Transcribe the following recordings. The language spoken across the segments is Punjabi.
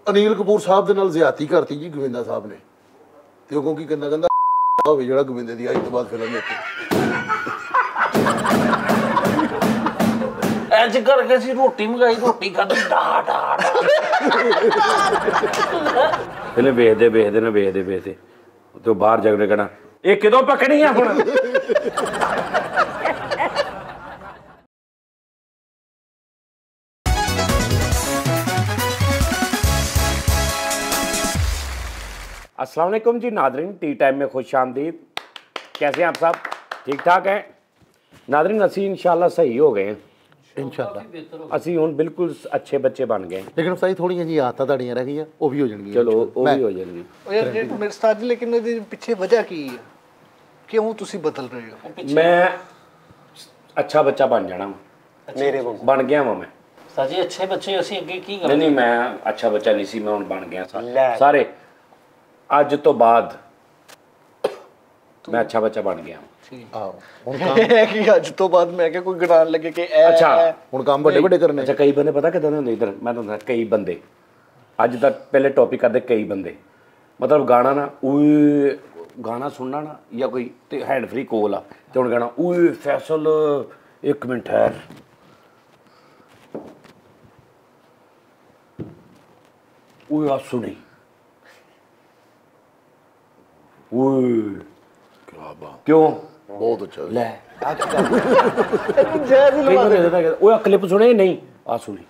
ਅਨਿਲ ਕਪੂਰ ਸਾਹਿਬ ਦੇ ਨਾਲ ਜ਼ਿਆਦਤੀ ਕਰਤੀ ਜੀ ਗੋਵਿੰਦਾ ਸਾਹਿਬ ਨੇ ਤੇ ਉਹ ਕੀ ਕਹਿੰਦਾ ਹੋਵੇ ਜਿਹੜਾ ਗੋਵਿੰਦੇ ਦੀ ਅੱਜ ਤੋਂ ਬਾਅਦ ਫਿਲਮ ਵਿੱਚ ਇੰਜ ਕਰਕੇ ਅਸੀਂ ਰੋਟੀ ਮੰਗਾਈ ਰੋਟੀ ਖਾਧੀ ਡਾ ਡਾ ਇਹਨੇ ਵੇਖਦੇ ਤੇ ਬਾਹਰ ਜਾ ਕੇ ਕਹਿਣਾ ਇਹ ਕਿਦੋਂ ਪਕਣੀ ਆ ਹੁਣ अस्सलाम वालेकुम जी नादरीन, टी टाइम में खुश आमदीद। कैसे हैं आप सब? ठीक ठाक हैं नादरीन? असी इंशाल्लाह सही हो गए हैं इंशाल्लाह। असी हुण बिल्कुल अच्छे बच्चे बन गए, लेकिन सही थोड़ियां जी आदतां तुहाडियां रह गईयां, वो भी हो जाणगियां। चलो वो भी हो जाएगी यार मेरे साथ, लेकिन ਇਹਦੇ ਪਿੱਛੇ ਵਜ੍ਹਾ ਕੀ ਹੈ? ਕਿਉਂ ਤੁਸੀਂ ਬਦਲ ਰਹੇ ਹੋ? मैं अच्छा बच्चा बन जाना मेरे बन गया वां मैं ਸਾਜੀ ਅੱਛੇ ਬੱਚੇ ਅਸੀਂ ਅੱਗੇ ਕੀ नहीं ਕਰਾਂਗੇ? नहीं मैं अच्छा बच्चा नहीं सी, मैं हुण बन गया सारे अज तो बाद मैं अच्छा बच्चा बन गया ਆਹੋ ਹੁਣ ਕਿ ਅੱਜ ਤੋਂ ਬਾਅਦ ਮੈਂ ਕਿ ਕੋਈ ਗਣਾਉਣ ਲੱਗੇ ਕਿ ਇਹ अच्छा ਹੁਣ ਕੰਮ ਵੱਡੇ ਵੱਡੇ ਕਰਨੇ। अच्छा कई बंदे पता किदां दे हुंदे इधर मैं तुहानूं कई बंदे अज तक पहले टॉपिक करते कई बंदे मतलब गाना ना ओए गाना सुनना ना या कोई ते हैंड फ्री कोल आ ते हुण गाना ओए फैसल एक मिनट ठहर ओए आ सुनी ओए क्या बात, क्यों बहुत अच्छा। ले ਉਹ ਕਲਿੱਪ ਸੁਣੇ ਨਹੀਂ ਆ ਸੁਣੀ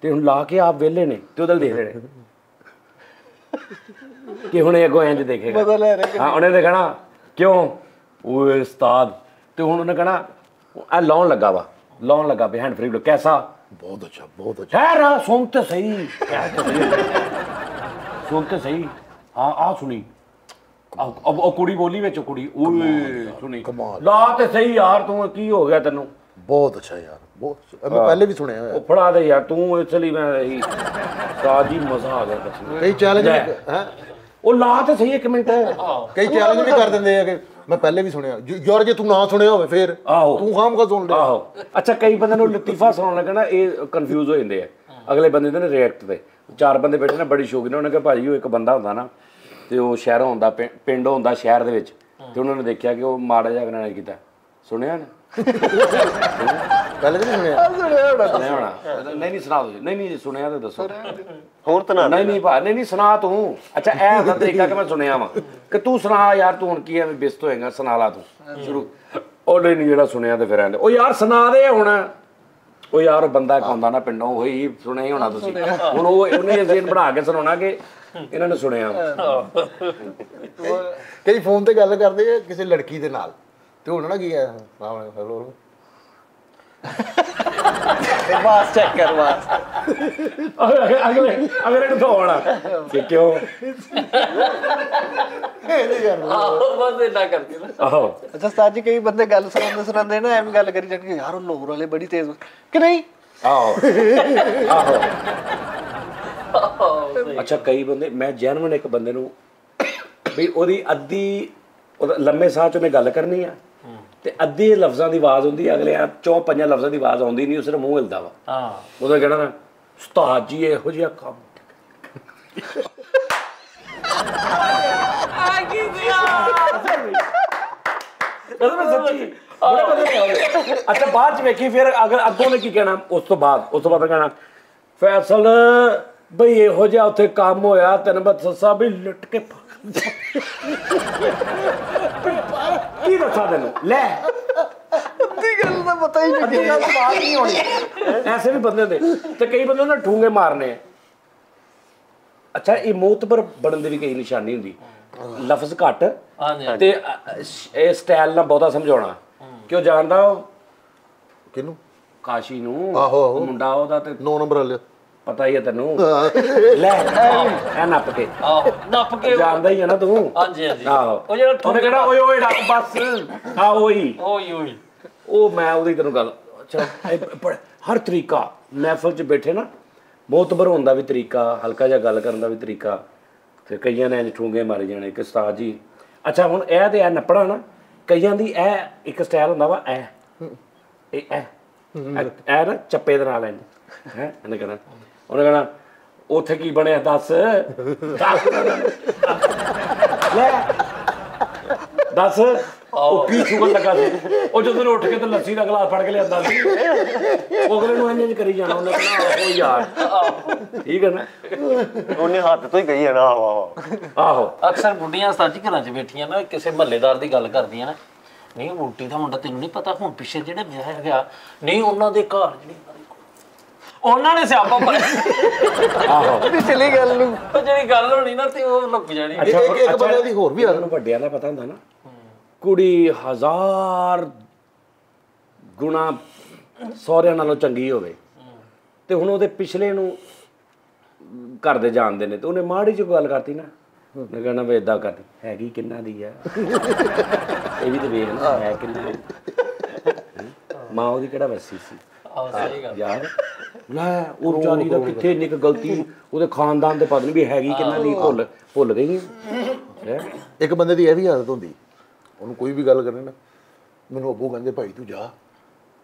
ਤੇ ਹੁਣ ਲਾ ਕੇ ਆਪ ਵਿਹਲੇ ਨੇ ਤੇ ਉਹਦੇ ਦੇਖ ਰਹੇ ਨੇ ਕਿ ਹੁਣ ਅੱਗੋਂ ਇੰਜ ਦੇਖੇਗਾ ਬਦਲ ਰਿਹਾ ਹਾਂ ਉਹਨੇ ਦੇਖਣਾ ਕਿਉਂ ਓਏ ਉਸਤਾਦ ਤੇ ਹੁਣ ਉਹਨੇ ਕਹਣਾ ਆ ਲਾਉਣ ਲੱਗਾ ਵੀ ਹੈਂਡ ਫ੍ਰੀ ਕੈਸਾ बहुत अच्छा बहुत अच्छा। ठहर सुन तो सही सुन तो सही हाँ आ सुनी अब कुड़ी बोली विच कुड़ी ओए सुनी ला ते सही यार तू की हो गया तेनू बहुत अच्छा यार, बहुत अच्छा। मैं पहले भी सुने हैं। फड़ा दे यार तू इसलिए मैं साजी मजा आ गया कसम कई चैलेंज हैं, ओ ला ते सही एक मिनट कई चैलेंज भी कर देंगे कि मैं पहले भी सुने यार जे तू ना सुने होवे फिर आहो तू खाम का सुन ले। आहो अच्छा कई बंदे ਨੂੰ ਲਤੀਫਾ ਸੁਣਨ ਲੱਗਣਾ ਇਹ ਕਨਫਿਊਜ਼ ਹੋ ਜਾਂਦੇ ਆ ਅਗਲੇ ਬੰਦੇ ਦੇ ਨੇ ਰਿਐਕਟ ਤੇ ਚਾਰ ਬੰਦੇ ਬੈਠੇ ਨੇ ਬੜੀ ਸ਼ੌਕੀ ਨੇ ਉਹਨੇ ਕਿਹਾ ਭਾਜੀ ਉਹ ਇੱਕ ਬੰਦਾ ਹੁੰਦਾ ਨਾ ਤੇ ਉਹ ਸ਼ਹਿਰੋਂ ਹੁੰਦਾ ਪਿੰਡ ਹੁੰਦਾ ਸ਼ਹਿਰ ਦੇ ਵਿੱਚ ਤੇ ਉਹਨਾਂ ਨੇ ਦੇਖਿਆ ਕਿ ਉਹ ਮਾੜਾ ਜਿਹਾ ਗਾਣਾ ਕੀਤਾ ਸੁਣਿਆ ਨਾ पहले भी सुने ਸੁਣਿਆ ਹੋਣਾ ਨਹੀਂ ਸੁਣਾ ਦੋ ਨਹੀਂ ਸੁਣਿਆ ਤੇ ਦੱਸੋ ਹੋਰ ਤਾਂ ਨਾ ਨਹੀਂ ਭਾ ਨਹੀਂ ਸੁਣਾ ਤੂੰ ਅੱਛਾ ਇਹ ਹੁੰਦਾ ਤਰੀਕਾ ਕਿ ਮੈਂ ਸੁਣਿਆ ਵਾ ਕਿ ਤੂੰ ਸੁਣਾ ਯਾਰ ਤੂੰ ਹੁਣ ਕੀ ਐਵੇਂ ਬਿਸਤ ਹੋਏਗਾ ਸੁਣਾ ਲਾ ਤੂੰ ਸ਼ੁਰੂ ਉਹ ਨਹੀਂ ਜਿਹੜਾ ਸੁਣਿਆ ਤੇ ਫਿਰ ਆਂਦੇ ਉਹ ਯਾਰ ਸੁਣਾ ਦੇ ਹੁਣ ਉਹ ਯਾਰ ਉਹ ਬੰਦਾ ਆਉਂਦਾ ਨਾ ਪਿੰਡੋਂ ਉਹੀ ਸੁਣਿਆ ਹੀ ਹੋਣਾ ਤੁਸੀਂ ਹੁਣ ਉਹਨੇ ਸੀਨ ਬਣਾ ਕੇ ਸੁਣਾਉਣਾ ਕਿ ਇਹਨਾਂ ਨੇ ਸੁਣਿਆ कई फोन ते गल करदे आ किसी लड़की दे नाल ते हुण ना की है हेलो ਬਾਸ ਚੈੱਕ ਕਰ ਬਾਸ ਅਗਲੇ ਨੂੰ ਹੋਣਾ ਕਿ ਕਿਉਂ ਬਸ ਇਦਾਂ ਕਰਕੇ ਨਾ ਆਹੋ ਅੱਛਾ ਸਾਜੀ ਕਈ ਬੰਦੇ ਗੱਲ ਸੁਣਾਉਂਦੇ ਨਾ ਐਵੇਂ ਗੱਲ ਕਰੀ ਜਾਣਗੇ ਯਾਰ ਉਹ ਲੋਰ ਵਾਲੇ ਬੜੀ ਤੇਜ਼ ਕਿ ਨਹੀਂ ਆਹੋ ਅੱਛਾ ਕਈ ਬੰਦੇ ਮੈਂ ਜੈਨੂਇਨ ਇੱਕ ਬੰਦੇ ਨੂੰ ਵੀ ਉਹਦੀ ਅੱਧੀ ਲੰਮੇ ਸਾਹ ਚ ਉਹਨੇ ਗੱਲ ਕਰਨੀ ਆ ਤੇ ਅੱਧੇ ਲਫ਼ਜ਼ਾਂ ਦੀ ਆਵਾਜ਼ ਹੁੰਦੀ ਅਗਲੇ ਚੋਂ ਪੰਜਾਂ ਲਫ਼ਜ਼ਾਂ ਦੀ ਆਵਾਜ਼ ਆਉਂਦੀ ਨਹੀਂ ਉਸਨੇ ਮੂੰਹ ਹਿਲਦਾ ਵਾ ਹਾਂ ਉਹਦਾ ਕਹਿਣਾ ਨਾ ਉਸਤਾਦ ਜੀ ਇਹੋ ਜਿਹਾ ਕੰਮ ਸੱਚੀ ਅੱਛਾ ਬਾਅਦ ਚ ਵੇਖੀ ਫਿਰ ਅਗਰ ਅੱਗੋਂ ਨੇ ਕੀ ਕਹਿਣਾ ਉਸ ਤੋਂ ਬਾਅਦ ਕਹਿਣਾ ਫੈਸਲ ਬਈ ਇਹੋ ਜਿਹਾ ਉੱਥੇ ਕੰਮ ਹੋਇਆ ਤੈਨੂੰ ਬਸ ਸੱਸਾ ਵੀ ਲੁੱਟ ਕੇ ਕੀ ਦੱਸਾਂ ਤੈਨੂੰ ਲੈ ਅੱਧੀ ਗੱਲ ਤਾਂ ਪਤਾ ਹੀ ਨਹੀਂ ਗੱਲ ਬਾਤ ਨਹੀਂ ਹੋਣੀ ਐਸੇ ਵੀ ਬੰਦੇ ਹੁੰਦੇ ਤੇ ਕਈ ਬੰਦੇ ਉਹਨਾਂ ਠੂੰਗੇ ਮਾਰਨੇ ਆ ਅੱਛਾ ਇਹ ਮੋਤਬਰ ਬਣਨ ਦੀ ਵੀ ਕਈ ਨਿਸ਼ਾਨੀ ਹੁੰਦੀ ਲਫ਼ਜ਼ ਘੱਟ ਤੇ ਇਹ ਸਟਾਈਲ ਨਾਲ ਬਹੁਤਾ ਸਮਝਾਉਣਾ ਕਿਉਂ ਜਾਣਦਾ किनू ਕਾਸ਼ੀ ਨੂੰ ਆਹੋ ਮੁੰਡਾ ਉਹਦਾ ਤੇ 9 ਨੰਬਰ ਵਾਲੇ ਪਤਾ ਹੀ ਹੈ ਤੈਨੂੰ ਲੈ ਇਹ ਨੱਪ ਕੇ ਆਹੋ ਨੱਪ ਕੇ ਜਾਣਦਾ ਹੀ ਹੈ ਨਾ ਤੂੰ ਹਾਂਜੀ ਹਾਂਜੀ ਆਹੋ ਉਹ ਜਿਹੜਾ ਉਹਨੇ ਕਹਿਣਾ ਓਏ ਓਏ ਰੱਖ ਬਸ ਆ ਓਏ ਉਹ ਮੈਂ ਉਹਦੀ ਤੈਨੂੰ ਗੱਲ ਅੱਛਾ ਹਰ ਤਰੀਕਾ ਮਹਿਫਲ 'ਚ ਬੈਠੇ ਨਾ ਮੋਤਬਰ ਹੋਣ ਦਾ ਵੀ ਤਰੀਕਾ ਹਲਕਾ ਜਿਹਾ ਗੱਲ ਕਰਨ ਦਾ ਵੀ ਤਰੀਕਾ ਤੇ ਕਈਆਂ ਨੇ ਠੂੰਗੇ ਮਾਰੇ ਜਾਣੇ ਕਿ ਉਸਤਾਦ ਜੀ ਅੱਛਾ ਹੁਣ ਇਹ ਤੇ ਇਹ ਨੱਪਣਾ ਨਾ ਕਈਆਂ ਦੀ ਇਹ ਇੱਕ ਸਟਾਈਲ ਹੁੰਦਾ ਵਾ ਇਹ ਨਾ ਚੱਪੇ ਦੇ ਨਾਲ ਇਹਨੇ ਕਹਿਣਾ ਉਹਨੇ ਕਹਿਣਾ ਉੱਥੇ ਕੀ ਬਣਿਆ ਦੱਸ ਲੈ ਦੱਸ ਉਹ ਕੀ ਸ਼ੁਗਰ ਲੱਗਾ ਸੀ ਉਹ ਜਦੋਂ ਉੱਠ ਕੇ ਤੇ ਲੱਸੀ ਦਾ ਗਲਾਸ ਫੜ ਕੇ ਲਿਆਂਦਾ ਸੀ ਉਹ ਅਗਲੇ ਨੂੰ ਇੰਜ ਕਰੀ ਜਾਣਾ ਉਹਨੇ ਕਹਿਣਾ ਉਹ ਯਾਰ ਠੀਕ ਹੈ ਨਾ ਉਹਨੇ ਹੱਥ ਤੋਂ ਹੀ ਕਹੀ ਜਾਣਾ ਆਹੋ ਅਕਸਰ ਬੁੱਢੀਆਂ ਸਾਜੀ ਘਰਾਂ 'ਚ ਬੈਠੀਆਂ ਨਾ ਕਿਸੇ ਮਹੱਲੇਦਾਰ ਦੀ ਗੱਲ ਕਰਦੀਆਂ ਨਾ ਨਹੀਂ ਵੋਟੀ ਦਾ ਮੁੰਡਾ ਤੈਨੂੰ ਨਹੀਂ ਪਤਾ ਹੁਣ ਪਿੱਛੇ ਜਿਹੜੇ ਵਿਆਹ ਗਿਆ ਨਹੀਂ ਉਹਨਾਂ ਦੇ ਘਰ ਜਿਹੜੀ ਉਹਨਾਂ ਨੇ ਸਿਆਪਾ ਪਾਇਆ ਆਹੋ ਪਿਛਲੀ ਗੱਲ ਨੂੰ ਉਹ ਜਿਹੜੀ ਗੱਲ ਹੋਣੀ ਨਾ ਤੇ ਉਹ ਲੁਕ ਜਾਣੀ ਇੱਕ ਬੰਦੇ ਦੀ ਹੋਰ ਵੀ ਆ ਉਹਨੂੰ ਵੱਡਿਆਂ ਦਾ ਪਤਾ ਹੁੰਦਾ ਨਾ ਕੁੜੀ 1000 ਗੁਣਾ ਸਹੁਰਿਆਂ ਨਾਲੋਂ ਚੰਗੀ ਹੋਵੇ ਤੇ ਹੁਣ ਉਹਦੇ ਪਿਛਲੇ ਨੂੰ ਘਰ ਦੇ ਜਾਣਦੇ ਨੇ ਤੇ ਉਹਨੇ ਮਾੜੀ ਜਿਹੀ ਗੱਲ ਕਰਤੀ ਨਾ ਮੈਂ ਕਹਿੰਦਾ ਵੀ ਏਦਾਂ ਕਰਦੀ ਹੈਗੀ ਕਿੰਨਾ ਦੀ ਆ ਇਹ ਵੀ ਤੇ ਵੇਖ ਨਾ ਹੈ ਕਿੰਨਾ ਮਾਂ ਉਹਦੀ ਕਿਹੜਾ ਵਸੀ ਸੀ ਸਹੀ ਗੱਲ ਯਾਰ ਲੈ ਉਹ ਵਿਚਾਰੀ ਦਾ ਕਿੱਥੇ ਇੰਨੀ ਕੁ ਗਲਤੀ ਉਹਦੇ ਖਾਨਦਾਨ ਦੇ ਪਤਾ ਨਹੀਂ ਵੀ ਹੈਗੀ ਕਿੰਨਾ ਦੀ ਭੁੱਲ ਗਈ ਹੈ ਇੱਕ ਬੰਦੇ ਦੀ ਇਹ ਵੀ ਆਦਤ ਹੁੰਦੀ ਉਹਨੂੰ ਕੋਈ ਵੀ ਗੱਲ ਕਰਨੀ ਨਾ ਮੈਨੂੰ ਅੱਬੂ ਕਹਿੰਦੇ ਭਾਈ ਤੂੰ ਜਾ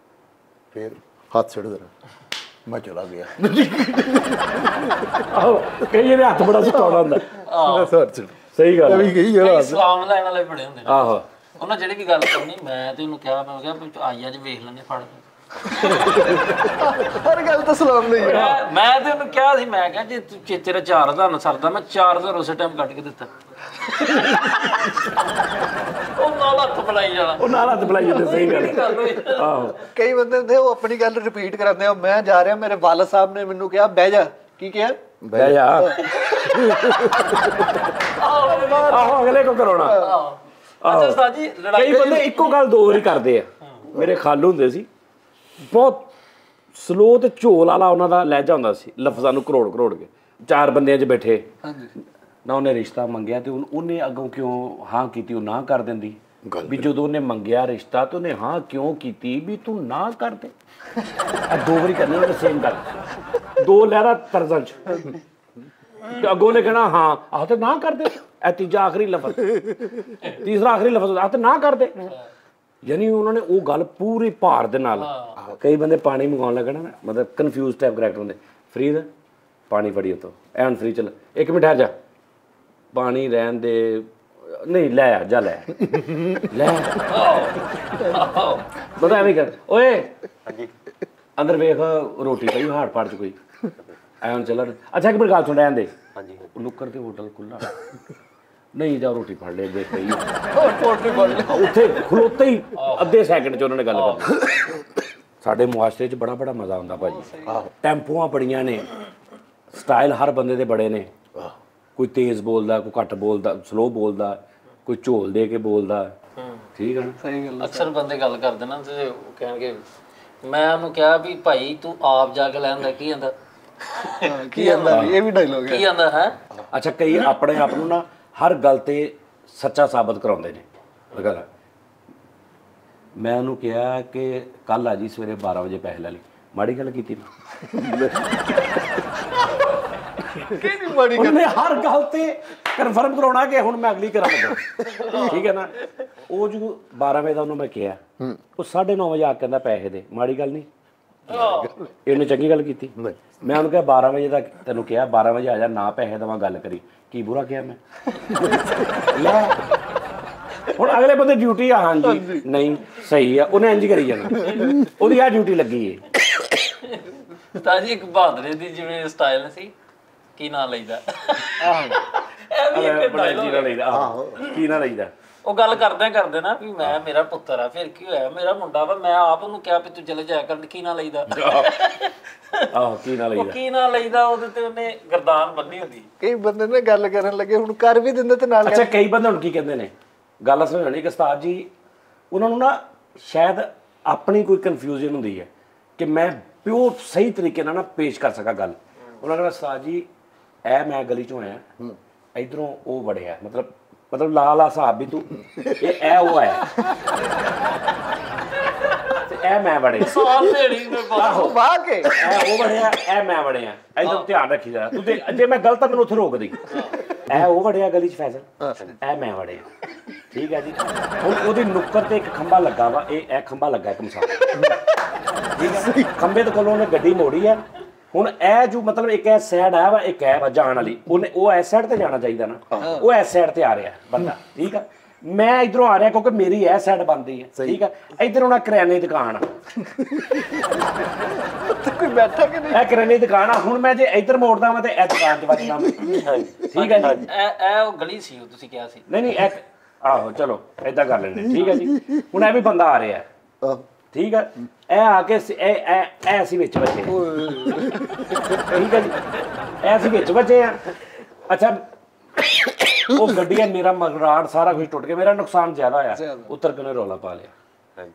ਫਿਰ ਹੱਥ ਛੱਡ ਦੇਣਾ ਮੈਂ ਚਲਾ ਗਿਆ ਆਹੋ ਕਈ ਇਹਦੇ ਹੱਥ ਬੜਾ ਸੁਟਾਉਣਾ ਹੁੰਦਾ ਸਹੀ ਗੱਲ ਵੀ ਗਈ ਯਾਰ ਸਲਾਮ ਲੈਣ ਵਾਲੇ ਬੜੇ ਹੁੰਦੇ ਨੇ ਆਹੋ ਉਹਨਾਂ ਜਿਹੜੀ ਵੀ ਗੱਲ ਕਰਨੀ ਮੈਂ ਤੇ ਉਹਨੂੰ ਕਿਹਾ ਮੈਂ ਕਿਹਾ ਵੀ ਆਈ ਅੱਜ ਵੇਖ ਲੈਣੇ ਫੜ ਹਰ ਗੱਲ ਤਾਂ ਸਲਾਮ ਨਹੀਂ ਹੈ ਮੈਂ ਤੇ ਉਹਨੂੰ ਕਿਹਾ ਸੀ ਮੈਂ ਕਿਹਾ ਜੇ ਤੂੰ ਤੇਰਾ 4000 ਸਰਦਾ ਮੈਂ 4000 ਉਸੇ ਟਾਈਮ ਕੱਢ ਕੇ ਦਿੱਤਾ ਉਹ ਨਾਲ ਹੱਥ ਬੁਲਾਈ ਜਾਣਾ ਉਹ ਨਾਲ ਹੱਥ ਬੁਲਾਈ ਜਾਂਦੇ ਸਹੀ ਗੱਲ ਆਹੋ ਕਈ ਬੰਦੇ ਹੁੰਦੇ ਉਹ ਆਪਣੀ ਗੱਲ ਰਿਪੀਟ ਕਰਾਉਂਦੇ ਆ ਮੈਂ ਜਾ ਰਿਹਾ ਮੇਰੇ ਵਾਲਦ ਸਾਹਿਬ ਨੇ ਮੈਨੂੰ ਕਿਹਾ ਬਹਿ ਜਾ ਕੀ ਕਿਹਾ ਬਹਿ ਜਾ ਆਹੋ ਅਗਲੇ ਕੋ ਕਰਾਉਣਾ ਅੱਛਾ ਸਾਜੀ ਲੜਾਈ ਕਈ ਬੰਦੇ ਇੱਕੋ ਗੱਲ ਦੋ ਵਾਰੀ ਕਰਦੇ ਆ ਮੇਰੇ ਖਾਲੂ ਹੁੰਦੇ ਸੀ ਬਹੁਤ ਸਲੋ ਤੇ ਝੋਲ ਵਾਲਾ ਉਹਨਾਂ ਦਾ ਲਹਿਜਾ ਹੁੰਦਾ ਸੀ ਲਫ਼ਜ਼ਾਂ ਨੂੰ ਕਰੋੜ ਕੇ 4 ਬੰਦਿਆਂ 'ਚ ਬੈਠੇ ਨਾ ਉਹਨੇ ਰਿਸ਼ਤਾ ਮੰਗਿਆ ਤੇ ਉਹਨੇ ਅੱਗੋਂ ਕਿਉਂ ਹਾਂ ਕੀਤੀ ਉਹ ਨਾ ਕਰ ਦਿੰਦੀ ਵੀ ਜਦੋਂ ਉਹਨੇ ਮੰਗਿਆ ਰਿਸ਼ਤਾ ਤੇ ਉਹਨੇ ਹਾਂ ਕਿਉਂ ਕੀਤੀ ਵੀ ਤੂੰ ਨਾ ਕਰ ਦੇ ਇਹ 2 ਵਾਰੀ ਕਰਨੀ ਉਹਨੇ ਸੇਮ ਗੱਲ 2 ਲਹਿਰਾ ਤਰਜ਼ਾਂ 'ਚ ਤੇ ਅੱਗੋਂ ਨੇ ਕਹਿਣਾ ਹਾਂ ਆਹ ਤੇ ਨਾ ਕਰ ਦੇ ਇਹ ਤੀਜਾ ਆਖਰੀ ਲਫ਼ਜ਼ ਤੀਸਰਾ ਆਖਰੀ ਲਫ਼ਜ਼ ਆਹ ਤੇ ਨਾ ਕਰ ਦੇ ਯਾਨੀ ਉਹਨਾਂ ਨੇ ਉਹ ਗੱਲ ਪੂਰੀ ਭਾਰ ਦੇ ਨਾਲ ਕਈ ਬੰਦੇ ਪਾਣੀ ਮੰਗਾਉਣ ਲੱਗਣਾ ਨਾ ਮਤਲਬ ਕਨਫਿਊਜ਼ ਟਾਈਪ ਕਰੈਕਟਰ ਹੁੰਦੇ ਫਰੀਦ ਪਾਣੀ ਫੜੀ ਉਤੋਂ ਐਨ ਫਰੀ ਚੱਲ 1 ਮਿੰਟ ਠਹਿਰ ਜਾ ਪਾਣੀ ਰਹਿਣ ਦੇ ਨਹੀਂ ਲੈ ਆ ਜਾ ਲੈ ਪਤਾ ਐਵੇਂ ਕਰ ਓਏ ਹਾਂਜੀ ਅੰਦਰ ਵੇਖ ਰੋਟੀ ਪਈ ਹਾੜ ਪਾੜ ਚ ਕੋਈ ਐਨ ਚੱਲ ਅੱਛਾ 1 ਮਿੰਟ ਗੱਲ ਸੁਣ ਰਹਿਣ ਦੇ ਹਾਂਜੀ ਨੁੱਕਰ ਤੇ ਹੋਟਲ ਖੁੱਲਾ ਨਹੀਂ ਜਾ ਰੋਟੀ ਫੜ ਲੈ ਦੇਖ ਪਈ ਪੋਟਰੀ ਬੋਲ ਉੱਥੇ ਖਲੋਤੇ ਹੀ ਅੱਧੇ ਸੈਕਿੰਡ 'ਚ ਉਹਨਾਂ ਨੇ ਗੱਲ ਕਰਨੀ ਸਾਡੇ ਮੁਆਸ਼ਰੇ 'ਚ ਬੜਾ ਮਜ਼ਾ ਆਉਂਦਾ ਭਾਜੀ ਟੈਂਪੂਆਂ ਬੜੀਆਂ ਨੇ ਸਟਾਈਲ ਹਰ ਬੰਦੇ ਦੇ ਬੜੇ ਨੇ ਕੋਈ ਤੇਜ਼ ਬੋਲਦਾ ਕੋਈ ਘੱਟ ਬੋਲਦਾ ਸਲੋ ਬੋਲਦਾ ਕੋਈ ਝੋਲ ਦੇ ਕੇ ਬੋਲਦਾ ਠੀਕ ਹੈ ਨਾ ਸਹੀ ਗੱਲ ਅਕਸਰ ਬੰਦੇ ਗੱਲ ਕਰਦੇ ਨਾ ਤੇ ਉਹ ਕਹਿਣਗੇ ਮੈਂ ਉਹਨੂੰ ਕਿਹਾ ਵੀ ਭਾਈ ਤੂੰ ਆਪ ਜਾ ਕੇ ਲੈਂਦਾ ਕੀ ਆਂਦਾ ਕੀ ਆਂਦਾ ਇਹ ਵੀ ਡਾਇਲੋਗ ਹੈ ਕੀ ਆਂਦਾ ਹੈ ਅੱਛਾ ਕਈ ਆਪਣੇ ਆਪ ਨੂੰ ਨਾ ਹਰ ਗੱਲ ਤੇ ਸੱਚਾ ਸਾਬਤ ਕਰਾਉਂਦੇ ਨੇ ਗੱਲ ਮੈਂ ਉਹਨੂੰ ਕਿਹਾ ਕਿ ਕੱਲ ਆ ਜੀ ਸਵੇਰੇ 12 ਵਜੇ ਪੈਸੇ ਲੈ ਲਈ ਮਾੜੀ ਗੱਲ ਕੀਤੀ ਕਿਹੜੀ ਮਾੜੀ ਗੱਲ ਉਹਨੇ ਹਰ ਗੱਲ ਤੇ ਕਨਫਰਮ ਕਰਾਉਣਾ ਕਿ ਹੁਣ ਮੈਂ ਅਗਲੀ ਕਰਾਂ ਲੱਗਾ ਠੀਕ ਹੈ ਨਾ ਉਹ ਜਦੋਂ 12 ਵਜੇ ਦਾ ਉਹਨੂੰ ਮੈਂ ਕਿਹਾ ਉਹ 9:30 ਵਜੇ ਆ ਕੇ ਕਹਿੰਦਾ ਪੈਸੇ ਦੇ ਮਾੜੀ ਗੱਲ ਨਹੀਂ ਇਹਨੇ ਚੰਗੀ ਗੱਲ ਕੀਤੀ ਮੈਂ ਉਹਨੂੰ ਕਿਹਾ 12 ਵਜੇ ਦਾ ਤੈਨੂੰ ਕਿਹਾ 12 ਵਜੇ ਆ ਜਾ ਨਾ ਪੈਸੇ ਦੇਵਾਂ ਗੱਲ ਕਰੀ ਕੀ ਬੁਰਾ ਕਿਹਾ ਮੈਂ ਲੈ ਹੁਣ ਅਗਲੇ ਬੰਦੇ ਡਿਊਟੀ ਆ ਹਾਂਜੀ ਨਹੀਂ ਸਹੀ ਆ ਉਹਨੇ ਇੰਜ ਕਰੀ ਜਾਣਾ ਉਹਦੀ ਆ ਡਿਊਟੀ ਲੱਗੀ ਏ ਤਾਂ ਜੀ ਇੱਕ ਬਹਾਦਰੇ ਦੀ ਜਿਵੇਂ ਸਟਾਈਲ ਸੀ ਕੀ ਨਾਂ ਲਈਦਾ ਇਹ ਵੀ ਇੱਕ ਡਾਇਲੋਗ ਕੀ ਨਾ ਲਈਦਾ ਉਹ ਗੱਲ ਕਰਦੇ ਨਾ ਵੀ ਮੈਂ ਮੇਰਾ ਪੁੱਤਰ ਆ ਫਿਰ ਕੀ ਹੋਇਆ ਮੇਰਾ ਮੁੰਡਾ ਵਾ ਮੈਂ ਆਪ ਉਹਨੂੰ ਕਿਹਾ ਵੀ ਤੂੰ ਚਲੇ ਜਾਇਆ ਕਰ ਕੀ ਨਾ ਲਈਦਾ ਆਹੋ ਕੀ ਨਾ ਉਹ ਲਈਦਾ ਕੀ ਨਾ ਲਈਦਾ ਉਹਦੇ ਤੇ ਉਹਨੇ ਗਰਦਾਨ ਬੰਨੀ ਹੁੰਦੀ ਕਈ ਬੰਦੇ ਨੇ ਗੱਲ ਕਰਨ ਲੱਗੇ ਹੁਣ ਕਰ ਵੀ ਦਿੰਦੇ ਤੇ ਨਾਲ ਅੱਛਾ ਕਈ ਬੰਦੇ ਹੁਣ ਕੀ ਕਹਿੰਦੇ ਨੇ ਗੱਲ ਸਮਝਣੀ ਕਿ ਉਸਤਾਦ ਜੀ ਉਹਨਾਂ ਨੂੰ ਨਾ ਸ਼ਾਇਦ ਆਪਣੀ ਕੋਈ ਕਨਫਿਊਜ਼ਨ ਹੁੰਦੀ ਹੈ ਕਿ ਮੈਂ ਪਿਓ ਸਹੀ ਤਰੀਕੇ ਨਾਲ ਨਾ ਪੇਸ਼ ਕਰ ਸਕਾਂ ਗੱਲ ਉਹਨਾਂ ਕਹਿੰਦਾ ਉਸਤਾਦ ਜੀ ਇਹ ਮੈਂ ਗਲੀ ਚੋਂ ਆਇਆ ਇਧਰੋਂ ਉਹ ਵੜਿਆ ਮਤਲਬ ਲਾ ਹਿਸਾਬ ਵੀ ਤੂੰ ਇਹ ਉਹ ਆਇਆ ਤੇ ਇਹ ਮੈਂ ਵੜਿਆ ਸਾਲ ਢੇੜੀ ਨੇ ਆਹੋ ਵਾਹ ਕੇ ਇਹ ਉਹ ਵੜਿਆ ਇਹ ਮੈਂ ਵੜਿਆ ਇਧਰ ਧਿਆਨ ਰੱਖੀ ਜਰਾ ਤੂੰ ਜੇ ਮੈਂ ਗਲਤ ਮੈਨੂੰ ਉੱਥੇ ਰੋਕ ਦੇ ਇਹ ਉਹ ਵੜਿਆ ਗਲੀ 'ਚ ਫੈਜ਼ਲ ਇਹ ਮੈਂ ਵੜਿਆ ਠੀਕ ਹੈ ਜੀ ਹੁਣ ਉਹਦੀ ਨੁੱਕਰ ਤੇ ਇੱਕ ਖੰਭਾ ਲੱਗਾ ਵਾ ਇਹ ਖੰਭਾ ਲੱਗਾ ਇੱਕ ਮਿਸਾਲ ਠੀਕ ਹੈ ਖੰਭੇ ਦੇ ਕੋਲੋਂ ਉਹਨੇ ਗੱਡੀ ਮੋੜੀ ਆ ਹੁਣ ਇਹ ਜੋ ਮਤਲਬ ਇੱਕ ਇਹ ਸਾਈਡ ਆ ਵਾ ਇੱਕ ਹੈ ਵਾ ਜਾਣ ਵਾਲੀ ਉਹਨੇ ਉਹ ਇਸ ਸਾਈਡ ਤੇ ਜਾਣਾ ਚਾਹੀਦਾ ਨਾ ਉਹ ਇਸ ਸਾਈਡ ਤੇ ਆ ਰਿਹਾ ਬੰਦਾ ਠੀਕ ਆ ਮੈਂ ਇਧਰੋਂ ਆ ਰਿਹਾ ਕਿਉਂਕਿ ਮੇਰੀ ਇਹ ਸਾਈਡ ਬੰਦੀ ਹੈ ਠੀਕ ਆ ਇਧਰ ਉਹਨਾਂ ਕਰਿਆਨੇ ਦੀ ਦੁਕਾਨ ਆ ਕੋਈ ਬੈਠਾ ਕਿ ਨਹੀਂ ਇਹ ਕਰਿਆਨੇ ਦੀ ਦੁਕਾਨ ਆ ਹੁਣ ਮੈਂ ਜੇ ਇਧਰ ਮੋੜਦਾ ਵਾਂ ਤੇ ਇਹ ਦੁਕਾਨ 'ਚ ਵੱਜਦਾ ਠੀਕ ਹੈ ਜੀ ਇਹ ਉਹ ਗਲੀ ਸੀ ਉਹ ਤੁਸੀਂ ਕਿਹਾ ਸੀ ਨਹੀਂ ਇੱਕ ਆਹੋ ਚਲੋ ਏਦਾਂ ਕਰ ਲੈਂਦੇ ਠੀਕ ਹੈ ਜੀ ਹੁਣ ਇਹ ਵੀ ਬੰਦਾ ਆ ਰਿਹਾ ਠੀਕ ਹੈ ਇਹ ਆ ਕੇ ਇਹ ਅਸੀਂ ਵਿੱਚ ਵੱਜੇ ਠੀਕ ਹੈ ਜੀ ਇਹ ਅਸੀਂ ਵਿੱਚ ਵੱਜੇ ਆ ਅੱਛਾ ਉਹ ਗੱਡੀਆਂ ਮੇਰਾ ਮਗਰਾੜ ਸਾਰਾ ਕੁਝ ਟੁੱਟ ਗਿਆ ਮੇਰਾ ਨੁਕਸਾਨ ਜ਼ਿਆਦਾ ਹੋਇਆ ਉੱਤਰ ਕੇ ਰੌਲਾ ਪਾ ਲਿਆ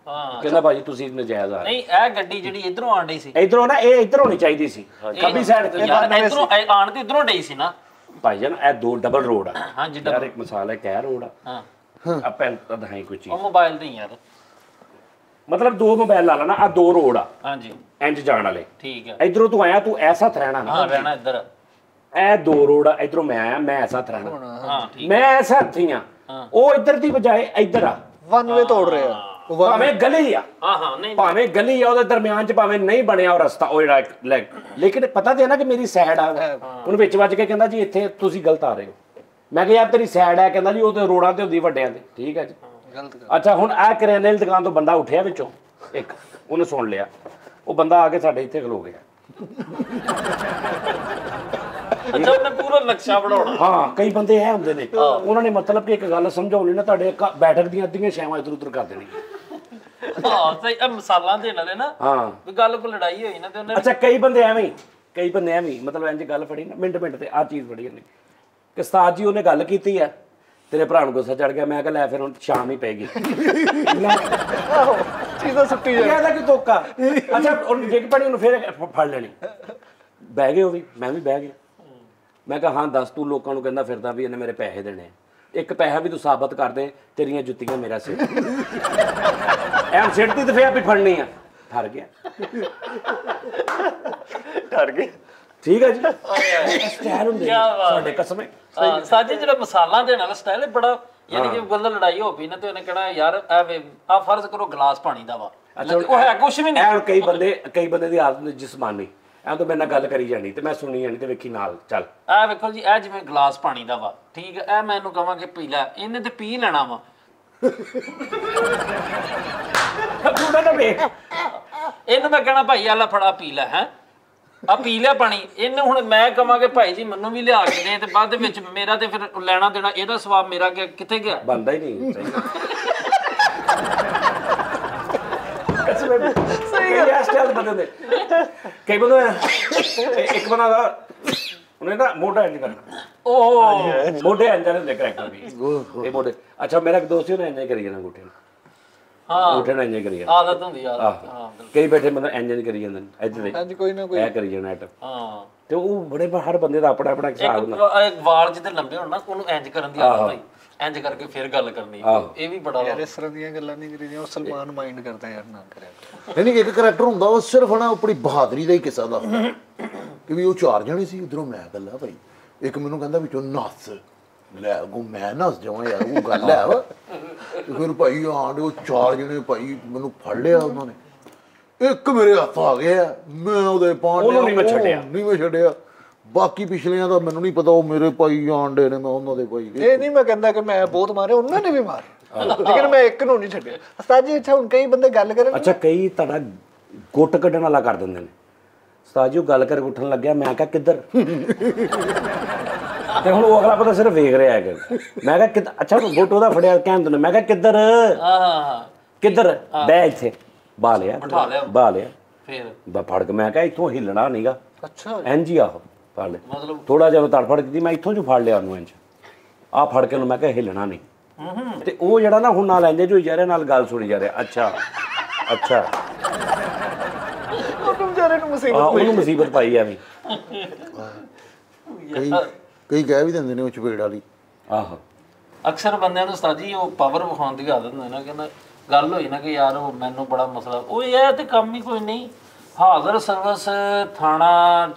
ਹਾਂ ਕਹਿੰਦਾ ਭਾਜੀ ਤੁਸੀਂ ਨਜਾਇਜ਼ ਆ ਨਹੀਂ ਇਹ ਗੱਡੀ ਜਿਹੜੀ ਇਧਰੋਂ ਆਣ ਡਈ ਸੀ ਇਧਰੋਂ ਨਾ ਇਹ ਇਧਰ ਹੋਣੀ ਚਾਹੀਦੀ ਸੀ ਖੱਬੀ ਸਾਈਡ ਤੇ ਇਧਰੋਂ ਆਣ ਤੇ ਇਧਰੋਂ ਡਈ ਸੀ ਨਾ ਭਾਈ ਜਾਨ ਇਹ ਦੋ ਡਬਲ ਰੋਡ ਆ ਹਾਂਜੀ ਯਾਰ ਇੱਕ ਮਿਸਾਲ ਹੈ ਕਹਿ ਰੋਡ ਆ ਹਾਂ ਆਪਾਂ ਦਹਾਈ ਕੋਈ ਚੀਜ਼ ਉਹ ਮੋਬਾਈਲ ਤੇ ਯਾਰ ਮਤਲਬ ਦੋ ਮੋਬਾਈਲ ਲਾ ਲੈਣਾ ਆ ਦੋ ਰੋਡ ਆ ਹਾਂਜੀ ਇੰਜ ਜਾਣ ਵਾਲੇ ਠੀਕ ਹੈ ਇਧਰੋਂ ਤੂੰ ਆਇਆ ਤੂੰ ਐਸਾ ਰਹਿਣਾ ਨਾ ਹਾਂ ਰਹਿਣਾ ਇੱਧਰ ਇਹ ਦੋ ਰੋਡ ਆ ਇਧਰੋਂ ਮੈਂ ਆਇਆ ਮੈਂ ਐਸਾ ਰਹਿਣਾ ਹਾਂ ਠੀਕ ਮੈਂ ਐਸਾ ਹੱਥੀ ਆ ਉਹ ਇੱਧਰ ਦੀ ਬਜਾਏ ਇੱਧਰ ਆ ਵਨ ਵੇ ਤੋੜ ਰਹੇ ਆ ਭਾਵੇਂ ਗਲੀ ਆ ਹਾਂ ਨਹੀਂ ਭਾਵੇਂ ਗਲੀ ਆ ਉਹਦੇ ਦਰਮਿਆਨ ਚ ਭਾਵੇਂ ਨਹੀਂ ਬਣਿਆ ਉਹ ਰਸਤਾ ਉਹ ਜਿਹੜਾ ਲੇਕਿਨ ਪਤਾ ਤੇ ਹੈ ਨਾ ਕਿ ਮੇਰੀ ਸਾਈਡ ਆ ਉਹਨੂੰ ਵਿੱਚ ਵੱਜ ਕੇ ਕਹਿੰਦਾ ਜੀ ਇੱਥੇ ਤੁਸੀਂ ਗਲਤ ਆ ਰਹੇ ਹੋ ਮੈਂ ਕਿਹਾ ਯਾਰ ਤੇਰੀ ਸਾਈਡ ਹੈ ਕਹਿੰਦਾ ਜੀ ਉਹ ਤੇ ਰੋਡਾਂ ਤੇ ਹੁੰਦੀ ਵੱਡਿਆਂ ਤੇ ਠੀਕ ਹੈ ਜੀ ਗਲਤ ਅੱਛਾ ਹੁਣ ਆ ਕਰਿਆਨੇ ਦੀ ਦੁਕਾਨ ਤੋਂ ਬੰਦਾ ਉੱਠਿਆ ਵਿੱਚੋਂ ਇੱਕ ਉਹਨੇ ਸੁਣ ਲਿਆ ਉਹ ਬੰਦਾ ਆ ਕੇ ਸਾਡੇ ਇੱਥੇ ਖਲੋ ਗਿਆ ਅੱਛਾ ਉਹਨੇ ਪੂਰਾ ਨਕਸ਼ਾ ਬਣਾਉਣਾ ਹਾਂ ਕਈ ਬੰਦੇ ਇਹ ਹੁੰਦੇ ਨੇ ਉਹਨਾਂ ਨੇ ਮਤਲਬ ਕਿ ਇੱਕ ਗੱਲ ਸਮਝਾਉਣੀ ਨਾ ਤੁਹਾਡੇ ਬੈਠਕ ਦੀਆਂ ਅੱਧੀਆਂ ਛਾਵਾਂ ਇੱਧਰ ਉੱਧਰ ਕਰ ਦੇਣੀ ਹਾਂ ਸਹੀ ਇਹ ਮਸਾਲਾ ਦੇਣ ਵਾਲੇ ਨਾ ਹਾਂ ਵੀ ਗੱਲ ਕੋ ਲੜਾਈ ਹੋਈ ਨਾ ਤੇ ਉਹਨੇ ਅੱਛਾ ਕਈ ਬੰਦੇ ਐਵੇਂ ਮਤਲਬ ਇੰਜ ਗੱਲ ਫੜੀ ਨਾ ਮਿੰਟ ਤੇ ਆ ਚੀਜ਼ ਫੜੀ ਉਹਨੇ ਕਿ ਉਸਤਾਦ ਜੀ ਉਹਨੇ ਗੱਲ ਕੀਤੀ ਆ ਤੇਰੇ ਭਰਾ ਨੂੰ ਗੁੱਸਾ ਚੜ ਗਿਆ ਮੈਂ ਕਿਹਾ ਲੈ ਫਿਰ ਹੁਣ ਸ਼ਾਮ ਹੀ ਪੈਗੀ ਚੀਜ਼ਾਂ ਸੁੱਟੀ ਜਾ ਕਹਿੰਦਾ ਕਿ ਤੋਕਾ ਅੱਛਾ ਉਹਨੂੰ ਜਿੱਕ ਪੜੀ ਉਹਨੂੰ ਫਿਰ ਫੜ ਲੈਣੀ ਬਹਿ ਗਏ ਉਹ ਵੀ ਮੈਂ ਵੀ ਬਹਿ ਗਿਆ ਮੈਂ ਕਿਹਾ ਹਾਂ ਦੱਸ ਤੂੰ ਲੋਕਾਂ ਨੂੰ ਕਹਿੰਦਾ ਫਿਰਦਾ ਵੀ ਇਹਨੇ ਮੇਰੇ ਪੈਸੇ ਦੇਣੇ ਇੱਕ ਪੈਸਾ ਵੀ ਤੂੰ ਸਾਬਤ ਕਰ ਦੇ ਤੇਰੀਆਂ ਜੁੱਤੀਆਂ ਮੇਰਾ ਸਿਰ ਐਮ ਸਿਰ ਦੀ ਦਫਿਆ ਵੀ ਫੜਨੀ ਆ ਠਰ ਗਿਆ ਡਰ ਗਏ ਠੀਕ ਹੈ ਜੀ ਸਟਾਈਲ ਹੁੰਦੇ ਸਾਡੇ ਕਸਮੇ ਸਾਜੇ ਜਿਹੜਾ ਮਸਾਲਾ ਦੇਣ ਵਾਲਾ ਸਟਾਈਲ ਹੈ ਬੜਾ ਯਾਨੀ ਕਿ ਬੰਦਾ ਲੜਾਈ ਹੋ ਪਈ ਨਾ ਤੇ ਉਹਨੇ ਕਹਿਣਾ ਯਾਰ ਆ ਫਰਜ਼ ਕਰੋ ਗਲਾਸ ਪਾਣੀ ਦਾ ਵਾ ਉਹ ਹੈ ਕੁਛ ਵੀ ਨਹੀਂ ਐ ਕਈ ਬੰਦੇ ਦੀ ਆਦਤ ਜਿਸਮਾਨੀ ਐ ਤਾਂ ਮੇਰੇ ਨਾਲ ਗੱਲ ਕਰੀ ਜਾਣੀ ਤੇ ਮੈਂ ਸੁਣੀ ਜਾਣੀ ਤੇ ਵੇਖੀ ਨਾਲ ਚੱਲ ਆ ਵੇਖੋ ਜੀ ਇਹ ਜਿਵੇਂ ਗਲਾਸ ਪਾਣੀ ਦਾ ਵਾ ਠੀਕ ਹੈ ਇਹ ਮੈਨੂੰ ਕਹਾਂ ਕਿ ਪੀ ਲੈ ਇਹਨੇ ਤੇ ਪੀ ਲੈਣਾ ਵਾ ਤੂੰ ਨਾ ਵੇਖ ਇਹਨੂੰ ਮੈਂ ਕਹਿਣਾ ਭਾਈ ਆਲਾ ਫੜਾ ਪੀ ਲੈ ਹੈ ਆ ਪੀ ਲਿਆ ਪਾਣੀ ਇਹਨੇ ਹੁਣ ਮੈਂ ਕਹਾਂ ਕਿ ਭਾਈ ਜੀ ਮੈਨੂੰ ਵੀ ਲਿਆ ਕੇ ਦੇ ਤੇ ਬਾਅਦ ਦੇ ਵਿੱਚ ਮੇਰਾ ਤੇ ਫਿਰ ਲੈਣਾ ਦੇਣਾ ਇਹਦਾ ਸਵਾਬ ਮੇਰਾ ਕਿੱਥੇ ਗਿਆ ਬੰਦਾ ਹੀ ਨਹੀਂ ਸਹੀ ਗੱਲ ਸਟਾਈਲ ਬੰਦੇ ਕਈ ਬੰਦੇ ਇੱਕ ਬਣਾ ਦਾ ਉਹਨੇ ਨਾ ਮੋਢਾ ਇੰਜ ਕਰਨਾ ਉਹ ਮੋਢੇ ਇੰਜ ਹੁੰਦੇ ਕਰੈਕਟਰ ਵੀ ਇਹ ਮੋਢੇ ਅੱਛਾ ਮੇਰਾ ਇੱਕ ਦੋਸਤ ਸੀ ਉਹਨੇ ਇੰਜ ਕਰੀ ਜਾਣਾ ਅੰਗੂਠੇ ਨੂੰ ਹਾਂ ਅੰਗੂਠੇ ਨਾਲ ਇੰਜ ਕਰੀ ਜਾਣਾ ਆਦਤ ਹੁੰਦੀ ਆਦਤ ਹਾਂ ਕਈ ਬੈਠੇ ਬੰਦਾ ਇੰਜ ਕਰੀ ਜਾਂਦੇ ਨੇ ਇੱਧਰ ਹਾਂਜੀ ਕੋਈ ਨਾ ਕੋਈ ਇਹ ਕਰੀ ਜਾਣਾ ਐਟ ਹਾਂ ਤੇ ਉਹ ਬੜੇ ਹਰ ਬੰਦੇ ਦਾ ਆਪਣਾ ਆਪਣਾ ਹਿਸਾਬ ਹੁੰਦਾ ਇੱਕ ਵਾਲ ਜਿੱਤੇ ਲੰਬੇ ਹੋਣ ਨਾ ਉਹਨੂੰ ਇੰਜ ਕਰਨ ਦੀ ਆਦਤ ਹੋਈ ਇੰਜ ਕਰਕੇ ਫਿਰ ਗੱਲ ਕਰਨੀ ਇਹ ਵੀ ਬੜਾ ਯਾਰ ਇਸ ਤਰ੍ਹਾਂ ਦੀਆਂ ਗੱਲਾਂ ਨਹੀਂ ਕਰੀਦੀਆਂ ਉਹ ਸਲਮਾਨ ਮਾਈਂਡ ਕਰਦਾ ਯਾਰ ਨਾ ਕਰਿਆ ਨਹੀਂ ਇੱਕ ਕਰੈਕਟਰ ਹੁੰਦਾ ਉਹ ਸਿਰਫ ਨਾ ਆਪਣੀ ਬਹਾਦਰੀ ਦਾ ਹੀ ਕਿੱਸਾ ਦੱਸਦਾ ਕਿ ਵੀ ਉਹ ਚਾਰ ਜਣੇ ਸੀ ਉਧਰੋਂ ਮੈਂ ਗੱਲਾਂ ਭਾਈ ਇੱਕ ਮੈਨੂੰ ਕਹਿੰਦਾ ਵਿੱਚੋਂ ਨੱਸ ਲੈ ਉਹ ਮੈਂ ਨੱਸ ਜਾਵਾਂ ਯਾਰ ਉਹ ਗੱਲ ਹੈ ਵਾ ਫਿਰ ਭਾਈ ਆਂਡੇ ਉਹ ਚਾਰ ਜਣੇ ਭਾਈ ਮੈਨੂੰ ਫੜ ਲਿਆ ਉਹਨਾਂ ਨੇ ਇੱਕ ਮੇਰੇ ਹੱਥ ਆ ਗਿਆ ਮੈਂ ਉਹਦੇ ਪਾਣੀ ਨਹੀਂ ਮੈਂ ਛੱਡਿਆ ਬਾਕੀ ਪਿਛਲਿਆਂ ਦਾ ਮੈਨੂੰ ਨਹੀਂ ਪਤਾ ਉਹ ਮੇਰੇ ਭਾਈ ਆਂਡੇ ਨੇ ਮੈਂ ਉਹਨਾਂ ਦੇ ਭਾਈ ਇਹ ਨਹੀਂ ਮੈਂ ਕਹਿੰਦਾ ਕਿ ਮੈਂ ਬਹੁਤ ਮਾਰੇ ਉਹਨਾਂ ਨੇ ਵੀ ਮਾਰੇ ਲੇਕਿਨ ਮੈਂ ਇੱਕ ਨੂੰ ਨਹੀਂ ਛੱਡਿਆ ਉਸਤਾਦ ਜੀ ਅੱਛਾ ਹੁਣ ਕਈ ਬੰਦੇ ਗੱਲ ਕਰਨ ਅੱਛਾ ਕਈ ਤੁਹਾਡਾ ਗੁੱਟ ਕੱਢਣ ਵਾਲਾ ਕਰ ਦਿੰਦੇ ਨੇ ਉਸਤਾਦ ਜੀ ਉਹ ਗੱਲ ਕਰਕੇ ਉੱਠਣ ਲੱਗਿਆ ਮੈਂ ਕਿਹਾ ਕਿੱਧਰ ਤੇ ਹੁਣ ਉਹ ਅਗਲਾ ਪਤਾ ਸਿਰਫ ਵੇਖ ਰਿਹਾ ਹੈ ਮੈਂ ਕਿਹਾ ਅੱਛਾ ਗੁੱਟ ਉਹਦਾ ਫੜਿਆ ਕਹਿੰਦੇ ਨੇ ਮੈਂ ਕਿਹਾ ਕਿੱਧਰ ਹਾਂ ਕਿੱਧਰ ਬੈ ਇੱਥੇ ਬਾ ਲਿਆ ਫਿਰ ਫੜ ਕੇ ਮੈਂ ਕਿਹਾ ਇੱਥੋਂ ਹਿੱਲਣਾ ਨਹੀਂਗਾ ਅੱਛਾ ਇੰਜ ਹੀ ਆਹੋ ਫੜ ਲੈ ਮਤਲਬ ਥੋੜਾ ਜਿਹਾ ਤੜਫੜ ਕੀਤੀ ਮੈਂ ਇੱਥੋਂ ਜੋ ਫੜ ਲਿਆ ਉਹਨੂੰ ਇੰਜ ਆ ਫੜ ਕੇ ਉਹਨੂੰ ਮੈਂ ਕਿਹਾ ਹਿੱਲਣਾ ਨਹੀਂ ਤੇ ਉਹ ਜਿਹੜਾ ਨਾ ਹੁਣ ਨਾਲ ਇੰਜ ਜੋ ਜਾ ਰਿਹਾ ਨਾਲ ਗੱਲ ਸੁਣੀ ਜਾ ਰਿਹਾ ਅੱਛਾ ਉਹਨੂੰ ਵਿਚਾਰੇ ਨੂੰ ਉਹਨੂੰ ਮੁਸੀਬਤ ਪਾਈ ਐਵੇਂ ਕਈ ਕਹਿ ਵੀ ਦਿੰਦੇ ਨੇ ਉਹ ਚਪੇੜ ਵਾਲੀ ਆਹੋ ਅਕਸਰ ਬੰਦਿਆਂ ਨੂੰ ਉਸਤਾਦ ਜੀ ਉਹ ਪਾਵਰ ਵਿਖਾਉਣ ਦੀ ਆਦਤ ਹੁੰਦੀ ਨਾ ਕਹਿੰਦਾ ਗੱਲ ਹੋਈ ਨਾ ਕਿ ਯਾਰ ਉਹ ਮੈਨੂੰ ਬੜਾ ਮਸਲਾ ਉਹ ਇਹ ਤੇ ਕੰਮ ਹੀ ਕੋਈ ਨਹੀਂ ਹਾਜ਼ਰ ਸਰਵਿਸ ਥਾਣਾ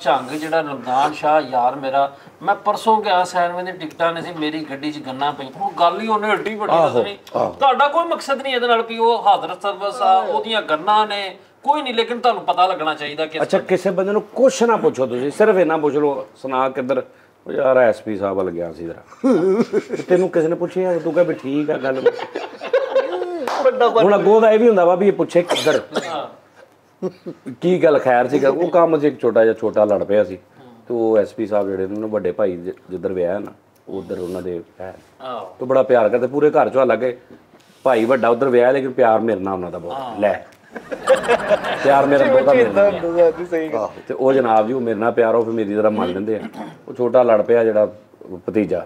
ਝੰਗ ਜਿਹੜਾ ਰਮਦਾਨ ਸ਼ਾਹ ਯਾਰ ਮੇਰਾ ਮੈਂ ਪਰਸੋਂ ਗਿਆ ਸੈਨਵੇ ਦੀ ਟਿਕਟਾਂ ਨੇ ਸੀ ਮੇਰੀ ਗੱਡੀ 'ਚ ਗੰਨਾ ਪਈ ਹੁਣ ਗੱਲ ਹੀ ਉਹਨੇ ਏਡੀ ਵੱਡੀ ਦੱਸਣੀ ਤੁਹਾਡਾ ਕੋਈ ਮਕਸਦ ਨਹੀਂ ਇਹਦੇ ਨਾਲ ਵੀ ਉਹ ਹਾਜ਼ਰ ਸਰਵਿਸ ਆ ਉਹਦੀਆਂ ਗੰਨਾਂ ਨੇ ਕੋਈ ਨਹੀਂ, ਲੇਕਿਨ ਤੁਹਾਨੂੰ ਪਤਾ ਲੱਗਣਾ ਚਾਹੀਦਾ ਕਿ ਅੱਛਾ ਕਿਸੇ ਬੰਦੇ ਨੂੰ ਕੁਛ ਨਾ ਪੁੱਛੋ ਤੁਸੀਂ, ਸਿਰਫ ਇਹਨਾਂ ਪੁੱਛ ਲਓ ਸੁਣਾ ਕਿੱਧਰ ਉਹ ਯਾਰ ਐਸਪੀ ਸਾਹਿਬ ਵੱਲ ਗਿਆ ਸੀ ਜਰਾ ਤੈਨੂੰ ਕਿਸੇ ਨੇ ਪੁੱਛਿਆ ਤੂੰ ਕਹੇ ਵੀ ਠੀਕ ਆ ਗੱਲ ਹੁਣ ਅੱਗੋਂ ਦਾ ਇਹ ਵੀ ਹੁੰਦਾ ਵਾ ਵੀ ਇਹ ਪੁੱਛੇ ਕਿੱਧਰ ਕੀ ਗੱਲ ਖੈਰ ਸੀਗਾ ਉਹ ਕੰਮ 'ਚ ਇੱਕ ਛੋਟਾ ਲੜ ਪਿਆ ਸੀ ਤੇ ਉਹ ਐਸਪੀ ਸਾਹਿਬ ਜਿਹੜੇ ਨੇ ਵੱਡੇ ਭਾਈ ਜਿੱਧਰ ਵਿਆਹ ਨਾ ਉਧਰ ਉਹਨਾਂ ਦੇ ਹੈ ਤੇ ਬੜਾ ਪਿਆਰ ਕਰਦੇ ਪੂਰੇ ਘਰ 'ਚੋਂ ਹਾਲਾਂਕਿ ਭਾਈ ਵੱਡਾ ਉਧਰ ਵਿਆਹ ਲੇਕਿਨ ਪਿਆਰ ਮੇਰੇ ਨਾਲ ਉਹਨਾਂ ਦਾ ਬਹੁਤ ਲੈ ਪਿਆਰ ਮੇਰਾ ਬਹੁਤਾ ਤੇ ਉਹ ਜਨਾਬ ਜੀ ਉਹ ਮੇਰੇ ਨਾਲ ਪਿਆਰ ਉਹ ਫਿਰ ਮੇਰੀ ਤਰ੍ਹਾਂ ਮੰਨ ਲੈਂਦੇ ਆ ਉਹ ਛੋਟਾ ਲੜ ਪਿਆ ਜਿਹੜਾ ਭਤੀਜਾ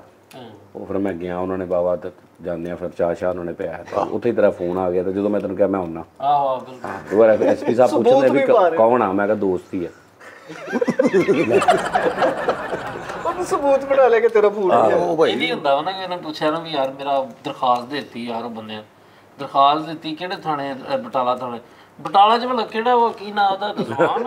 ਉਹ ਫਿਰ ਮੈਂ ਗਿਆ ਉਹਨਾਂ ਨੇ ਬਾਬਾ ਤੇ ਜਾਂਦੇ ਆ ਫਿਰ ਚਾਹ ਉਹਨਾਂ ਨੇ ਪਿਆ ਉੱਥੇ ਹੀ ਤੇਰਾ ਫੋਨ ਆ ਗਿਆ ਤੇ ਜਦੋਂ ਮੈਂ ਤੈਨੂੰ ਕਿਹਾ ਮੈਂ ਆਉਣਾ ਆਹੋ ਬਿਲਕੁਲ ਦੁਬਾਰਾ ਐਸਪੀ ਸਾਹਿਬ ਪੁੱਛਦੇ ਵੀ ਕੌਣ ਆ ਮੈਂ ਕਿਹਾ ਦੋਸਤ ਹੀ ਆ ਉਹਨੂੰ ਸਬੂਤ ਬਣਾ ਲੈ ਕੇ ਤੇਰਾ ਫੋਨ ਇਹ ਵੀ ਹੁੰਦਾ ਵਾ ਨਾ ਕਿ ਇਹਨਾਂ ਪੁੱਛਿਆ ਨਾ ਵੀ ਯਾਰ ਮੇਰਾ ਦਰਖਾਸਤ ਦਿੱਤੀ ਯਾਰ ਉਹ ਬੰਦੇ ਦਰਖਾਸਤ ਦਿੱਤੀ ਕਿਹੜੇ ਥਾਣੇ ਬਟਾਲਾ ਥਾਣੇ ਬਟਾਲਾ ਚ ਮਤਲਬ ਕਿਹੜਾ ਉਹ ਕੀ ਨਾਂ ਉਹਦਾ ਰਜ਼ਵਾਨ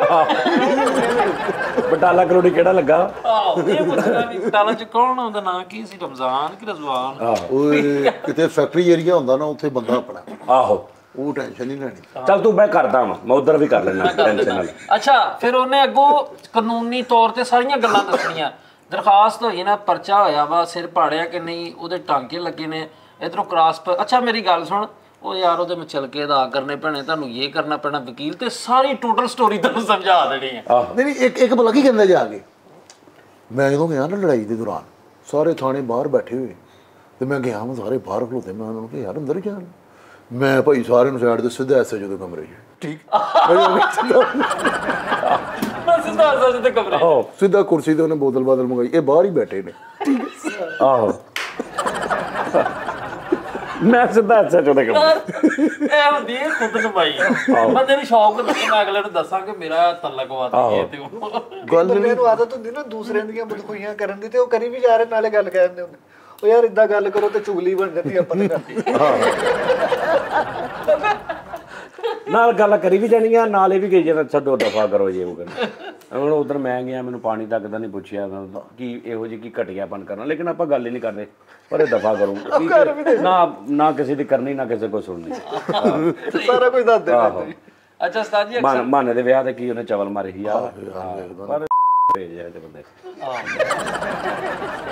ਬਟਾਲਾ ਕਲੋਨੀ ਕਿਹੜਾ ਲੱਗਾ ਆਹੋ ਇਹ ਪੁੱਛਣਾ ਵੀ ਬਟਾਲਾ ਚ ਕੌਣ ਉਹਦਾ ਨਾਂ ਕੀ ਸੀ ਰਮਜ਼ਾਨ ਕਿ ਰਜ਼ਵਾਨ ਓਏ ਕਿਤੇ ਫੈਕਟਰੀ ਏਰੀਆ ਹੁੰਦਾ ਨਾ ਉੱਥੇ ਬੰਦਾ ਆਪਣਾ ਆਹੋ ਉਹ ਟੈਨਸ਼ਨ ਨਹੀਂ ਲੈਣੀ ਚੱਲ ਤੂੰ ਮੈਂ ਕਰਦਾ ਵਾਂ ਮੈਂ ਉਧਰ ਵੀ ਕਰ ਲੈਣਾ ਟੈਨਸ਼ਨ ਨਾਲ ਅੱਛਾ ਫਿਰ ਉਹਨੇ ਅੱਗੋਂ ਕਾਨੂੰਨੀ ਤੌਰ ਤੇ ਸਾਰੀਆਂ ਗੱਲਾਂ ਦੱਸਣੀਆਂ ਦਰਖਾਸਤ ਹੋਈ ਨਾ ਪਰਚਾ ਹੋਇਆ ਵਾ ਸਿਰ ਪਾੜਿਆ ਕਿ ਨਹੀਂ ਉਹਦੇ ਟਾਂਕੇ ਲੱਗੇ ਨੇ ਇਧਰੋਂ ਕ੍ਰਾਸ ਪਰ ਅੱਛਾ ਮੇਰੀ ਗੱਲ ਸੁਣ ਉਹ ਯਾਰ ਉਹਦੇ ਮਚਲਕੇ ਦਾ ਕਰਨੇ ਪੈਣੇ ਤੁਹਾਨੂੰ ਇਹ ਕਰਨਾ ਪੈਣਾ ਵਕੀਲ ਤੇ ਸਾਰੀ ਟੋਟਲ ਸਟੋਰੀ ਤੁਹਾਨੂੰ ਸਮਝਾ ਦੇਣੀ ਹੈ ਨਹੀਂ ਇੱਕ ਭਲਾ ਕੀ ਕਹਿੰਦੇ ਜਾ ਕੇ ਮੈਂ ਜਦੋਂ ਗਿਆ ਨਾ ਲੜਾਈ ਦੇ ਦੌਰਾਨ ਸਾਰੇ ਥਾਣੇ ਬਾਹਰ ਬੈਠੇ ਹੋਏ ਤੇ ਮੈਂ ਗਿਆ ਮੈਂ ਸਾਰੇ ਬਾਹਰ ਖਲੋਤੇ ਮੈਂ ਉਹਨਾਂ ਨੂੰ ਕਿਹਾ ਯਾਰ ਅੰਦਰ ਜਾਣ ਮੈਂ ਭਾਈ ਸਾਰਿਆਂ ਨੂੰ ਸਾਈਡ ਤੇ ਸਿੱਧਾ ਐਸੇ ਜਦੋਂ ਕਮਰੇ 'ਚ ਠੀਕ ਸਿੱਧਾ ਕੁਰਸੀ ਤੇ ਉਹਨੇ ਬੋਤਲ ਬਾਦਲ ਮੰਗਾਈ ਇਹ ਬਾਹਰ ਹੀ ਬੈਠੇ ਨੇ ਆਹੋ ਮੈਂ ਸਿੱਧਾ ਐਸੇ ਜਦੋਂ ਇਹ ਹੁੰਦੀ ਹੈ ਖੁਦ ਨਮਾਈ ਬੰਦੇ ਨੂੰ ਸ਼ੌਕ ਹੁੰਦਾ ਮੈਂ ਅਗਲੇ ਨੂੰ ਦੱਸਾਂ ਕਿ ਮੇਰਾ ਤਲਕਵਾਦ ਹੈ ਤੇ ਗੱਲ ਨੂੰ ਆਦਤ ਹੁੰਦੀ ਨਾ ਦੂਸਰਿਆਂ ਦੀਆਂ ਬਦਖੁਈਆਂ ਕਰਨ ਦੀ ਤੇ ਉਹ ਕਰੀ ਵੀ ਜਾ ਰਹੇ ਨਾਲੇ ਗੱਲ ਕਹਿ ਦਿੰਦੇ ਹੁੰਦੇ ਉਹ ਯਾਰ ਇਦਾਂ ਗੱਲ ਕਰੋ ਤੇ ਚੁਗਲੀ ਬਣ ਜਾਂਦੀ ਆਪਾਂ ਤੇ ਕਰਦੀ ਨਾਲ ਗੱਲ ਕਰੀ ਵੀ ਜਾਣੀ ਆ ਨਾਲ ਇਹ ਵੀ ਕਹੀ ਜਾਂਦਾ ਛੱਡੋ ਦਫਾ ਕਰੋ ਜੇ ਉਹ ਕਹਿੰਦੇ ਹੁਣ ਉਧਰ ਮੈਂ ਗਿਆ ਮੈਨੂੰ ਪਾਣੀ ਤੱਕ ਦਾ ਨਹੀਂ ਪੁੱਛਿਆ ਕਿ ਇਹੋ ਜਿਹੀ ਕੀ ਘਟਿਆਪਨ ਕਰਨਾ ਲੇਕਿਨ ਆਪਾਂ ਗੱਲ ਹੀ ਨਹੀਂ ਕਰਦੇ ਪਰ ਇਹ ਦਫਾ ਕਰੋ ਨਾ ਕਿਸੇ ਦੀ ਕਰਨੀ ਨਾ ਕਿਸੇ ਕੋ ਸੁਣਨੀ ਸਾਰਾ ਕੁਝ ਦੱਸ ਦੇਣਾ ਅੱਛਾ ਉਸਤਾਦ ਜੀ ਮਾਨੇ ਦੇ ਵਿਆਹ ਤੇ ਕੀ ਉਹਨੇ ਚਵਲ ਮਾਰੇ ਸੀ ਯਾਰ ਪਰ ਭੇਜਿਆ ਤੇ ਬੰਦੇ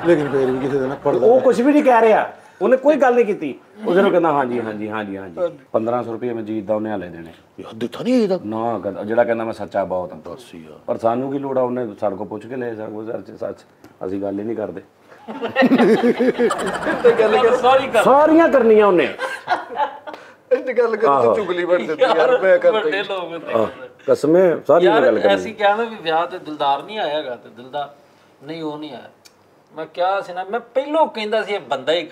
ਲੇਕਿਨ ਫੇਰ ਵੀ ਕਿਸੇ ਦਾ ਨਾ ਪੜਦਾ ਉਹ ਕੁਝ ਵੀ ਨਹੀਂ ਕਹਿ ਰਿਹਾ ਉਹਨੇ ਕੋਈ ਗੱਲ ਨਹੀਂ ਕੀਤੀ ਉਹਦੇ ਨੂੰ ਕਹਿੰਦਾ ਹਾਂਜੀ ਹਾਂਜੀ ਹਾਂਜੀ ਹਾਂਜੀ 1500 ਰੁਪਏ ਮਜੀਦ ਦਾ ਉਹਨੇ ਹਾਲੇ ਦੇਣੇ ਯਾਰ ਦਿੱਤਾ ਨਹੀਂ ਇਹਦਾ ਨਾ ਜਿਹੜਾ ਕਹਿੰਦਾ ਮੈਂ ਸੱਚਾ ਬਹੁਤ ਹਾਂ ਦੱਸ ਯਾਰ ਪਰ ਸਾਨੂੰ ਕੀ ਲੋੜ ਆ ਉਹਨੇ ਸਾਡੇ ਕੋਲ ਪੁੱਛ ਕੇ ਲੈ ਸੱਚ ਅਸੀਂ ਗੱਲ ਹੀ ਨਹੀਂ ਕਰਦੇ ਸਾਰੀਆਂ ਕਰਨੀਆਂ ਉਹਨੇ ਇਹ ਗੱਲ ਕਰ ਚੁਗਲੀ ਬਣ ਜਾਂਦੀ ਯਾਰ ਮੈਂ ਕਰਦਾ ਵੱਡੇ ਲੋਕ ਹੁੰਦੇ ਕਸਮੇ ਸਾਰੀਆਂ ਗੱਲ ਕਰਨੀ ਐਸੀ ਕਿਹਾ ਨਾ ਵੀ ਵਿਆਹ ਤੇ ਦਿਲਦਾਰ ਨਹੀਂ ਆਇਆਗਾ ਤੇ ਦਿਲਦਾਰ ਨਹੀਂ ਉਹ ਨਹੀਂ ਆਇਆ ਮੈਂ ਕਿਹਾ ਸੀ ਨਾ ਮੈਂ ਪਹਿਲੋਂ ਕਹਿੰਦਾ ਸੀ ਇਹ ਬੰਦਾ ਹੀ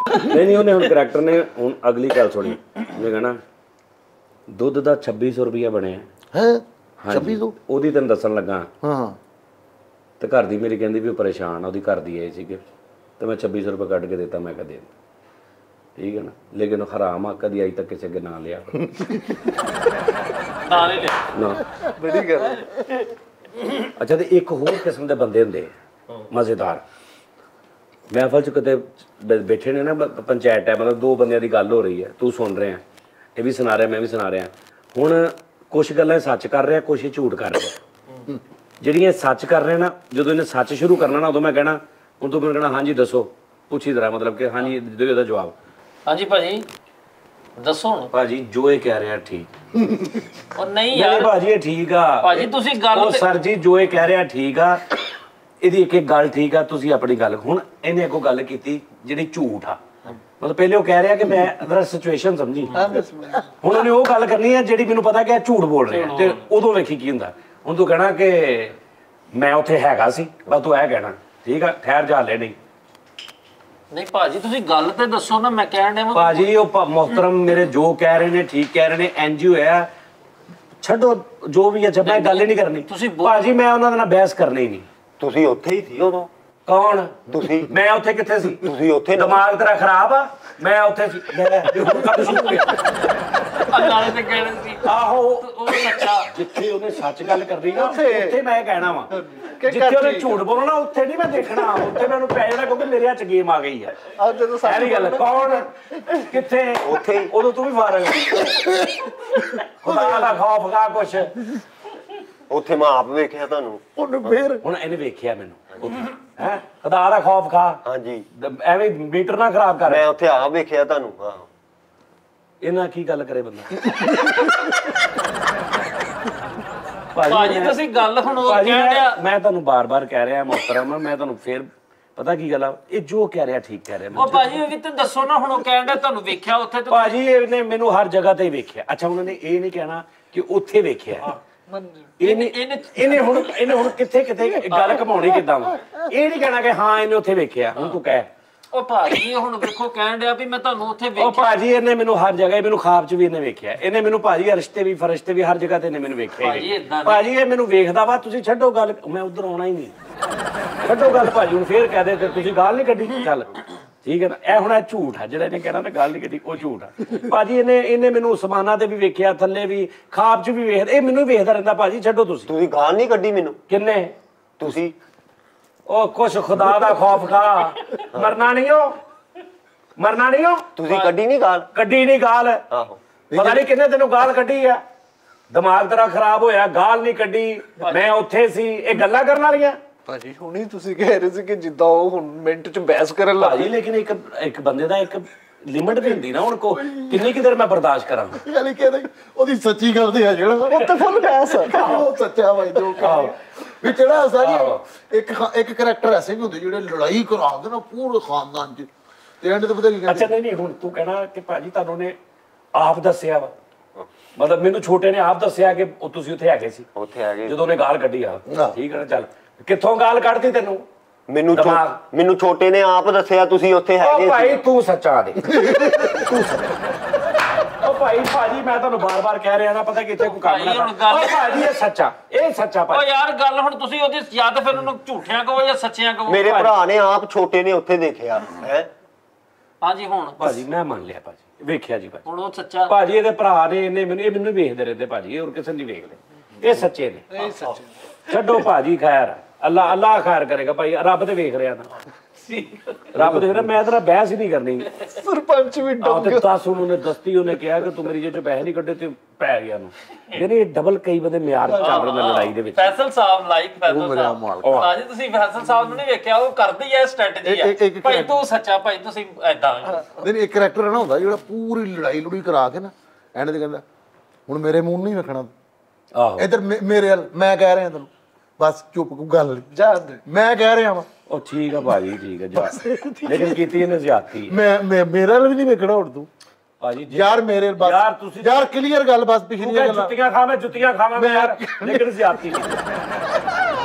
ਨਹੀਂ ਉਹਨੇ ਹੁਣ ਕਰੈਕਟਰ ਨੇ ਹੁਣ ਅਗਲੀ ਗੱਲ ਸੁਣੀ ਉਹਨੇ ਕਹਿਣਾ ਦੁੱਧ ਦਾ 2600 ਰੁਪਇਆ ਬਣਿਆ ਹੈ 2600 ਉਹਦੀ ਤੈਨੂੰ ਦੱਸਣ ਲੱਗਾ ਹਾਂ ਤੇ ਘਰ ਦੀ ਮੇਰੀ ਕਹਿੰਦੀ ਵੀ ਉਹ ਪਰੇਸ਼ਾਨ ਆ ਉਹਦੀ ਘਰ ਦੀ ਆਏ ਸੀਗੇ ਤੇ ਮੈਂ 2600 ਰੁਪਏ ਕੱਢ ਕੇ ਦਿੱਤਾ ਮੈਂ ਕਦੇ ਠੀਕ ਹੈ ਨਾ ਲੇਕਿਨ ਉਹ ਹਰਾਮ ਆ ਕਦੀ ਅਜੇ ਤੱਕ ਕਿਸੇ ਅੱਗੇ ਨਾਂ ਲਿਆ ਨਾ ਬੜੀ ਗੱਲ ਅੱਛਾ ਤੇ ਇੱਕ ਹੋਰ ਕਿਸਮ ਦੇ ਬੰਦੇ ਹੁੰਦੇ ਮਜ਼ੇਦਾਰ ਮਹਿਫਲ ਚ ਕਿਤੇ ਬੈਠੇ ਨੇ ਨਾ ਪੰਚਾਇਤ ਹੈ ਮਤਲਬ ਦੋ ਬੰਦਿਆਂ ਦੀ ਗੱਲ ਹੋ ਰਹੀ ਹੈ ਤੂੰ ਸੁਣ ਰਿਹਾ ਇਹ ਵੀ ਸੁਣਾ ਰਿਹਾ ਮੈਂ ਵੀ ਸੁਣਾ ਰਿਹਾ ਹੁਣ ਕੁਛ ਗੱਲਾਂ ਸੱਚ ਕਰ ਰਿਹਾ ਕੁਛ ਝੂਠ ਕਰ ਰਿਹਾ ਜਿਹੜੀਆਂ ਸੱਚ ਕਰ ਰਹੇ ਨਾ ਜਦੋਂ ਇਹਨੇ ਸੱਚ ਸ਼ੁਰੂ ਕਰਨਾ ਨਾ ਉਦੋਂ ਮੈਂ ਕਹਿਣਾ ਹੁਣ ਤੂੰ ਮੈਨੂੰ ਕਹਿਣਾ ਹਾਂਜੀ ਦੱਸੋ ਪੁੱਛੀ ਜ਼ਰਾ ਮਤਲਬ ਕਿ ਹਾਂਜੀ ਦਿਓ ਇਹਦਾ ਜਵਾਬ ਹਾਂਜੀ ਭਾਜੀ ਦੱਸੋ ਹੁਣ ਭਾਜੀ ਜੋ ਇਹ ਕਹਿ ਰਿਹਾ ਠੀਕ ਉਹ ਨਹੀਂ ਯਾਰ ਭਾਜੀ ਇਹ ਠੀਕ ਆ ਭਾਜੀ ਤੁਸੀਂ ਗੱਲ ਉਹ ਸਰ ਜੀ ਜੋ ਇਹ ਕਹਿ ਰਿਹਾ ਠੀਕ ਆ ਇਹਦੀ ਇੱਕ ਗੱਲ ਠੀਕ ਆ ਤੁਸੀਂ ਆਪਣੀ ਗੱਲ ਹੁਣ ਇਹਨੇ ਅੱਗੋਂ ਗੱਲ ਕੀਤੀ ਜਿਹੜੀ ਝੂਠ ਆ ਮਤਲਬ ਪਹਿਲੇ ਉਹ ਕਹਿ ਰਿਹਾ ਕਿ ਮੈਂ ਅਦਰ ਸਿਚੁਏਸ਼ਨ ਸਮਝੀ ਹੁਣ ਉਹਨੇ ਉਹ ਗੱਲ ਕਰਨੀ ਹੈ ਜਿਹੜੀ ਮੈਨੂੰ ਪਤਾ ਕਿ ਇਹ ਝੂਠ ਬੋਲ ਰਿਹਾ ਤੇ ਉਦੋਂ ਵੇਖੀ ਕੀ ਹੁੰਦਾ ਹੁਣ ਤੂੰ ਕਹਿਣਾ ਕਿ ਮੈਂ ਉੱਥੇ ਹੈਗਾ ਸੀ ਬਸ ਤੂੰ ਇਹ ਕਹਿਣਾ ਠੀਕ ਆ ਠਹਿਰ ਜਾ ਲੈ ਨਹੀਂ ਭਾਜੀ ਤੁਸੀਂ ਗੱਲ ਤੇ ਦੱਸੋ ਨਾ ਮੈਂ ਕਹਿਣ ਡਿਆ ਭਾਜੀ ਉਹ ਮੁਹਤਰਮ ਮੇਰੇ ਜੋ ਕਹਿ ਰਹੇ ਨੇ ਠੀਕ ਕਹਿ ਰਹੇ ਨੇ ਐਨਜੀਓ ਹੈ ਛੱਡੋ ਜੋ ਵੀ ਹੈ ਮੈਂ ਗੱਲ ਹੀ ਨਹੀਂ ਕਰਨੀ ਤੁਸੀਂ ਭਾਜੀ ਮੈਂ ਉਹਨਾਂ ਨਾਲ ਬਹਿਸ ਕਰਨੀ ਨਹੀਂ ਤੁਸੀਂ ਉੱਥੇ ਹੀ ਸੀ ਉਦੋਂ ਕੌਣ ਤੁਸੀਂ ਮੈਂ ਉੱਥੇ ਕਿੱਥੇ ਸੀ ਤੁਸੀਂ ਉੱਥੇ ਦਿਮਾਗ ਤੇਰਾ ਖਰਾਬ ਆ ਮੈਂ ਉੱਥੇ ਸੀ ਨਾਲੇ ਤੇ ਕਹਿਣਾ ਸੀ ਆਹੋ ਉਹ ਸੱਚਾ। ਜਿੱਥੇ ਉਹਨੇ ਸੱਚ ਗੱਲ ਕਰਨੀ ਨਾ ਉੱਥੇ ਮੈਂ ਕਹਿਣਾ ਵਾ, ਜਿੱਥੇ ਉਹਨੇ ਝੂਠ ਬੋਲਣਾ ਉੱਥੇ ਨਹੀਂ ਮੈਂ ਦੇਖਣਾ, ਉੱਥੇ ਮੈਨੂੰ ਪੈ ਜਾਣਾ ਕਿਉਂਕਿ ਮੇਰੇ ਹੱਥ 'ਚ ਗੇਮ ਆ ਗਈ ਆ। ਜਦੋਂ ਸਾਰੀ ਗੱਲ ਕੌਣ ਕਿੱਥੇ ਉੱਥੇ ਉਦੋਂ ਤੂੰ ਵੀ ਫਾਰਗ ਖੁਦਾ ਦਾ ਖੌਫ ਗਾ ਕੁਛ ਉੱਥੇ ਮੈਂ ਆਪ ਵੇਖਿਆ ਤੁਹਾਨੂੰ। ਉਹਨੂੰ ਫੇਰ ਹੁਣ ਇਹਨੇ ਵੇਖਿਆ ਮੈਨੂੰ ਹੈ ਖੁਦਾ ਦਾ ਖੌਫ ਖਾ ਹਾਂਜੀ ਐਵੇਂ ਮੀਟਰ ਨਾ ਖਰਾਬ ਕਰ। ਮੈਂ ਉੱਥੇ ਆਪ ਵੇਖਿਆ ਤੁਹਾਨੂੰ। ਆਹੋ ਇਹਨਾਂ ਕੀ ਗੱਲ ਕਰੇ ਬੰਦਾ। ਭਾਜੀ ਤੁਸੀਂ ਗੱਲ ਹੁਣ ਉਹ ਭਾਜੀ ਕਹਿ ਰਿਹਾ ਮੈਂ ਤੁਹਾਨੂੰ ਬਾਰ-ਬਾਰ ਕਹਿ ਰਿਹਾ ਮੁਹਤਰਮ, ਮੈਂ ਤੁਹਾਨੂੰ ਫੇਰ ਪਤਾ ਕੀ ਗੱਲ ਆ, ਇਹ ਜੋ ਕਹਿ ਰਿਹਾ ਠੀਕ ਕਹਿ ਰਿਹਾ। ਉਹ ਭਾਜੀ ਉਹ ਵੀ ਤੇ ਦੱਸੋ ਨਾ, ਹੁਣ ਉਹ ਕਹਿਣ ਡਿਆ ਤੁਹਾਨੂੰ ਵੇਖਿਆ ਉੱਥੇ ਤੇ ਭਾਜੀ ਇਹਨੇ ਮੈਨੂੰ ਹਰ ਜਗ੍ਹਾ ਤੇ ਵੇਖਿਆ। ਅੱਛਾ ਉਹਨਾਂ ਨੇ ਇਹ ਨਹੀਂ ਕਹਿਣਾ ਕਿ ਉੱਥੇ ਵੇਖਿਆ, ਇਹਨੇ ਹੁਣ ਕਿੱਥੇ ਗੱਲ ਘਮਾਉਣੀ ਕਿੱਦਾਂ ਵਾ, ਇਹ ਨਹੀਂ ਕਹਿਣਾ ਕਿ ਹਾਂ ਇਹਨੇ ਉੱਥੇ ਵੇਖਿਆ। ਹੁਣ ਤੂੰ ਕਹਿ ਉਹ ਭਾਜੀ ਹੁਣ ਵੇਖੋ ਕਹਿਣ ਡਿਆ ਵੀ ਮੈਂ ਤੁਹਾਨੂੰ ਉੱਥੇ ਵੇਖਿਆ। ਉਹ ਭਾਜੀ ਇਹਨੇ ਮੈਨੂੰ ਹਰ ਜਗ੍ਹਾ, ਮੈਨੂੰ ਖਾਬ 'ਚ ਵੀ ਇਹਨੇ ਵੇਖਿਆ, ਇਹਨੇ ਮੈਨੂੰ ਭਾਜੀ ਰਿਸ਼ਤੇ ਵੀ ਫਰਿਸ਼ਤੇ ਵੀ ਹਰ ਜਗ੍ਹਾ ਤੇ ਇਹਨੇ ਮੈਨੂੰ ਵੇਖਿਆ। ਭਾਜੀ ਇਹ ਮੈਨੂੰ ਵੇਖਦਾ ਵਾ, ਤੁਸੀਂ ਛੱਡੋ ਗੱਲ, ਮੈਂ ਉਧਰ ਆਉਣਾ ਹੀ ਨਹੀਂ, ਛੱਡੋ ਗੱਲ ਭਾਜੀ। ਹੁਣ ਫੇਰ ਕਹਿ ਦੇ ਤੇ ਤੁਸੀਂ ਗੱਲ ਨਹੀਂ ਕੱਢੀ, ਚੱਲ ਠੀਕ ਹੈ ਨਾ। ਇਹ ਹੁਣ ਇਹ ਝੂਠ ਆ ਜਿਹੜਾ ਇਹਨੇ ਕਹਿਣਾ ਨਾ ਗੱਲ ਨਹੀਂ ਕੱਢੀ, ਉਹ ਝੂਠ ਆ ਭਾਜੀ। ਇਹਨੇ ਮੈਨੂੰ ਅਸਮਾਨਾਂ ਤੇ ਵੀ ਵੇਖਿਆ, ਥੱਲੇ ਵੀ, ਖਾਬ 'ਚ ਵੀ ਵੇਖਦਾ, ਇਹ ਮੈਨੂੰ ਵੇਖਦਾ ਰਹਿੰਦਾ ਭਾਜੀ। ਛੱਡੋ ਤੁਸੀਂ ਗਾਲ ਨਹੀਂ ਕੱਢੀ ਮੈਨੂੰ। ਕਿੰਨੇ ਤੁਸੀਂ ਉਹ ਕੁਛ ਖੁਦਾ ਦਾ ਖੌਫ ਖਾ, ਮਰਨਾ ਨਹੀਂ ਹੋ ਤੁਸੀਂ ਕੱਢੀ ਨਹੀਂ ਗਾਲ। ਕੱਢੀ ਨਹੀਂ ਗਾਲ। ਆਹੋ ਪਤਾ ਨਹੀਂ ਕਿੰਨੇ ਤੈਨੂੰ ਗਾਲ ਕੱਢੀ ਆ, ਦਿਮਾਗ ਤੇਰਾ ਖਰਾਬ ਹੋਇਆ। ਗਾਲ ਨਹੀਂ ਕੱਢੀ, ਮੈਂ ਉੱਥੇ ਸੀ। ਇਹ ਗੱਲਾਂ ਕਰਨ ਵਾਲੀਆਂ ਭਾਜੀ ਹੁਣੀ ਤੁਸੀਂ ਕਹਿ ਰਹੇ ਸੀ ਕਿ ਜਿੱਦਾਂ ਉਹ ਹੁਣ ਮਿੰਟ 'ਚ ਬਹਿਸ ਕਰਨ ਲੱਗ ਭਾਜੀ, ਲੇਕਿਨ ਇੱਕ ਬੰਦੇ ਦਾ ਇੱਕ ਲਿਮਿਟ ਵੀ ਹੁੰਦੀ ਨਾ। ਹੁਣ ਕਿੰਨੀ ਕੁ ਦੇਰ ਮੈਂ ਬਰਦਾਸ਼ਤ ਕਰਾਂ। ਯਾਨੀ ਕਹਿੰਦੇ ਉਹਦੀ ਸੱਚੀ ਗੱਲ ਤੇ ਆ ਜਿਹੜਾ ਉਹ ਤਾਂ ਫੁੱਲ ਬਹਿਸ ਆ। ਉਹ ਸੱਚਾ ਬਾਈ ਜੋ ਕਹੇ ਵੀ ਜਿਹੜਾ ਸਾਰੀ ਇੱਕ ਕਰੈਕਟਰ ਐਸੇ ਵੀ ਹੁੰਦੇ ਜਿਹੜੇ ਲੜਾਈ ਕਰਾਉਂਦੇ ਨਾ ਪੂਰੇ ਖਾਨਦਾਨ 'ਚ ਤੇ ਐਂਡ ਤੇ ਪਤਾ ਕੀ ਕਹਿੰਦੇ। ਅੱਛਾ ਨਹੀਂ ਹੁਣ ਤੂੰ ਕਹਿਣਾ ਕਿ ਭਾਜੀ ਤੁਹਾਨੂੰ ਨੇ ਆਪ ਦੱਸਿਆ ਵਾ, ਮਤਲਬ ਮੈਨੂੰ ਛੋਟੇ ਨੇ ਆਪ ਦੱਸਿਆ ਕਿ ਉਹ ਤੁਸੀਂ ਉੱਥੇ ਹੈਗੇ ਸੀ, ਉੱਥੇ ਹੈਗੇ ਜਦੋਂ ਉਹਨੇ ਗਾਲ ਕੱਢੀ ਆ। ਠੀਕ ਹੈ ਨਾ, ਚੱਲ ਕਿੱਥੋਂ ਗਾਲ ਕੱਢਦੀ ਤੈਨੂੰ? ਮੈਨੂੰ ਛੋਟੇ ਨੇ ਆਪ ਦੱਸਿਆ ਤੁਸੀਂ ਉੱਥੇ ਹੈਗੇ ਸੀ। ਭਾਈ ਤੂੰ ਸੱਚਾ ਦੇ, ਤੂੰ ਸੱਚਾ। ਉਹ ਭਾਜੀ ਮੈਂ ਤੁਹਾਨੂੰ ਬਾਰ-ਬਾਰ ਕਹਿ ਰਿਹਾ ਨਾ, ਪਤਾ ਕਿੱਥੇ ਕੋਈ ਕੰਮ ਨਾ ਕਰ। ਭਾਜੀ ਇਹ ਸੱਚਾ ਭਾਈ। ਉਹ ਯਾਰ ਗੱਲ ਹੁਣ ਤੁਸੀਂ ਉਹਦੀ ਜਾਂ ਤਾਂ ਫਿਰ ਉਹਨੂੰ ਝੂਠਿਆਂ ਕਹੋ ਜਾਂ ਸੱਚਿਆਂ ਕਹੋ। ਮੇਰੇ ਭਰਾ ਨੇ ਆਪ ਛੋਟੇ ਨੇ ਉੱਥੇ ਦੇਖਿਆ ਹੈ। ਹਾਂਜੀ ਹੁਣ ਭਾਜੀ ਮੈਂ ਮੰਨ ਲਿਆ ਭਾਜੀ, ਵੇਖਿਆ ਜੀ ਭਾਜੀ। ਹੁਣ ਉਹ ਸੱਚਾ ਭਾਜੀ ਇਹਦੇ ਭਰਾ ਨੇ, ਇਹ ਮੈਨੂੰ ਵੇਖਦੇ ਰਹਿੰਦੇ ਭਾਜੀ, ਹੋਰ ਕਿਸੇ ਨਹੀਂ ਵੇਖਦੇ। ਇਹ ਸੱਚੇ ਨੇ, ਛੱਡੋ ਭਾਜੀ। ਖੈਰ ਅੱਲਾ ਖੈਰ ਕਰੇਗਾ ਭਾਈ, ਰੱਬ ਤੇ ਵੇਖ ਰਿਹਾ ਨਾ, ਰੱਬ ਦੇਖ ਰਿਹਾ। ਮੈਂ ਤੇਰਾ ਬਹਿਸ ਹੀ ਨਹੀਂ ਕਰਨੀ। ਸਰਪੰਚ ਵੀ ਤੇ ਦੱਸ ਉਹਨੇ ਦਸਤੀ ਉਹਨੇ ਕਿਹਾ ਕਿ ਤੂੰ ਮੇਰੀ ਜੇ ਚੋਂ ਪੈਸੇ ਨਹੀਂ ਕੱਢੇ ਤੇ ਪੈ ਗਿਆ ਨੂੰ। ਯਾਨੀ ਡਬਲ ਕਈ ਬੰਦੇ ਮਿਆਰ ਚੱਲ ਰਹੇ ਨੇ ਲੜਾਈ ਦੇ ਵਿੱਚ। ਫੈਸਲ ਸਾਹਿਬ ਫੈਸਲ ਸਾਹਿਬ ਭਾਜੀ ਤੁਸੀਂ ਫੈਸਲ ਸਾਹਿਬ ਨੂੰ ਨਹੀਂ ਵੇਖਿਆ, ਉਹ ਕਰਦੀ ਹੈ ਸਟ੍ਰੈਟਜੀ ਆ ਭਾਈ ਤੂੰ ਸੱਚਾ ਭਾਈ ਤੁਸੀਂ ਐਦਾਂ ਨਹੀਂ। ਇੱਕ ਕਰੈਕਟਰ ਨਾ ਹੁੰਦਾ ਜਿਹੜਾ ਪੂਰੀ ਲੜਾਈ ਕਰਾ ਕੇ ਨਾ ਐਂਡ ਤੇ ਕਹਿੰਦਾ ਹੁਣ ਮੇਰੇ ਮੂੰਹ ਨਹੀਂ ਵੇਖਣਾ। ਆਹੋ ਇੱਧਰ ਮੇਰੇ ਵੱਲ ਮੈਂ ਕਹਿ ਰਿਹਾ ਤੈਨੂੰ, ਬਸ ਚੁੱਪ ਗੱਲ ਜਾ ਮੈਂ ਕਹਿ ਰਿਹਾ ਵਾਂ। ਉਹ ਠੀਕ ਆ ਭਾਜੀ, ਠੀਕ ਆ ਜਾ, ਲੇਕਿਨ ਕੀਤੀ ਇਹਨੇ ਜ਼ਿਆਦਤੀ। ਮੈਂ ਮੇਰੇ ਵੱਲ ਵੀ ਨਹੀਂ ਵੇਖਣਾ ਹੁਣ ਤੂੰ ਭਾਜੀ। ਯਾਰ ਮੇਰੇ ਬਸ ਯਾਰ ਤੁਸੀਂ ਯਾਰ ਕਲੀਅਰ ਗੱਲ, ਬਸ ਪਿਛਲੀਆਂ ਗੱਲਾਂ। ਜੁੱਤੀਆਂ ਖਾਵਾਂ ਯਾਰ, ਲੇਕਿਨ ਜ਼ਿਆਦਤੀ ਨਹੀਂ।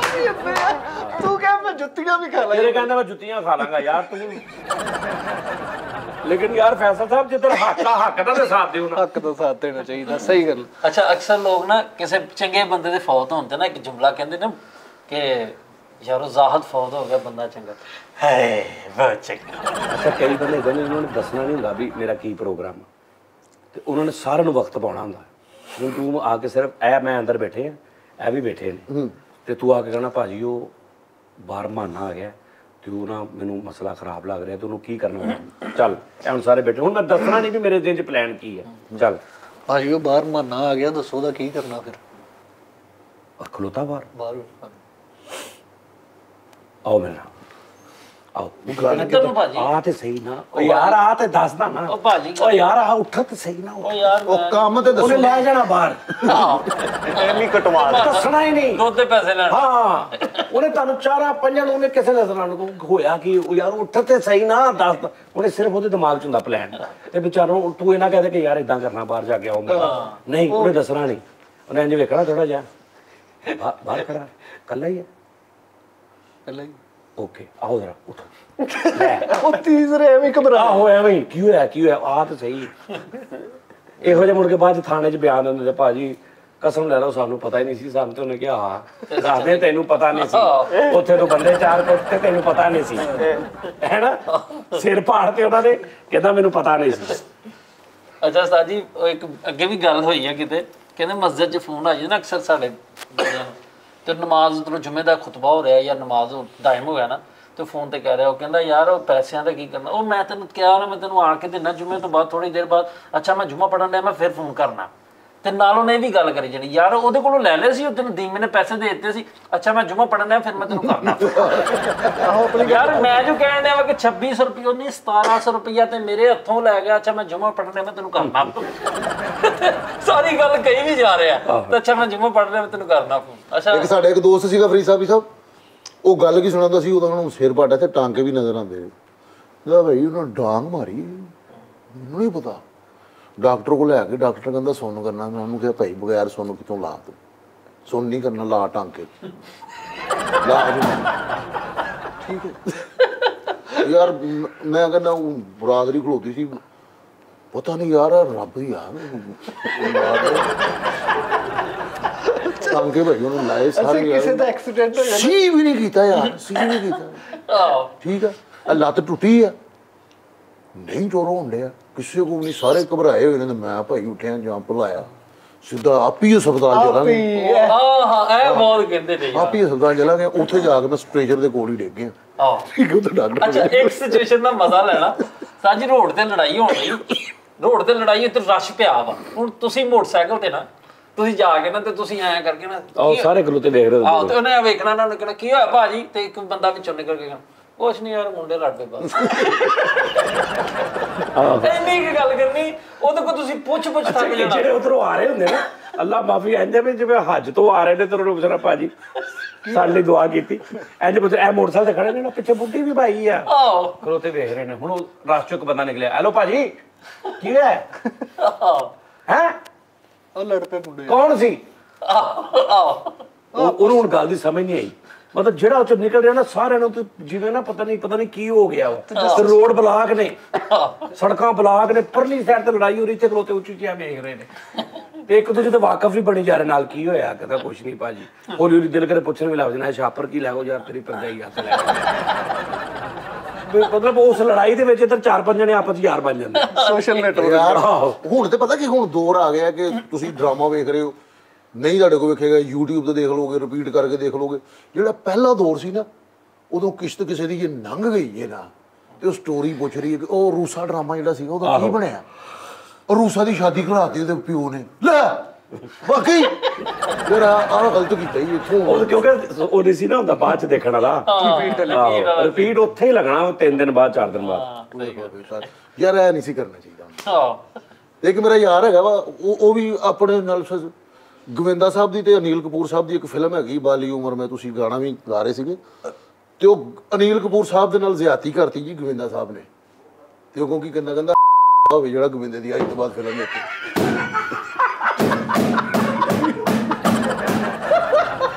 ਤੂੰ ਕਹਿ ਮੈਂ ਜੁੱਤੀਆਂ ਵੀ ਖਾ ਲਾਂ। ਤੇਰੇ ਕਹਿੰਦਾ ਮੈਂ ਜੁੱਤੀਆਂ ਖਾ ਲਾਂਗਾ ਯਾਰ ਤੂੰ। ਲੇਕਿਨ ਯਾਰ ਫੈਸਲ ਸਾਹਿਬ ਜਿੱਦਾਂ ਹੱਕ ਦਾ ਤੇ ਸਾਥ ਦਿਓ ਨਾ। ਹੱਕ ਦਾ ਸਾਥ ਦੇਣਾ ਚਾਹੀਦਾ, ਸਹੀ ਗੱਲ। ਅੱਛਾ ਅਕਸਰ ਲੋਕ ਨਾ ਕਿਸੇ ਚੰਗੇ ਬੰਦੇ ਦੇ ਫੌਤ ਹੋਣ ਤੇ ਨਾ ਇੱਕ ਜੁਮਲਾ ਕਹਿੰਦੇ ਨੇ ਕਿ ਯਾਰ ਉਹ ਜ਼ਾਹਦ ਫੌਤ ਹੋ ਗਿਆ, ਬੰਦਾ ਚੰਗਾ ਹੈ ਬਹੁਤ ਚੰਗਾ। ਅੱਛਾ ਕਈ ਬੰਦੇ ਕਹਿੰਦੇ ਉਹਨਾਂ ਨੇ ਦੱਸਣਾ ਨਹੀਂ ਹੁੰਦਾ ਵੀ ਮੇਰਾ ਕੀ ਪ੍ਰੋਗਰਾਮ ਆ, ਤੇ ਉਹਨਾਂ ਨੇ ਸਾਰਿਆਂ ਨੂੰ ਵਕਤ ਪਾਉਣਾ ਹੁੰਦਾ। ਹੁਣ ਤੂੰ ਆ ਕੇ ਸਿਰਫ ਇਹ ਮੈਂ ਅੰਦਰ ਬੈਠੇ ਆ, ਇਹ ਵੀ ਬੈਠੇ ਨੇ, ਤੇ ਤੂੰ ਆ ਕੇ ਕਹਿਣਾ ਭਾਜੀ ਉਹ ਬਾਹਰ ਮਹਾਨਾ ਆ ਗਿਆ ਤੇ ਉਹ ਨਾ ਮੈਨੂੰ ਮਸਲਾ ਖਰਾਬ ਲੱਗ ਰਿਹਾ ਤੇ ਉਹਨੂੰ ਕੀ ਕਰਨਾ। ਚੱਲ ਇਹ ਹੁਣ ਸਾਰੇ ਬੈਠੇ, ਹੁਣ ਮੈਂ ਦੱਸਣਾ ਨਹੀਂ ਵੀ ਮੇਰੇ ਦਿਨ 'ਚ ਪਲਾਨ ਕੀ ਹੈ। ਚੱਲ ਭਾਜੀ ਉਹ ਬਾਹਰ ਮਹਾਨਾ ਆ ਗਿਆ, ਦੱਸੋ ਉਹਦਾ ਕੀ ਕਰਨਾ ਫਿਰ? ਖਲੋਤਾ ਬਾਹਰ ਆਓ ਮੇਰੇ ਨਾਲ ਆਓ। ਆ ਤੇ ਸਹੀ ਨਾ ਉਹ ਯਾਰ, ਆ ਤੇ ਦੱਸਦਾ ਨਾ ਉਹ ਭਾਜੀ। ਉਹ ਯਾਰ ਆ ਉੱਠ ਤੇ ਸਹੀ ਨਾ ਉਹ ਯਾਰ ਉਹ ਕੰਮ ਤੇ ਦੱਸੋ। ਉਹਨੇ ਲੈ ਜਾਣਾ ਬਾਹਰ, ਐਵੇਂ ਕਟਵਾ ਦੱਸਣਾ ਹੀ ਨਹੀਂ। ਦੁੱਧ ਦੇ ਪੈਸੇ ਲੈਣ। ਹਾਂ ਉਹਨੇ ਤੁਹਾਨੂੰ 4-5 ਨੂੰ ਉਹਨੇ ਕਿਸੇ ਦੱਸਣਾ ਨੂੰ ਹੋਇਆ ਕਿ ਉਹ ਯਾਰ ਉੱਠ ਤੇ ਸਹੀ ਨਾ ਦੱਸ। ਉਹਨੇ ਸਿਰਫ ਉਹਦੇ ਦਿਮਾਗ 'ਚ ਹੁੰਦਾ ਪਲਾਨ, ਤੇ ਵਿਚਾਰੋਂ ਤੂੰ ਇਹਨਾਂ ਕਹਦੇ ਕਿ ਯਾਰ ਇਦਾਂ ਕਰਨਾ, ਬਾਹਰ ਜਾ ਕੇ ਆਉਂਗਾ। ਨਹੀਂ ਉਹਨੇ ਦੱਸਣਾ ਨਹੀਂ, ਉਹਨੇ ਇੰਝ ਵੇਖਣਾ ਥੋੜਾ ਜਿਹਾ ਬਾਹਰ ਖੜਾ ਕੱਲਾ ਹੀ ਹੈ। ਓਕੇ ਆਓ ਜਰਾ ਉੱਠੋ। ਉਹ ਤੀਸਰੇ ਐਵੇਂ ਘਬਰਾ। ਆਹੋ ਐਵੇਂ ਕੀ ਹੋਇਆ ਆ ਤਾਂ ਸਹੀ। ਇਹੋ ਜਿਹੇ ਮੁੜ ਕੇ ਬਾਅਦ ਥਾਣੇ 'ਚ ਬਿਆਨ ਦਿੰਦੇ ਤੇ ਭਾਜੀ ਕਸਮ ਲੈ ਲਓ ਸਾਨੂੰ ਪਤਾ ਹੀ ਨਹੀਂ ਸੀ। ਸਾਨੂੰ ਤੇ ਉਹਨੇ ਕਿਹਾ ਹਾਂ ਦੱਸਦੇ ਤੈਨੂੰ ਪਤਾ ਨਹੀਂ ਸੀ, ਉੱਥੇ ਤੋਂ ਬੰਦੇ 4 ਕੁੱਟ ਤੇ ਤੈਨੂੰ ਪਤਾ ਨਹੀਂ ਸੀ, ਹੈ ਨਾ। ਸਿਰ ਪਾੜ ਤੇ ਉਹਨਾਂ ਦੇ ਕਹਿੰਦਾ ਮੈਨੂੰ ਪਤਾ ਨਹੀਂ ਸੀ। ਅੱਛਾ ਉਸਤਾਦ ਜੀ ਇੱਕ ਅੱਗੇ ਵੀ ਗੱਲ ਹੋਈ ਹੈ ਕਿਤੇ ਕਹਿੰਦੇ ਮਸਜਿਦ 'ਚ ਫੋਨ ਆ ਜਾਂਦਾ ਅਕਸਰ ਸਾਡੇ ਬੰਦਿਆਂ ਨੂੰ ਤੇ ਨਮਾਜ਼ ਉਧਰੋਂ ਜੁਮੇ ਦਾ ਖੁਤਬਾ ਹੋ ਰਿਹਾ ਜਾਂ ਨਮਾਜ਼ ਟਾਈਮ ਹੋ ਗਿਆ ਨਾ ਤੇ ਫੋਨ ਤੇ ਕਹਿ ਰਿਹਾ ਉਹ ਕਹਿੰਦਾ ਯਾਰ ਉਹ ਪੈਸਿਆਂ ਦਾ ਕੀ ਕਰਨਾ ਉਹ ਮੈਂ ਤੈਨੂੰ ਕਿਹਾ ਨਾ ਮੈਂ ਤੈਨੂੰ ਆ ਕੇ ਦਿਨਾ ਜੁਮੇ ਤੋਂ ਬਾਅਦ ਥੋੜੀ ਦੇਰ ਬਾਅਦ ਅੱਛਾ ਮੈਂ ਜੁਮਾ ਪੜਨ ਡਿਆ ਮੈਂ ਫਿਰ ਫੋਨ ਕਰਨਾ ਤੇ ਨਾਲ ਉਹਨੇ ਇਹ ਵੀ ਗੱਲ ਕਰੀ ਜਿਹੜੀ ਯਾਰ ਉਹਦੇ ਕੋਲੋਂ ਲੈ ਲਏ ਸੀ ਉਹ ਤੈਨੂੰ ਦੀਮੇ ਨੇ ਪੈਸੇ ਦੇ ਦਿੱਤੇ ਸੀ ਅੱਛਾ ਮੈਂ ਜੁਮਾ ਪੜਨ ਡਿਆ ਫਿਰ ਮੈਂ ਤੈਨੂੰ ਕਰਨਾ ਯਾਰ ਮੈਂ ਜੋ ਕਹਿਣ ਡਿਆ ਵਾ ਕਿ 2600 ਰੁਪਏ ਉਹਨੇ 1700 ਰੁਪਇਆ ਤੇ ਮੇਰੇ ਹੱਥੋਂ ਲੈ ਗਿਆ ਅੱਛਾ ਮੈਂ ਜੁਮਾ ਪੜਨ ਡਿਆ ਮੈਂ ਤੈਨੂੰ ਕਰਨਾ ਸਾਰੀ ਗੱਲ ਕਹੀ ਵੀ ਜਾ ਰਿਹਾ ਤੇ ਅੱਛਾ ਮੈਂ ਜੁਮਾ ਪੜਨ ਡਿਆ ਮੈਂ ਤੈਨੂੰ ਕਰਨਾ ਫੋਨ ਅੱਛਾ ਇੱਕ ਸਾਡੇ ਇੱਕ ਦੋਸਤ ਸੀਗਾ ਫਰੀਦ ਸਾਹਿਬ ਉਹ ਗੱਲ ਕੀ ਸੁਣਾਉਂਦਾ ਸੀ ਉਹਦਾ ਉਹਨੂੰ ਸਿਰ ਪਾਟਾ ਤੇ ਟਾਂਕੇ ਵੀ ਨਜ਼ਰ ਆਉਂਦੇ ਉਹਦਾ ਭਾਈ ਉਹਨਾਂ ਡਾਂਗ ਮਾਰੀ ਮੈਨੂੰ ਨਹੀਂ ਪਤਾ ਡਾਕਟਰ ਕੋਲ ਲੈ ਕੇ ਡਾਕਟਰ ਕਹਿੰਦਾ ਸੁਣ ਕਰਨਾ ਮੈਂ ਉਹਨੂੰ ਕਿਹਾ ਭਾਈ ਬਗੈਰ ਸੁਣ ਕਿਤੋਂ ਲਾ ਤੂੰ ਸੁਣ ਨਹੀਂ ਕਰਨਾ ਲਾ ਟਾਂਕੇ ਲਾ ਠੀਕ ਹੈ ਯਾਰ ਮੈਂ ਕਹਿੰਦਾ ਉਹ ਬਰਾਦਰੀ ਖਲੋਤੀ ਸੀ ਪਤਾ ਨਹੀਂ ਯਾਰ ਰੱਬ ਹੀ ਯਾਰ ਟਾਂਕੇ ਭਾਈ ਉਹਨੂੰ ਲਾਏ ਸਾਰੇ ਕਿਸੇ ਦਾ ਐਕਸੀਡੈਂਟ ਹੋ ਗਿਆ ਸੀ ਵੀ ਨਹੀਂ ਕੀਤਾ ਯਾਰ ਸੀ ਨਹੀਂ ਕੀਤਾ ਠੀਕ ਆ ਲੱਤ ਟੁੱਟੀ ਆ ਨਹੀਂ ਚੋਰੋ ਹੁੰਦੇ ਆ ਕਿਸੇ ਕੋਲ ਨਹੀਂ ਸਾਰੇ ਘਬਰਾਏ ਹੋਏ ਨੇ ਮੈਂ ਭਾਈ ਉੱਠਿਆ ਜੰਪ ਲਾਇਆ ਸਿੱਧਾ ਆਪ ਹੀ ਹਸਪਤਾਲ ਚਲਾ ਗਿਆ ਹਾਂ ਇਹ ਬਹੁਤ ਕਹਿੰਦੇ ਨੇ ਆਪ ਹੀ ਹਸਪਤਾਲ ਚਲਾ ਗਿਆ ਉੱਥੇ ਜਾ ਕੇ ਮੈਂ ਸਟ੍ਰੈਚਰ ਦੇ ਕੋਲ ਹੀ ਡਿੱਗ ਗਿਆ ਠੀਕ ਉਹ ਤਾਂ ਡਾਕਟਰ ਅੱਛਾ ਇੱਕ ਸਿਚੁਏਸ਼ਨ ਦਾ ਮਜ਼ਾ ਲੈਣਾ ਸਾਜੀ ਰੋਡ ਤੇ ਲੜਾਈ ਹੋਣ ਲਈ ਰੋਡ ਤੇ ਲੜਾਈ ਉੱਤੇ ਰਸ਼ ਪਿਆ ਵਾ ਹੁਣ ਤੁਸੀਂ ਮੋਟਰਸਾਈਕਲ ਤੇ ਨਾ ਤੁਸੀਂ ਜਾ ਕੇ ਨਾ ਤੇ ਤੁਸੀਂ ਐਂ ਕਰਕੇ ਨਾ ਆਹ ਸਾਰੇ ਖਲੋਤੇ ਦੇਖ ਰਹੇ ਆਹ ਤੇ ਉਹਨੇ ਵੇਖਣਾ ਨਾ ਉਹਨੇ ਕਹਿਣਾ ਕੀ ਹੋਇਆ ਭਾਜੀ ਤੇ ਇੱਕ ਬੰਦਾ ਵਿੱਚੋਂ ਨਿਕਲ ਕੇ ਗਿਆ ਕੁਛ ਨਹੀਂ ਯਾਰ ਮੁੰਡੇ ਲੜ ਪਏ ਬਸ ਇੰਨੀ ਕੀ ਗੱਲ ਕਰਨੀ ਉਹਦੇ ਕੋਲ ਤੁਸੀਂ ਪੁੱਛ ਥੱਕ ਜਾਣਾ ਜਿਹੜੇ ਉਧਰੋਂ ਆ ਰਹੇ ਹੁੰਦੇ ਨਾ ਅੱਲਾ ਮਾਫੀ ਕਹਿੰਦੇ ਵੀ ਜਿਵੇਂ ਹੱਜ ਤੋਂ ਆ ਰਹੇ ਨੇ ਤੇ ਉਹਨਾਂ ਨੂੰ ਪੁੱਛਣਾ ਭਾਜੀ ਸਾਡੇ ਲਈ ਦੁਆ ਕੀਤੀ ਇੰਜ ਪੁੱਛ ਇਹ ਮੋਟਰਸਾਈਕਲ ਤੇ ਖੜੇ ਨੇ ਨਾ ਪਿੱਛੇ ਬੁੱਢੀ ਵੀ ਭਾਈ ਆ ਖਲੋਤੇ ਵੇਖ ਰਹੇ ਨੇ ਹੁਣ ਉਹ ਰਸ਼ ਚੋਂ ਇੱਕ ਬੰਦਾ ਨਿਕਲਿਆ ਹੈਲੋ ਭਾਜੀ ਕੀ ਹੈ ਹੈ ਉਹ ਲੜ ਪਏ ਮੁੰਡੇ ਕੌਣ ਸੀ ਉਹਨੂੰ ਹੁਣ ਗੱਲ ਦੀ ਸਮਝ ਨਹੀਂ ਆਈ ਮਤਲਬ ਜਿਹੜਾ ਉੱਥੋਂ ਨਿਕਲ ਰਿਹਾ ਨਾ ਸਾਰਿਆਂ ਨੂੰ ਜਿਵੇਂ ਨਾ ਪਤਾ ਨਹੀਂ ਕੀ ਹੋ ਗਿਆ ਤੇ ਰੋਡ ਬਲਾਕ ਨੇ ਸੜਕਾਂ ਬਲਾਕ ਨੇ ਪਰਲੀ ਸਾਈਡ ਤੇ ਲੜਾਈ ਹੋ ਰਹੀ ਤੇ ਖਲੋਤੇ ਉੱਚੀ ਉੱਚੀਆਂ ਵੇਖ ਰਹੇ ਨੇ ਤੇ ਇੱਕ ਦੂਜੇ ਤੋਂ ਵਾਕਫ ਵੀ ਬਣੀ ਜਾ ਰਹੇ ਨਾਲ ਕੀ ਹੋਇਆ ਕਹਿੰਦਾ ਕੁਛ ਨਹੀਂ ਭਾਜੀ ਹੌਲੀ ਹੌਲੀ ਦਿਲ ਕਰੇ ਪੁੱਛਣ ਵੀ ਲੱਗ ਜਾਣਾ ਛਾਪਰ ਕੀ ਲੈ ਗੋ ਯਾਰ ਤੇਰੀ ਭਰਜਾਈ ਹੱਥ ਲੈ ਮਤਲਬ ਉਸ ਲੜਾਈ ਦੇ ਵਿੱਚ ਇੱਧਰ 4-5 ਜਣੇ ਆਪਸ ਯਾਰ ਬਣ ਜਾਂਦੇ ਸੋਸ਼ਲ ਨੈਟਵਰਕ ਯਾਰ ਹੁਣ ਤੇ ਪਤਾ ਕੀ ਹੁਣ ਦੌਰ ਆ ਗਿਆ ਕਿ ਤੁਸੀਂ ਡਰਾਮਾ ਵੇਖ ਰਹੇ ਹੋ ਨਹੀਂ ਤੁਹਾਡੇ ਕੋਲ ਵੇਖੇਗਾ YouTube ਤੇ ਦੇਖ ਲਓਗੇ ਰਿਪੀਟ ਕਰਕੇ ਦੇਖ ਲਓਗੇ ਜਿਹੜਾ ਪਹਿਲਾ ਦੌਰ ਸੀ ਨਾ ਉਦੋਂ ਕਿਸ਼ਤ ਕਿਸੇ ਦੀ ਜੇ ਲੰਘ ਗਈ ਹੈ ਨਾ ਤੇ ਉਹ ਸਟੋਰੀ ਪੁੱਛ ਰਹੀ ਹੈ ਕਿ ਉਹ ਰੂਸਾ ਡਰਾਮਾ ਜਿਹੜਾ ਸੀਗਾ ਉਹਦਾ ਕੀ ਬਣਿਆ ਉਹ ਰੂਸਾ ਦੀ ਸ਼ਾਦੀ ਕਰਾਤੀ ਉਹਦੇ ਪਿਓ ਨੇ ਲੈ ਵਾਕਈ ਯਾਰ ਆਹ ਗਲਤ ਕੀਤਾ ਹੀ ਇੱਥੋਂ ਉਹ ਕਿਉਂਕਿ ਉਹਦੇ ਸੀ ਨਾ ਹੁੰਦਾ ਬਾਅਦ ਚ ਦੇਖਣ ਵਾਲਾ ਰਿਪੀਟ ਉੱਥੇ ਹੀ ਲੱਗਣਾ 3 ਦਿਨ ਬਾਅਦ 4 ਦਿਨ ਬਾਅਦ ਯਾਰ ਇਹ ਨਹੀਂ ਸੀ ਕਰਨਾ ਚਾਹੀਦਾ ਇੱਕ ਮੇਰਾ ਯਾਰ ਹੈਗਾ ਵਾ ਉਹ ਵੀ ਆਪਣੇ ਨਾਲ ਗੋਵਿੰਦਾ ਸਾਹਿਬ ਦੀ ਤੇ ਅਨਿਲ ਕਪੂਰ ਸਾਹਿਬ ਦੀ ਇੱਕ ਫਿਲਮ ਹੈਗੀ ਬਾਲੀ ਉਮਰ ਮੈਂ ਤੁਸੀਂ ਗਾਣਾ ਵੀ ਗਾ ਰਹੇ ਸੀਗੇ ਤੇ ਉਹ ਅਨਿਲ ਕਪੂਰ ਸਾਹਿਬ ਦੇ ਨਾਲ ਜ਼ਿਆਦਤੀ ਕਰਤੀ ਜੀ ਗੋਵਿੰਦਾ ਸਾਹਿਬ ਨੇ ਤੇ ਉਹ ਕੀ ਕਹਿੰਦਾ ਹੋਵੇ ਜਿਹੜਾ ਗੋਵਿੰਦੇ ਦੀ ਅੱਜ ਤੋਂ ਬਾਅਦ ਫਿਲਮ ਦੇਖੇ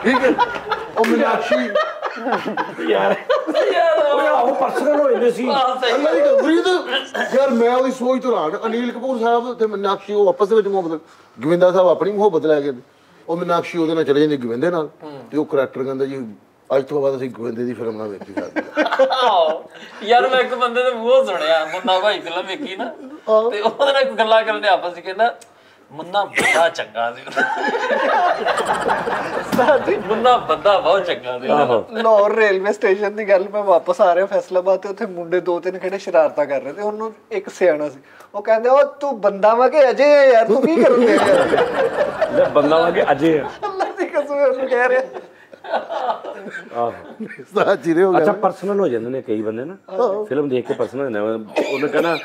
ਠੀਕ ਹੈ ਉਹ ਮੀਨਾਕਸ਼ੀ ਯਾਰ ਉਹ ਪਰਸਨਲ ਹੋ ਜਾਂਦੇ ਸੀ ਯਾਰ ਮੈਂ ਉਹਦੀ ਸੋਚ ਤੋਂ ਰਾਣ ਅਨਿਲ ਕਪੂਰ ਸਾਹਿਬ ਤੇ ਮੀਨਾਕਸ਼ੀ ਉਹ ਆਪਸ ਦੇ ਵਿੱਚ ਮੁਹੱਬਤ ਗੋਵਿੰਦਾ ਸਾਹਿਬ ਆਪਣੀ ਮੁਹੱਬਤ ਲੈ ਕੇ ਉਹ ਮੀਨਾਕਸ਼ੀ ਉਹਦੇ ਨਾਲ ਚਲੇ ਜਾਂਦੀ ਗੋਵਿੰਦੇ ਨਾਲ ਤੇ ਉਹ ਕਰੈਕਟਰ ਕਹਿੰਦਾ ਜੀ ਅੱਜ ਤੋਂ ਬਾਅਦ ਅਸੀਂ ਗੋਵਿੰਦੇ ਦੀ ਫਿਲਮ ਨਾ ਵੇਖੀ ਸਕਦੇ ਯਾਰ ਮੈਂ ਇੱਕ ਬੰਦੇ ਦੇ ਮੂੰਹੋਂ ਸੁਣਿਆ ਮੁੰਨਾ ਭਾਈ ਫਿਲਮ ਵੇਖੀ ਨਾ ਤੇ ਉਹਦੇ ਨਾਲ ਗੱਲਾਂ ਕਰਨ ਦੇ ਆਪਸ ਵਿੱਚ ਕਹਿੰਦਾ ਮੁੰਨਾ ਬੜਾ ਚੰਗਾ ਸੀ ਮੁੰਨਾ ਬੰਦਾ ਬਹੁਤ ਚੰਗਾ ਸੀ ਲਾਹੌਰ ਰੇਲਵੇ ਸਟੇਸ਼ਨ ਦੀ ਗੱਲ ਮੈਂ ਵਾਪਸ ਆ ਰਿਹਾ ਫੈਸਲਾਬਾਦ ਤੇ ਉੱਥੇ ਮੁੰਡੇ 2-3 ਖੜੇ ਸ਼ਰਾਰਤਾਂ ਕਰ ਰਹੇ ਤੇ ਉਹਨੂੰ ਇੱਕ ਸਿਆਣਾ ਸੀ ਉਹ ਕਹਿੰਦੇ ਉਹ ਤੂੰ ਬੰਦਾ ਵਾ ਕਿ ਅਜੇ ਯਾਰ ਤੂੰ ਕੀ ਕਰੂੰਗਾ ਯਾਰ ਬੰਦਾ ਵਾ ਕਿ ਅਜੇ ਅੱਲਾ ਦੀ ਕਸਮ ਉਹਨੂੰ ਕਹਿ ਰਿਹਾ ਅੱਛਾ ਪਰਸਨਲ ਹੋ ਜਾਂਦੇ ਨੇ ਕਈ ਬੰਦੇ ਨਾ ਫਿਲਮ ਦੇਖ ਕੇ ਪਰਸਨਲ ਉਹਨੇ ਕਹਿੰਦਾ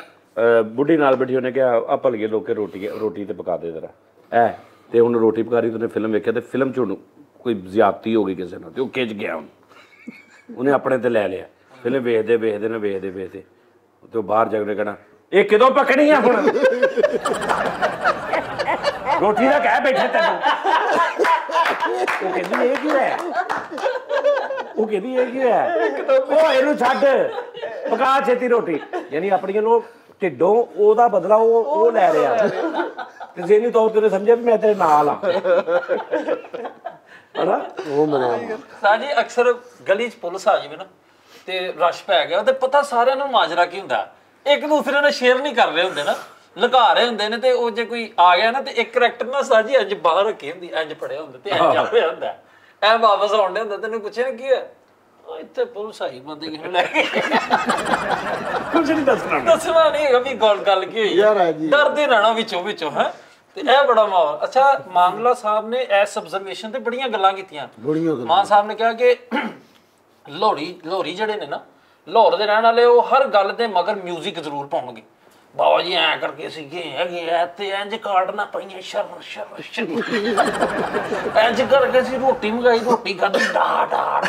ਬੁੱਢੀ ਨਾਲ ਬੈਠੀ ਉਹਨੇ ਕਿਹਾ ਆ ਭਲਗੇ ਲੋਕੇ ਰੋਟੀ ਤੇ ਪਕਾ ਦੇ ਜਰਾ ਐ ਤੇ ਹੁਣ ਰੋਟੀ ਪਕਾ ਰਹੀ ਤੇ ਉਹਨੇ ਫਿਲਮ ਵੇਖਿਆ ਤੇ ਫਿਲਮ 'ਚ ਉਹਨੂੰ ਕੋਈ ਜ਼ਿਆਦਤੀ ਹੋ ਗਈ ਕਿਸੇ ਨਾਲ ਤੇ ਉਹ ਖਿੱਚ ਗਿਆ ਉਹਨੇ ਆਪਣੇ ਤੇ ਲੈ ਲਿਆ ਫਿਲਮ ਵੇਖਦੇ ਤੇ ਉਹ ਬਾਹਰ ਜਾ ਕੇ ਕਹਿਣਾ ਇਹ ਕਿਦੋਂ ਪਕਣੀ ਆ ਹੁਣ ਰੋਟੀ ਦਾ ਕਹਿ ਬੈਠਾ ਤੈਨੂੰ ਉਹ ਕਹਿੰਦੀ ਇਹ ਕੀ ਹੈ ਉਹ ਇਹਨੂੰ ਛੱਡ ਪਕਾ ਛੇਤੀ ਰੋਟੀ ਯਾਨੀ ਆਪਣੀਆਂ ਨੂੰ ਢਿੱਡੋਂ ਉਹਦਾ ਬਦਲਾ ਉਹ ਲੈ ਰਿਹਾ ਤੇ ਜ਼ਹਿਨੀ ਤੌਰ ਤੇ ਸਮਝਿਆ ਵੀ ਮੈਂ ਤੇਰੇ ਨਾਲ ਆ ਹਨਾ ਉਹ ਮਰਿਆ ਸਾਜੀ ਅਕਸਰ ਗਲੀ 'ਚ ਪੁਲਿਸ ਆ ਜਾਵੇ ਨਾ ਤੇ ਰਸ਼ ਪੈ ਗਿਆ ਤੇ ਪਤਾ ਸਾਰਿਆਂ ਨੂੰ ਮਾਜਰਾ ਕੀ ਹੁੰਦਾ ਇੱਕ ਦੂਸਰੇ ਨਾਲ ਸ਼ੇਅਰ ਨਹੀਂ ਕਰ ਰਹੇ ਹੁੰਦੇ ਨਾ ਲੁਕਾ ਰਹੇ ਹੁੰਦੇ ਨੇ ਤੇ ਉਹ ਜੇ ਕੋਈ ਆ ਗਿਆ ਨਾ ਤੇ ਇੱਕ ਕਰੈਕਟਰ ਨਾ ਸਾਜੀ ਇੰਜ ਬਾਹਰ ਰੱਖੀ ਹੁੰਦੀ ਇੰਜ ਫੜਿਆ ਹੁੰਦਾ ਤੇ ਇੰਜ ਆਇਆ ਹੁੰਦਾ ਐ ਵਾਪਸ ਆਉਂਦੇ ਹੁੰਦਾ ਤੈਨੂੰ ਪੁੱਛਿਆ ਕੀ ਹੈ ਉਹ ਇੱਥੇ ਪੁਲਿਸ ਆਈ ਬੰਦੇ ਕਿਹਨੂੰ ਲੈ ਕੇ ਕੁਝ ਨਹੀਂ ਦੱਸਣਾ ਨਹੀਂ ਹੈਗਾ ਵੀ ਗੱਲ ਕੀ ਹੋਈ ਯਾਰ ਜੀ ਡਰਦੇ ਰਹਿਣਾ ਵਿੱਚੋਂ ਹੈ ਤੇ ਇਹ ਬੜਾ ਮਾਹੌਲ ਅੱਛਾ ਮਾਨਲਾ ਸਾਹਿਬ ਨੇ ਐਸ ਆਬਜ਼ਰਵੇਸ਼ਨ ਤੇ ਬੜੀਆਂ ਗੱਲਾਂ ਕੀਤੀਆਂ ਮਾਨ ਸਾਹਿਬ ਨੇ ਕਿਹਾ ਕਿ ਲੋਹਰੀ ਜਿਹੜੇ ਨੇ ਨਾ ਲਾਹੌਰ ਦੇ ਰਹਿਣ ਵਾਲੇ ਉਹ ਹਰ ਗੱਲ ਦੇ ਮਗਰ ਮਿਊਜ਼ਿਕ ਜ਼ਰੂਰ ਪਾਉਣਗੇ ਬਾਬਾ ਜੀ ਐ ਕਰਕੇ ਸੀਗੇ ਹੈਗੇ ਐ ਤੇ ਇੰਜ ਕਾਟਣਾ ਪਈਆਂ ਸ਼ਰ ਇੰਜ ਕਰਕੇ ਸੀ ਰੋਟੀ ਮੰਗਾਈ ਰੋਟੀ ਖਾਧੀ ਡਾ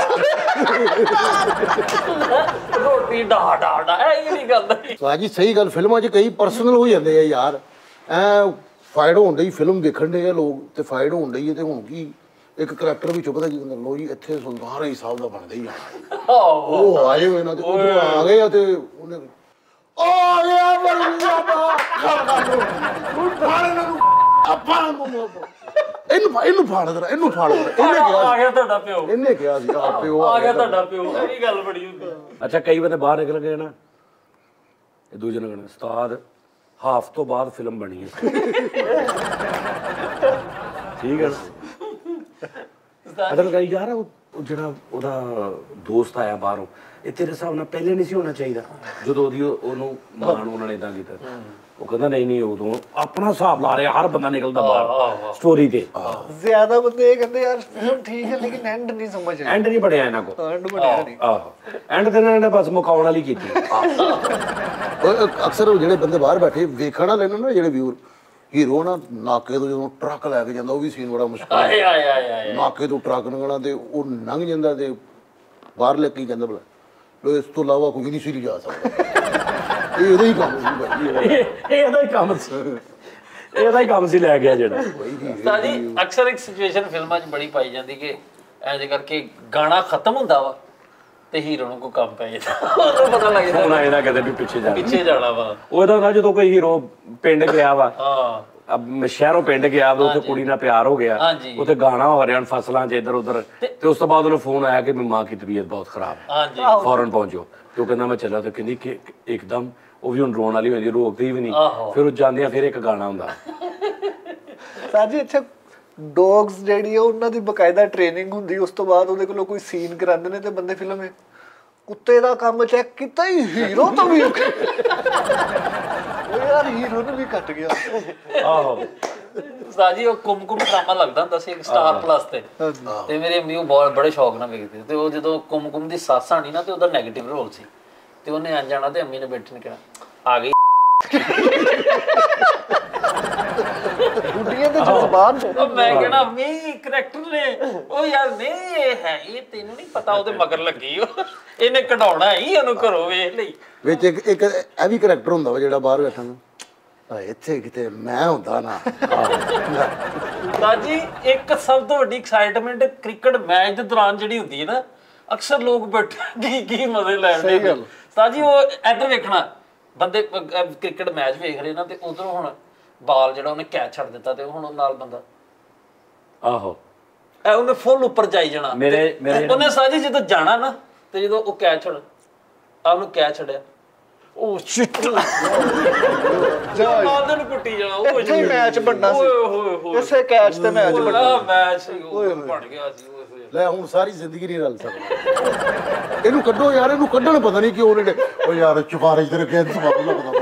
ਰੋਟੀ ਡਾ ਇਹ ਨਹੀਂ ਗੱਲ ਸਾਜੀ ਸਹੀ ਗੱਲ ਫਿਲਮਾਂ 'ਚ ਕਈ ਪਰਸਨਲ ਹੋ ਜਾਂਦੇ ਆ ਯਾਰ ਐ ਫਾਈਟ ਹੋਣ ਡਈ ਫਿਲਮ ਦੇਖਣ ਦੇ ਆ ਲੋਕ ਤੇ ਫਾਈਟ ਹੋਣ ਡਈ ਤੇ ਹੁਣ ਕੀ ਇੱਕ ਕਰੈਕਟਰ ਵੀ ਚੁੱਕਦਾ ਜੀ ਲੋ ਜੀ ਇੱਥੇ ਸੁਲਤਾਨ ਰਾਏ ਸਾਹਿਬ ਦਾ ਬਣਦਾ ਹੀ ਆ ਉਹ ਆਏ ਹੋਏ ਨਾ ਤੇ ਉਧਰੋਂ ਆ ਗਏ ਆ ਤੇ ਉਹਨੇ ਆ ਗਿਆ ਬਰੂਆ ਬਾ ਹੁਣ ਫਾੜ ਨੂੰ ਆਪਾਂ ਨੂੰ ਇਹਨੂੰ ਫਾੜ ਦੇ ਇਹਨੂੰ ਫਾੜ ਦੇ ਇਹਨੇ ਕਿਹਾ ਆ ਗਿਆ ਤੁਹਾਡਾ ਪਿਓ ਇਹਨੇ ਕਿਹਾ ਸੀ ਆ ਪਿਓ ਆ ਗਿਆ ਤੁਹਾਡਾ ਪਿਓ ਇਹ ਵੀ ਗੱਲ ਬੜੀ ਹੁੰਦੀ ਅੱਛਾ ਕਈ ਬੰਦੇ ਬਾਹਰ ਨਿਕਲ ਗਏ ਨਾ ਇਹ ਦੂਜੇ ਨੇ ਕਹਿਣਾ ਉਸਤਾਦ ਹਾਫ ਤੋਂ ਬਾਅਦ ਫਿਲਮ ਬਣੀ ਹੈ ਠੀਕ ਹੈ ਅਦਲ ਕਹੀ ਯਾਰ ਉਹ ਜਿਹੜਾ ਉਹਦਾ ਦੋਸਤ ਆਇਆ ਬਾਹਰੋਂ ਇਹ ਤੇਰੇ ਹਿਸਾਬ ਨਾਲ ਪਹਿਲੇ ਨਹੀਂ ਸੀ ਹੋਣਾ ਚਾਹੀਦਾ ਜਦੋਂ ਉਹਨੂੰ ਮਾਣ ਉਹਨਾਂ ਨੇ ਇਦਾਂ ਕੀਤਾ ਉਹ ਕਹਿੰਦਾ ਨਹੀਂ ਉਦੋਂ ਆਪਣਾ ਹਿਸਾਬ ਲਾ ਰਿਹਾ ਹਰ ਬੰਦਾ ਨਿਕਲਦਾ ਬਾਹਰ ਸਟੋਰੀ ਤੇ ਜ਼ਿਆਦਾ ਬੰਦੇ ਇਹ ਕਹਿੰਦੇ ਯਾਰ ਫਿਲਮ ਠੀਕ ਹੈ ਲੇਕਿਨ ਐਂਡ ਨਹੀਂ ਸਮਝ ਆਇਆ ਐਂਡ ਨਹੀਂ ਬਣਿਆ ਇਹਨਾਂ ਕੋਲ ਐਂਡ ਬਣਿਆ ਨਹੀਂ ਆਹੋ ਐਂਡ ਤੇ ਇਹਨਾਂ ਨੇ ਬਸ ਮੁਕਾਉਣ ਵਾਲੀ ਕੀਤੀ ਅਕਸਰ ਜਿਹੜੇ ਬੰਦੇ ਬਾਹਰ ਬੈਠੇ ਵੇਖਣ ਵਾਲੇ ਨੇ ਨਾ ਜਿਹੜੇ ਵਿਊਰ ਹੀਰੋ ਨਾ ਨਾਕੇ ਤੋਂ ਜਦੋਂ ਟਰੱਕ ਲੈ ਕੇ ਜਾਂਦਾ ਉਹ ਵੀ ਸੀਨ ਬੜਾ ਮੁਸ਼ਕਲ ਹੈ ਨਾਕੇ ਤੋਂ ਟਰੱਕ ਲੰਘਣਾ ਤੇ ਉਹ ਲੰਘ ਜਾਂਦਾ ਤੇ ਬਾਹਰ ਲੈ ਕੇ ਕਹਿੰਦਾ ਬਲਾ ਇਸ ਤੋਂ ਇਲਾਵਾ ਕੋਈ ਨਹੀਂ ਸੀ ਲਿਜਾ ਸਕਦਾ ਇਹ ਇਹਦਾ ਹੀ ਕੰਮ ਸੀ ਭਾਈ ਇਹਦਾ ਹੀ ਕੰਮ ਸੀ ਲੈ ਗਿਆ ਜਿਹੜਾ ਸਾਜੀ ਅਕਸਰ ਇੱਕ ਸਿਚੁਏਸ਼ਨ ਫਿਲਮਾਂ 'ਚ ਬੜੀ ਪਾਈ ਜਾਂਦੀ ਕਿ ਐਂ ਕਰਕੇ ਗਾਣਾ ਖਤਮ ਹੁੰਦਾ ਵਾ ਤੇ ਹੀਰੋ ਨੂੰ ਕੋਈ ਕੰਮ ਪੈ ਜਾਂਦਾ ਉਹਨੂੰ ਪਤਾ ਲੱਗ ਜਾਂਦਾ ਹੁਣ ਇਹਦਾ ਕਦੇ ਵੀ ਪਿੱਛੇ ਜਾਣਾ ਵਾ ਉਹਦਾ ਜਦੋਂ ਕੋਈ ਹੀਰੋ ਪਿੰਡ ਗਿਆ ਵਾ ਹਾਂ ਸ਼ਹਿਰੋਂ ਪਿੰਡ ਗਿਆ ਵਾ ਉੱਥੇ ਕੁੜੀ ਨਾਲ ਪਿਆਰ ਹੋ ਗਿਆ ਉੱਥੇ ਗਾਣਾ ਹੋ ਰਿਹਾ ਫਸਲਾਂ 'ਚ ਇੱਧਰ ਉੱਧਰ ਤੇ ਉਸ ਤੋਂ ਬਾਅਦ ਉਹਨੂੰ ਫੋਨ ਆਇਆ ਕਿ ਮੇਰੀ ਮਾਂ ਦੀ ਤਬੀਅਤ ਬਹੁਤ ਖਰਾਬ ਹੈ ਫੌਰਨ ਪਹੁੰਚੋ ਤੇ ਉਹ ਕਹਿੰਦਾ ਮੈਂ ਚੱਲਾ ਤੇ ਕਹਿੰਦੀ ਕਿ ਇੱਕਦਮ ਉਹ ਵੀ ਹੁਣ ਰੋਣ ਵਾਲੀ ਹੁੰਦੀ ਰੋਕਦੀ ਵੀ ਨਹੀਂ ਫਿਰ ਉਹ ਜਾਂਦਿਆਂ ਫਿਰ ਇੱਕ ਗਾਣਾ ਹੁੰਦਾ ਸਾਜੀ ਇੱਥੇ ਡੌਗਸ ਜਿਹੜੀ ਆ ਉਹਨਾਂ ਦੀ ਬਕਾਇਦਾ ਟ੍ਰੇਨਿੰਗ ਹੁੰਦੀ ਉਸ ਤੋਂ ਬਾਅਦ ਉਹਦੇ ਕੋਲੋਂ ਕੋਈ ਸੀਨ ਕਰਾਉਂਦੇ ਨੇ ਤੇ ਬੰਦੇ ਫਿਲਮ ਵਿੱਚ ਕੁੱਤੇ ਦਾ ਕੰਮ ਚੈੱਕ ਕੀਤਾ ਹੀ ਹੀਰੋ ਤੋਂ ਵੀ ਉਹ ਯਾਰ ਹੀਰੋ ਨੂੰ ਵੀ ਕੱਟ ਗਿਆ ਆਹੋ ਸਾਜੀ ਉਹ ਕੁਮਕੁਮ ਡਰਾਮਾ ਲੱਗਦਾ ਹੁੰਦਾ ਸੀ ਸਟਾਰ ਪਲੱਸ ਤੇ ਮੇਰੇ ਅੰਮੀ ਬਹੁਤ ਬੜੇ ਸ਼ੌਕ ਨਾਲ ਵੇਖਦੇ ਤੇ ਉਹ ਜਦੋਂ ਕੁਮਕੁਮ ਦੀ ਸੱਸ ਆਣੀ ਨਾ ਤੇ ਉਹਦਾ ਨੈਗੇਟਿਵ ਰੋਲ ਸੀ ਤੇ ਉਹਨੇ ਆ ਜਾਣਾ ਤੇ ਅੰਮੀ ਨੇ ਬੈਠੇ ਨੇ ਕਹਿਣਾ ਆ ਗਈ ਗੁੱਡੀਆਂ ਦੇ ਜ਼ਬਾਨ ਮੈਂ ਕਹਿਣਾ ਅੰਮੀ ਕਰੈਕਟਰ ਨੇ ਉਹ ਯਾਰ ਨਹੀਂ ਇਹ ਹੈ ਇਹ ਤੈਨੂੰ ਨਹੀਂ ਪਤਾ ਉਹਦੇ ਮਗਰ ਲੱਗੀ ਉਹ ਇਹਨੇ ਕਢਾਉਣਾ ਹੀ ਉਹਨੂੰ ਘਰੋਂ ਵੇਖ ਲਈ ਵਿੱਚ ਇੱਕ ਇਹ ਵੀ ਕਰੈਕਟਰ ਹੁੰਦਾ ਵਾ ਜਿਹੜਾ ਬਾਹਰ ਬੈਠਾ ਨਾ ਇੱਥੇ ਕਿਤੇ ਮੈਂ ਹੁੰਦਾ ਨਾ ਸਾਜੀ ਇੱਕ ਸਭ ਤੋਂ ਵੱਡੀ ਐਕਸਾਈਟਮੈਂਟ ਕ੍ਰਿਕਟ ਮੈਚ ਦੇ ਦੌਰਾਨ ਜਿਹੜੀ ਹੁੰਦੀ ਹੈ ਨਾ ਅਕਸਰ ਲੋਕ ਬੈਠੇ ਕੀ ਮਜ਼ੇ ਲੈਂਦੇ ਨੇ ਸਾਜੀ ਉਹ ਇੱਧਰ ਵੇਖਣਾ ਬੰਦੇ ਕ੍ਰਿਕਟ ਮੈਚ ਵੇਖ ਰਹੇ ਨਾ ਤੇ ਉਧਰੋਂ ਹੁਣ ਬਾਲ ਜਿਹੜਾ ਉਹਨੇ ਕੈਚ ਛੱਡ ਦਿੱਤਾ ਤੇ ਹੁਣ ਉਹ ਨਾਲ ਬੰਦਾ ਆਹੋ ਐ ਉਹਨੇ ਫੁੱਲ ਉੱਪਰ ਜਾਈ ਜਾਣਾ ਉਹਨੇ ਸਾਜੀ ਜਦੋਂ ਜਾਣਾ ਨਾ ਤੇ ਜਦੋਂ ਉਹ ਕੈਚ ਛੱਡ ਆ ਉਹਨੂੰ ਕੈਚ ਛੱਡਿਆ ਉਹ ਸ਼ਿਟ ਨਾਲ ਨੂੰ ਕੁੱਟੀ ਜਾਣਾ ਉਹ ਇੱਥੇ ਮੈਚ ਬਣਨਾ ਸੀ ਓਏ ਹੋਏ ਇਸੇ ਕੈਚ ਤੇ ਮੈਚ ਬਣਨਾ ਮੈਚ ਬਣ ਗਿਆ ਸੀ ਲੈ ਹੁਣ ਸਾਰੀ ਜ਼ਿੰਦਗੀ ਨਹੀਂ ਰਲ ਸਕਦਾ ਇਹਨੂੰ ਕੱਢੋ ਯਾਰ ਇਹਨੂੰ ਕੱਢਣ ਪਤਾ ਨਹੀਂ ਕਿਉਂ ਉਹਨੇ ਉਹ ਯਾਰ ਚੁਫਾਰਿਸ਼ ਤੇ ਰੱਖਿਆ ਸਵਾਲ ਲੱਗਦਾ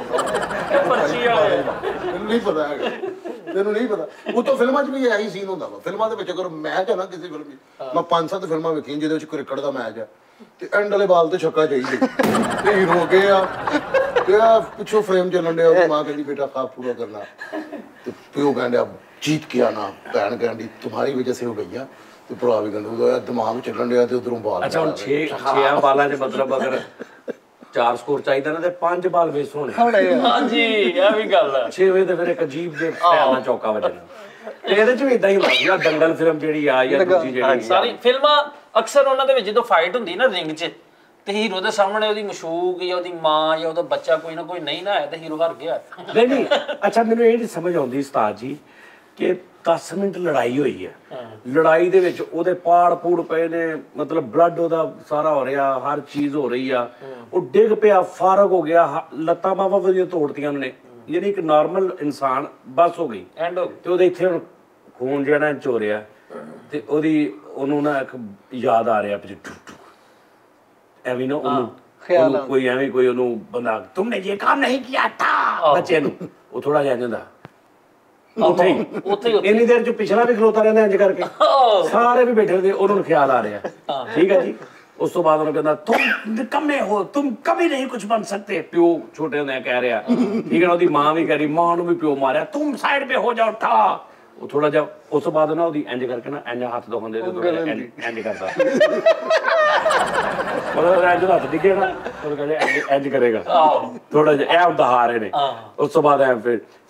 ਪਰਚੀ ਵਾਲੇ ਤੈਨੂੰ ਨਹੀਂ ਪਤਾ ਹੈਗਾ ਤੈਨੂੰ ਨਹੀਂ ਪਤਾ ਉਹ ਤਾਂ ਫਿਲਮਾਂ 'ਚ ਵੀ ਇਹੀ ਸੀਨ ਹੁੰਦਾ ਵਾ ਫਿਲਮਾਂ ਦੇ ਵਿੱਚ ਅਗਰ ਮੈਚ ਹੈ ਨਾ ਕਿਸੇ ਫਿਲਮ 'ਚ ਮੈਂ 5-7 ਫਿਲਮਾਂ ਵੇਖੀਆਂ ਜਿਹਦੇ ਵਿੱਚ ਕ੍ਰਿਕਟ ਦਾ ਮੈਚ ਹੈ ਤੇ ਐਂਡ ਵਾਲੇ ਬਾਲ ਤੇ ਛੱਕਾ ਚਾਹੀਦੇ ਤੇ ਹੀਰੋ ਗਏ ਆ ਤੇ ਆ ਪਿੱਛੋਂ ਫਰੇਮ ਚੱਲਣ ਡਿਆ ਉਹਦੀ ਮਾਂ ਕਹਿੰਦੀ ਬੇਟਾ ਖਾਬ ਪੂਰਾ ਕਰਨਾ ਤੇ ਪਿਓ ਕਹਿੰਦਾ जीत के आना भैन कहती तुम्हारी वजह से हो गई है ਤੇ ਭਰਾ ਵੀ ਕਹਿੰਦਾ ਉਹਦਾ ਦਿਮਾਗ ਚੱਲਣ ਡਿਆ ਤੇ ਉਧਰੋਂ ਬਾਲ ਅੱਛਾ ਹੁਣ 6 ਬਾਲਾਂ 'ਚ ਮਤਲਬ ਅਗਰ 4 ਸਕੋਰ ਚਾਹੀਦਾ ਨਾ ਤੇ 5 ਬਾਲ ਵੇਸ ਹੋਣੇ ਹਾਂਜੀ ਇਹ ਵੀ ਗੱਲ ਹੈ 6 ਵਜੇ ਤੇ ਫਿਰ ਇੱਕ ਅਜੀਬ ਜਿਹੇ ਸਟਾਈਲ ਨਾਲ ਚੌਕਾ ਵੱਜਣਾ ਤੇ ਇਹਦੇ 'ਚ ਵੀ ਇਦਾਂ ਹੀ ਹੁੰਦਾ ਸੀ ਦੰਗਲ ਫਿਲਮ ਜਿਹੜੀ ਆ ਜਾਂ ਦੂਜੀ ਜਿਹੜੀ ਸਾਰੀ ਫਿਲਮਾਂ ਅਕਸਰ ਉਹਨਾਂ ਦੇ ਵਿੱਚ ਜਦੋਂ ਫਾਈਟ ਹੁੰਦੀ ਨਾ ਰਿੰਗ 'ਚ ਤੇ ਹੀਰੋ ਦੇ ਸਾਹਮਣੇ ਉਹਦੀ ਮਸ਼ੂਕ ਜਾਂ ਉਹਦੀ ਮਾਂ ਜਾਂ ਉਹਦਾ ਬੱਚਾ ਕੋਈ ਨਾ ਕੋਈ ਨਹੀਂ ਨਾ ਆਇਆ ਤੇ ਹੀਰੋ ਹਾਰ ਗਿਆ ਨਹੀਂ ਅੱਛਾ ਮੈਨੂੰ ਇਹ ਨਹੀਂ ਸਮਝ ਆਉਂਦੀ ਉਸਤਾਦ ਜੀ ਕਿ 10 ਮਿੰਟ ਲੜਾਈ ਹੋਈ ਹੈ ਲੜਾਈ ਦੇ ਵਿੱਚ ਉਹਦੇ ਪਾੜ ਪੂੜ ਪਏ ਨੇ ਮਤਲਬ ਬਲੱਡ ਉਹਦਾ ਸਾਰਾ ਹੋ ਰਿਹਾ ਹਰ ਚੀਜ਼ ਹੋ ਰਹੀ ਆ ਉਹ ਡਿੱਗ ਪਿਆ ਫਾਰਗ ਹੋ ਗਿਆ ਲੱਤਾਂ ਬਾਹਾਂ ਵਧੀਆ ਤੋੜਤੀਆਂ ਉਹਨੇ ਯਾਨੀ ਇੱਕ ਨਾਰਮਲ ਇਨਸਾਨ ਬਸ ਹੋ ਗਈ ਐਂਡ ਹੋ ਤੇ ਉਹਦੇ ਇੱਥੇ ਹੁਣ ਖੂਨ ਜਿਹੜਾ ਚੋਰਿਆ ਤੇ ਉਹਨੂੰ ਨਾ ਇੱਕ ਯਾਦ ਆ ਰਿਹਾ ਪਿੱਛੇ ਐਵੇਂ ਨਾ ਉਹਨੂੰ ਕੋਈ ਐਵੇਂ ਕੋਈ ਉਹਨੂੰ ਬੰਦਾ ਤੁਮਨੇ ਇਹ ਕੰਮ ਨਹੀਂ ਕੀਤਾ ਥਾ ਬੱਚੇ ਨੂੰ ਉਹ ਥੋੜਾ ਜਿਹਾ ਜਾਂਦਾ ਉੱਥੇ ਇੰਨੀ ਦੇਰ ਚ ਪਿਛਲਾ ਵੀ ਖਲੋਤਾ ਰਹਿੰਦਾ ਇੰਜ ਕਰਕੇ ਸਾਰੇ ਵੀ ਬੈਠੇ ਹੁੰਦੇ ਉਹਨੂੰ ਖਿਆਲ ਆ ਰਿਹਾ ਠੀਕ ਹੈ ਜੀ ਉਸ ਤੋਂ ਬਾਅਦ ਉਹਨੂੰ ਕਹਿੰਦਾ ਤੁਮ ਨਿਕੰਮੇ ਹੋ ਤੁਮ ਕभी ਨਹੀਂ ਕੁਝ ਬਣ ਸਕਦੇ ਪਿਓ ਛੋਟੇ ਹੁੰਦੇ ਕਹਿ ਰਿਹਾ ਠੀਕ ਹੈ ਉਹਦੀ ਮਾਂ ਵੀ ਕਹਿ ਰਹੀ ਮਾਂ ਨੂੰ ਵੀ ਪਿਓ ਮਾਰਿਆ ਤੁਮ ਸਾਈਡ ਤੇ ਹੋ ਜਾਓ ਠਾ ਉਹ ਥੋੜਾ ਜਿਹਾ ਉਸ ਤੋਂ ਬਾਅਦ ਨਾ ਉਹਦੀ ਇੰਜ ਕਰਕੇ ਨਾ ਇੰਜ ਹੱਥ ਦਿਖਾਉਂਦੇ ਇੰਜ ਕਰਦਾ ਮਤਲਬ ਇੰਜ ਹੱਥ ਦਿਖੇ ਨਾ ਉਹ ਕਹਿੰਦੇ ਇੰਜ ਕਰੇਗਾ ਥੋੜਾ ਜਿਹਾ ਇਹ ਉਦਾਹਰ ਨੇ ਉਸ ਤੋਂ ਬਾਅਦ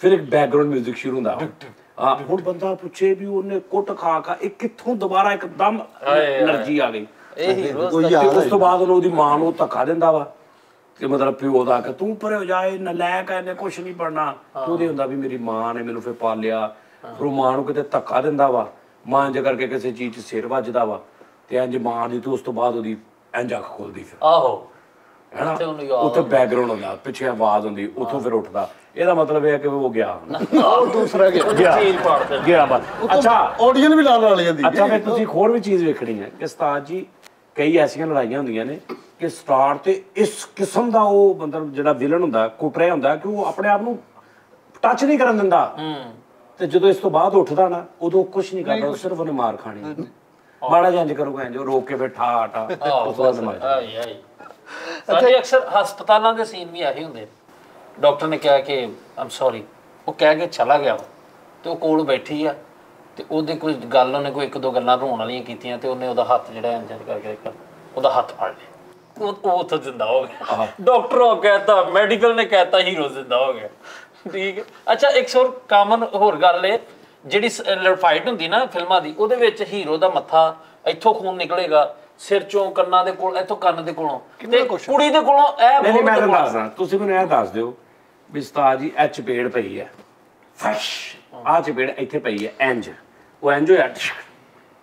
ਫਿਰ ਇੱਕ ਬੈਕਗ੍ਰਾਉਂਡ 뮤직 ਸ਼ੁਰੂ ਹੁੰਦਾ ਹਾਂ ਹੁਣ ਬੰਦਾ ਪੁੱਛੇ ਵੀ ਉਹਨੇ ਕੁੱਟ ਖਾ ਇਹ ਕਿੱਥੋਂ ਦੁਬਾਰਾ ਇੱਕਦਮ એનર્ਜੀ ਆ ਗਈ ਉਸ ਤੋਂ ਬਾਅਦ ਉਹਦੀ ਮਾਂ ਨੂੰ ਧੱਕਾ ਦਿੰਦਾ ਵਾ ਕਿ ਮਤਲਬ ਪਿਓ ਦਾ ਕਿ ਤੂੰ ਪਰੇ ਹੋ ਜਾਏ ਨਲਾਇਕ ਇਹਨੇ ਕੁਛ ਨਹੀਂ ਬਣਨਾ ਉਹਦੇ ਹੁੰਦਾ ਵੀ ਮੇਰੀ ਮਾਂ ਨੇ ਮੈਨੂੰ ਫਿਰ ਪਾਲਿਆ ਫਿਰ ਉਹ ਮਾਂ ਨੂੰ ਕਿਤੇ ਧੱਕਾ ਦਿੰਦਾ ਵਾ ਮਾਂ ਇੰਜ ਕਰਕੇ ਕਿਸੇ ਚੀਜ਼ 'ਚ ਸਿਰ ਵੱਜਦਾ ਵਾ ਤੇ ਇੰਜ ਮਾਂ ਦੀ ਤੇ ਉਸ ਤੋਂ ਬਾਅਦ ਉਹਦੀ ਇੰਜ ਅੱਖ ਖੁੱਲਦੀ ਫਿਰ ਆਹੋ ਹੈਨਾ ਉੱਥੇ ਬੈਕਗ੍ਰਾਉਂਡ ਹੁੰਦਾ ਪਿੱਛੇ ਆਵਾਜ਼ ਹੁੰਦੀ ਉੱਥੋਂ ਫਿਰ ਉੱਠਦਾ ਇਹਦਾ ਮਤਲਬ ਇਹ ਹੈ ਕਿ ਉਹ ਗਿਆ ਉਹ ਦੂਸਰਾ ਗਿਆ ਬਸ ਅੱਛਾ ਆਡੀਅנס ਵੀ ਨਾਲ ਜਾਂਦੀ ਅੱਛਾ ਫਿਰ ਤੁਸੀਂ ਹੋਰ ਵੀ ਚੀਜ਼ ਵੇਖਣੀ ਹੈ ਕਿ ਉਸਤਾਦ ਜੀ ਕਈ ਐਸੀਆਂ ਲੜਾਈਆਂ ਹੁੰਦੀਆਂ ਨੇ ਕਿ ਸਟਾਰ ਤੇ ਇਸ ਕਿਸਮ ਦਾ ਉਹ ਮਤਲਬ ਜਿਹੜਾ ਵਿਲਨ ਹੁੰਦਾ ਕੁੱਟ ਰਿਹਾ ਹੁੰਦਾ ਕਿ ਉਹ ਆਪਣੇ ਆਪ ਨੂੰ ਟੱਚ ਨਹੀਂ ਕਰਨ ਦਿੰਦਾ ਤੇ ਜਦੋਂ ਇਸ ਤੋਂ ਬਾਅਦ ਉੱਠਦਾ ਨਾ ਉਦੋਂ ਕੁਝ ਨਹੀਂ ਕਰਦਾ ਸਿਰਫ ਉਹਨੇ ਮਾਰ ਖਾਣੀ ਮਾੜਾ ਜਿਹਾ ਇੰਜ ਕਰੂਗਾ ਇੰਜ ਰੋਕ ਕੇ ਬੈਠਾ ਆਟਾ ਉਸ ਤੋਂ ਬਾਅਦ ਮਾਰ ਸਾਡੇ ਅਕਸਰ ਹਸਪਤਾਲਾਂ ਦੇ ਸੀਨ ਵੀ ਆਹੀ ਹੁੰਦੇ ਡਾਕਟਰ ਨੇ ਕਿਹਾ ਕਿ ਆਮ ਸੌਰੀ ਉਹ ਕਹਿ ਕੇ ਚਲਾ ਗਿਆ ਤੇ ਉਹ ਕੋਲ ਬੈਠੀ ਆ ਤੇ ਉਹਦੇ ਕੋਈ ਗੱਲ ਉਹਨੇ ਕੋਈ ਇੱਕ ਦੋ ਗੱਲਾਂ ਰੋਣ ਵਾਲੀਆਂ ਕੀਤੀਆਂ ਤੇ ਉਹਨੇ ਉਹਦਾ ਹੱਥ ਜਿਹੜਾ ਇੰਜ ਕਰਕੇ ਉਹਦਾ ਹੱਥ ਫੜ ਲਿਆ ਉਹ ਉੱਥੋਂ ਜ਼ਿੰਦਾ ਹੋ ਗਿਆ ਡਾਕਟਰ ਉਹ ਕਹਿਤਾ ਮੈਡੀਕਲ ਨੇ ਕਹਿਤਾ ਹੀਰੋ ਜ਼ਿੰਦਾ ਹੋ ਗਿਆ ਠੀਕ ਹੈ ਅੱਛਾ ਇੱਕ ਕਾਮਨ ਹੋਰ ਗੱਲ ਹੈ ਜਿਹੜੀ ਫਾਈਟ ਹੁੰਦੀ ਨਾ ਫਿਲਮਾਂ ਦੀ ਉਹਦੇ ਵਿੱਚ ਹੀਰੋ ਦਾ ਮੱਥਾ ਇੱਥੋਂ ਖੂਨ ਨਿਕਲੇਗਾ ਸਿਰ ਚੋਂ ਕੰਨਾਂ ਦੇ ਕੋਲ ਇੱਥੋਂ ਕੰਨ ਦੇ ਕੋਲੋਂ ਤੇ ਕੁੜੀ ਦੇ ਕੋਲੋਂ ਇਹ ਨਹੀਂ ਮੈਂ ਤੁਹਾਨੂੰ ਦੱਸਦਾ ਤੁਸੀਂ ਮੈਨੂੰ ਇਹ ਦੱਸ ਦਿਓ ਵੀ ਉਸਤਾਦ ਜੀ ਇਹ ਚਪੇੜ ਪਈ ਹੈ ਫਸ਼ ਆਹ ਚਪੇੜ ਇੱਥੇ ਪਈ ਹੈ ਇੰਜ ਉਹ ਇੰਜ ਹੋਇਆ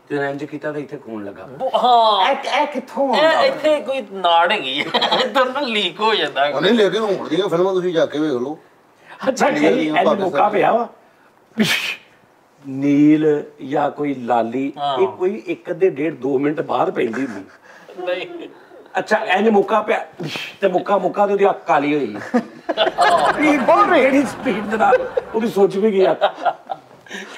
ਤੇ ਇੰਜ ਕੀਤਾ ਤਾਂ ਇੱਥੇ ਖੂਨ ਲੱਗਾ ਹਾਂ ਇਹ ਕਿੱਥੋਂ ਆਉਂਦਾ ਇੱਥੇ ਕੋਈ ਨਾੜ ਹੈਗੀ ਹੈ ਇੱਧਰ ਨਾ ਲੀਕ ਹੋ ਜਾਂਦਾ ਉਹਨੇ ਲੇਕਿਨ ਹੁਣ ਦੀਆਂ ਫਿਲਮਾਂ ਤੁਸੀਂ ਜਾ ਕੇ ਵੇਖ ਲਓ ਅੱਛਾ ਇੰਜ ਮੌਕਾ ਪਿਆ ਵਾ ਨੀਲ ਜਾਂ ਕੋਈ ਲਾਲੀ ਇਹ ਕੋਈ 1.5-2 ਮਿੰਟ ਬਾਅਦ ਪੈਂਦੀ ਹੁੰਦੀ ਨਹੀਂ ਅੱਛਾ ਇੰਜ ਮੁੱਕਾ ਪਿਆ ਤੇ ਮੁੱਕਾ ਤੇ ਉਹਦੀ ਅੱਖ ਕਾਲੀ ਹੋਈ ਕਿਹੜੀ ਸਪੀਡ ਦੇ ਨਾਲ ਉਹਦੀ ਸੋਚ ਵੀ ਗਿਆ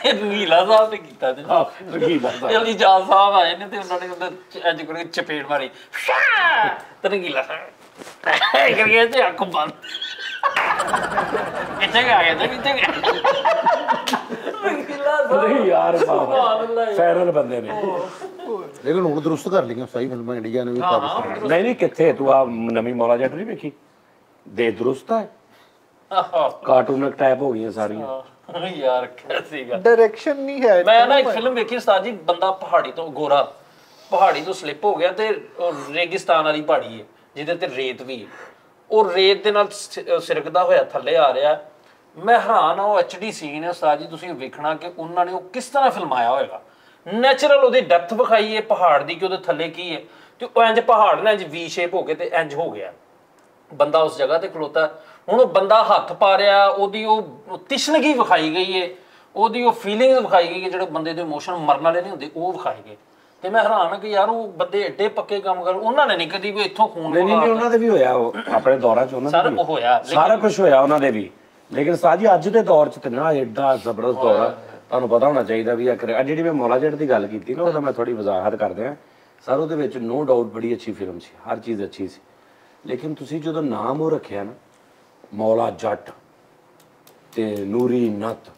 ਰੰਗੀਲਾ ਸਾਹਿਬ ਨੇ ਕੀਤਾ ਤੇ ਰੰਗੀਲਾ ਜਲਦੀ ਜਾਲ ਸਾਹਿਬ ਆਏ ਨੇ ਤੇ ਉਹਨਾਂ ਨੇ ਉਹਦੇ ਇੰਜ ਕਰਕੇ ਚਪੇੜ ਮਾਰੀ ਤੇ ਰੰਗੀਲਾ ਸਾਹਿਬ ਕਰਕੇ ਤੇ ਅੱਖ ਬੰਦ ਕਿੱਥੇ ਗਿਆ ਕਿੱਥੇ ਗਿਆ ਰੰਗੀਲਾ ਸਾਹਿਬ ਯਾਰ ਬਾਬਾ ਫੈਰਲ ਬੰਦੇ ਨੇ ਲੇਕਿਨ ਹੁਣ ਦਰੁਸਤ ਕਰ ਲਈਆਂ ਸਹੀ ਫਿਲਮਾਂ ਇੰਡੀਆ ਨੇ ਵੀ ਪਾਕਿਸਤਾਨ ਨਹੀਂ ਕਿੱਥੇ ਤੂੰ ਆ ਨਵੀਂ ਮੌਲਾ ਜੱਟ ਨਹੀਂ ਵੇਖੀ ਦੇ ਦਰੁਸਤ ਹੈ ਕਾਰਟੂਨਕ ਟਾਈਪ ਹੋ ਗਈਆਂ ਸਾਰੀਆਂ ਯਾਰ ਕੈਸੀਗਾ ਡਾਇਰੈਕਸ਼ਨ ਨਹੀਂ ਹੈ ਮੈਂ ਨਾ ਇੱਕ ਫਿਲਮ ਵੇਖੀ ਉਸਤਾਦ ਜੀ ਬੰਦਾ ਪਹਾੜੀ ਤੋਂ ਗੋਰਾ ਪਹਾੜੀ ਤੋਂ ਸਲਿੱਪ ਹੋ ਗਿਆ ਤੇ ਰੇਗਿਸਤਾਨ ਵਾਲੀ ਪਹਾੜੀ ਹੈ ਜਿਹਦੇ ਤੇ ਰੇਤ ਵੀ ਹੈ ਉਹ ਰੇਤ ਦੇ ਨਾਲ ਸਿਰਕਦਾ ਹੋਇਆ ਥੱਲੇ ਆ ਰਿਹਾ ਮੈਂ ਹੈਰਾਨ ਆ ਉਹ HD ਸੀਨ ਹੈ ਉਸਤਾਦ ਜੀ ਤੁਸੀਂ ਵੇਖਣਾ ਕਿ ਉਹਨਾਂ ਨੇ ਉਹ ਕਿਸ ਤਰ੍ਹਾਂ ਫਿਲਮਾਇਆ ਹੋਏਗਾ ਨੈਚੁਰਲ ਉਹਦੀ ਡੈਪਥ ਵਿਖਾਈ ਹੈ ਪਹਾੜ ਦੀ ਕਿ ਉਹਦੇ ਥੱਲੇ ਕੀ ਹੈ ਤੇ ਉਹ ਇੰਜ ਪਹਾੜ ਨਾਲ ਇੰਜ ਵੀ ਸ਼ੇਪ ਹੋ ਕੇ ਤੇ ਇੰਜ ਹੋ ਗਿਆ ਬੰਦਾ ਉਸ ਜਗ੍ਹਾ ਤੇ ਖਲੋਤਾ ਹੁਣ ਉਹ ਬੰਦਾ ਹੱਥ ਪਾ ਰਿਹਾ ਉਹਦੀ ਉਹ ਤਿਸ਼ਨਗੀ ਵਿਖਾਈ ਗਈ ਹੈ ਉਹਦੀ ਉਹ ਫੀਲਿੰਗਸ ਵਿਖਾਈ ਗਈ ਹੈ ਜਿਹੜੇ ਬੰਦੇ ਦੇ ਇਮੋਸ਼ਨ ਮਰਨ ਵਾਲੇ ਨਹੀਂ ਹੁੰਦੇ ਉਹ ਵਿਖਾਏ ਗਏ ਤੇ ਮੈਂ ਹੈਰਾਨ ਹਾਂ ਕਿ ਯਾਰ ਉਹ ਬੰਦੇ ਏਡੇ ਪੱਕੇ ਕੰਮ ਕਰ ਉਹਨਾਂ ਨੇ ਨਹੀਂ ਕਦੀ ਵੀ ਇੱਥੋਂ ਖੂਨ ਨਹੀਂ ਉਹਨਾਂ ਦੇ ਵੀ ਹੋਇਆ ਉਹ ਆਪਣੇ ਦੌਰਾਂ 'ਚ ਉਹਨਾਂ ਸਾਰਾ ਉਹ ਹੋਇਆ ਸਾਰਾ ਕੁਝ ਹੋਇਆ ਉਹਨਾਂ ਦੇ ਵੀ ਲੇਕਿਨ ਸਾਜੀ ਅੱਜ ਦੇ ਦੌਰ 'ਚ ਤੇ ਨਾ ਏਡਾ ਜ਼ਬਰਦਸਤ ਦੌਰ ਆ ਤੁਹਾਨੂੰ ਪਤਾ ਹੋਣਾ ਚਾਹੀਦਾ ਵੀ ਆ ਜਿਹੜੀ ਮੈਂ ਮੌਲਾ ਜੱਟ ਦੀ ਗੱਲ ਕੀਤੀ ਨਾ ਉਹਦਾ ਮੈਂ ਥੋੜੀ ਵਜ਼ਾਹਤ ਕਰਦੇ ਆ ਸਰ ਉਹਦੇ ਵਿੱਚ ਨੋ ਡਾਊਟ ਬੜੀ ਅੱਛੀ ਫਿਲਮ ਸੀ ਹਰ ਚੀਜ਼ ਅੱਛੀ ਸੀ ਲੇਕਿਨ ਤੁਸੀਂ ਜਦੋਂ ਨਾਮ ਉਹ ਰੱਖਿਆ ਨਾ ਮੌਲਾ ਜੱਟ ਤੇ ਨੂਰੀ ਨੱਤ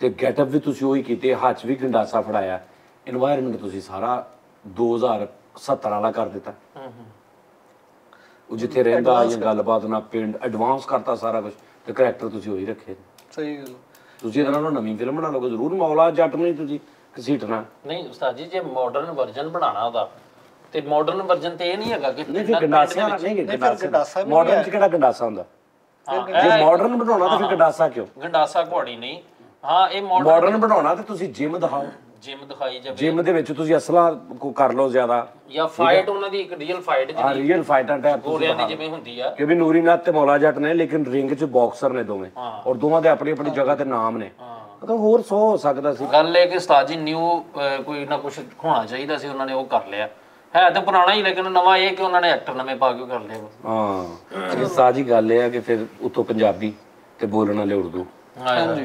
ਤੇ ਗੈਟਅਪ ਵੀ ਤੁਸੀਂ ਉਹੀ ਕੀਤੇ ਹੱਥ ਵੀ ਗੰਡਾਸਾ ਫੜਾਇਆ এনवायरमेंट ਤੁਸੀਂ ਸਾਰਾ 2070 ਵਾਲਾ ਕਰ ਦਿੱਤਾ ਉਹ ਜਿੱਥੇ ਰਹਿੰਦਾ ਜਾਂ ਗੱਲਬਾਤ ਨਾਲ ਪਿੰਡ ਐਡਵਾਂਸ ਕਰਤਾ ਸਾਰਾ ਕੁਝ ਤੇ ਕਰੈਕਟਰ ਤੁਸੀਂ ਉਹੀ ਰੱਖੇ ਸਹੀ ਗੱਲ ਤੁਸੀਂ ਇਹਨਾਂ ਨੂੰ ਨਵੀਂ ਫਿਲਮ ਬਣਾ ਲਓਗੇ ਜ਼ਰੂਰ ਮੌਲਾ ਜੱਟ ਨੂੰ ਤੁਸੀਂ ਘਸੀਟਣਾ ਨਹੀਂ ਉਸਤਾਦ ਜੀ ਜੇ ਮਾਡਰਨ ਵਰਜ਼ਨ ਬਣਾਉਣਾ ਉਹਦਾ ਤੇ ਮਾਡਰਨ ਵਰਜ਼ਨ ਤੇ ਇਹ ਨਹੀਂ ਹੈਗਾ ਕਿ ਨਹੀਂ ਫਿਰ ਗੰਡਾਸਾ ਨਹੀਂ ਗੰਡਾਸਾ ਮਾਡਰਨ 'ਚ ਕਿਹੜਾ ਗੰਡਾਸਾ ਹੁੰਦਾ ਜੇ ਮਾਡਰਨ ਬਣਾਉਣਾ ਤਾਂ ਫਿਰ ਗੰਡਾਸਾ ਕਿਉਂ ਗੰਡਾਸਾ ਘੋੜੀ ਨਹੀਂ ਹਾਂ ਇਹ ਮਾਡਰਨ ਬਣਾਉਣਾ ਤੇ ਤੁਸੀਂ ਜਿਮ ਦਿਖਾਓ ਜਿਮ ਦਿਖਾਈ ਜਾਵੇ ਜਿਮ ਦੇ ਵਿੱਚ ਤੁਸੀਂ ਅਸਲਾ ਕਰ ਲਓ ਜ਼ਿਆਦਾ ਜਾਂ ਫਾਈਟ ਉਹਨਾਂ ਦੀ ਇੱਕ ਰੀਅਲ ਫਾਈਟ ਆ ਰੀਅਲ ਫਾਈਟਾਂ ਟਾਈਪ ਗੋਰਿਆਂ ਦੀ ਜਿਵੇਂ ਹੁੰਦੀ ਆ ਕਿ ਵੀ ਨੂਰੀ ਨਾਥ ਤੇ ਮੌਲਾ ਜੱਟ ਨੇ ਲੇਕਿਨ ਰਿੰਗ 'ਚ ਬਾਕਸਰ ਨੇ ਦੋਵੇਂ ਔਰ ਦੋਵਾਂ ਦੇ ਆਪਣੀ ਆਪਣੀ ਜਗ੍ਹਾ ਤੇ ਨਾਮ ਨੇ ਮਤਲਬ ਹੋਰ 100 ਹੋ ਸਕਦਾ ਸੀ। ਗੱਲ ਇਹ ਕਿ ਉਸਤਾਦ ਜੀ ਨਿਊ ਕੋਈ ਨਾ ਕੁਝ ਹੋਣਾ ਚਾਹੀਦਾ ਸੀ, ਉਹਨਾਂ ਨੇ ਉਹ ਕਰ ਲਿਆ। ਹੈ ਤਾਂ ਪੁਰਾਣਾ ਹੀ ਲੇਕਿਨ ਨਵਾਂ ਇਹ ਕਿ ਉਹਨਾਂ ਨੇ ਐਕਟਰ ਨਵੇਂ ਪਾ ਕੇ ਕਰ ਲਿਆ। ਹਾਂ ਸਾਜੀ ਗੱਲ ਇਹ ਆ ਕਿ ਫਿਰ ਉਤੋਂ ਪੰਜਾਬੀ ਤੇ ਬੋਲਣ ਵਾਲੇ ਉਰਦੂ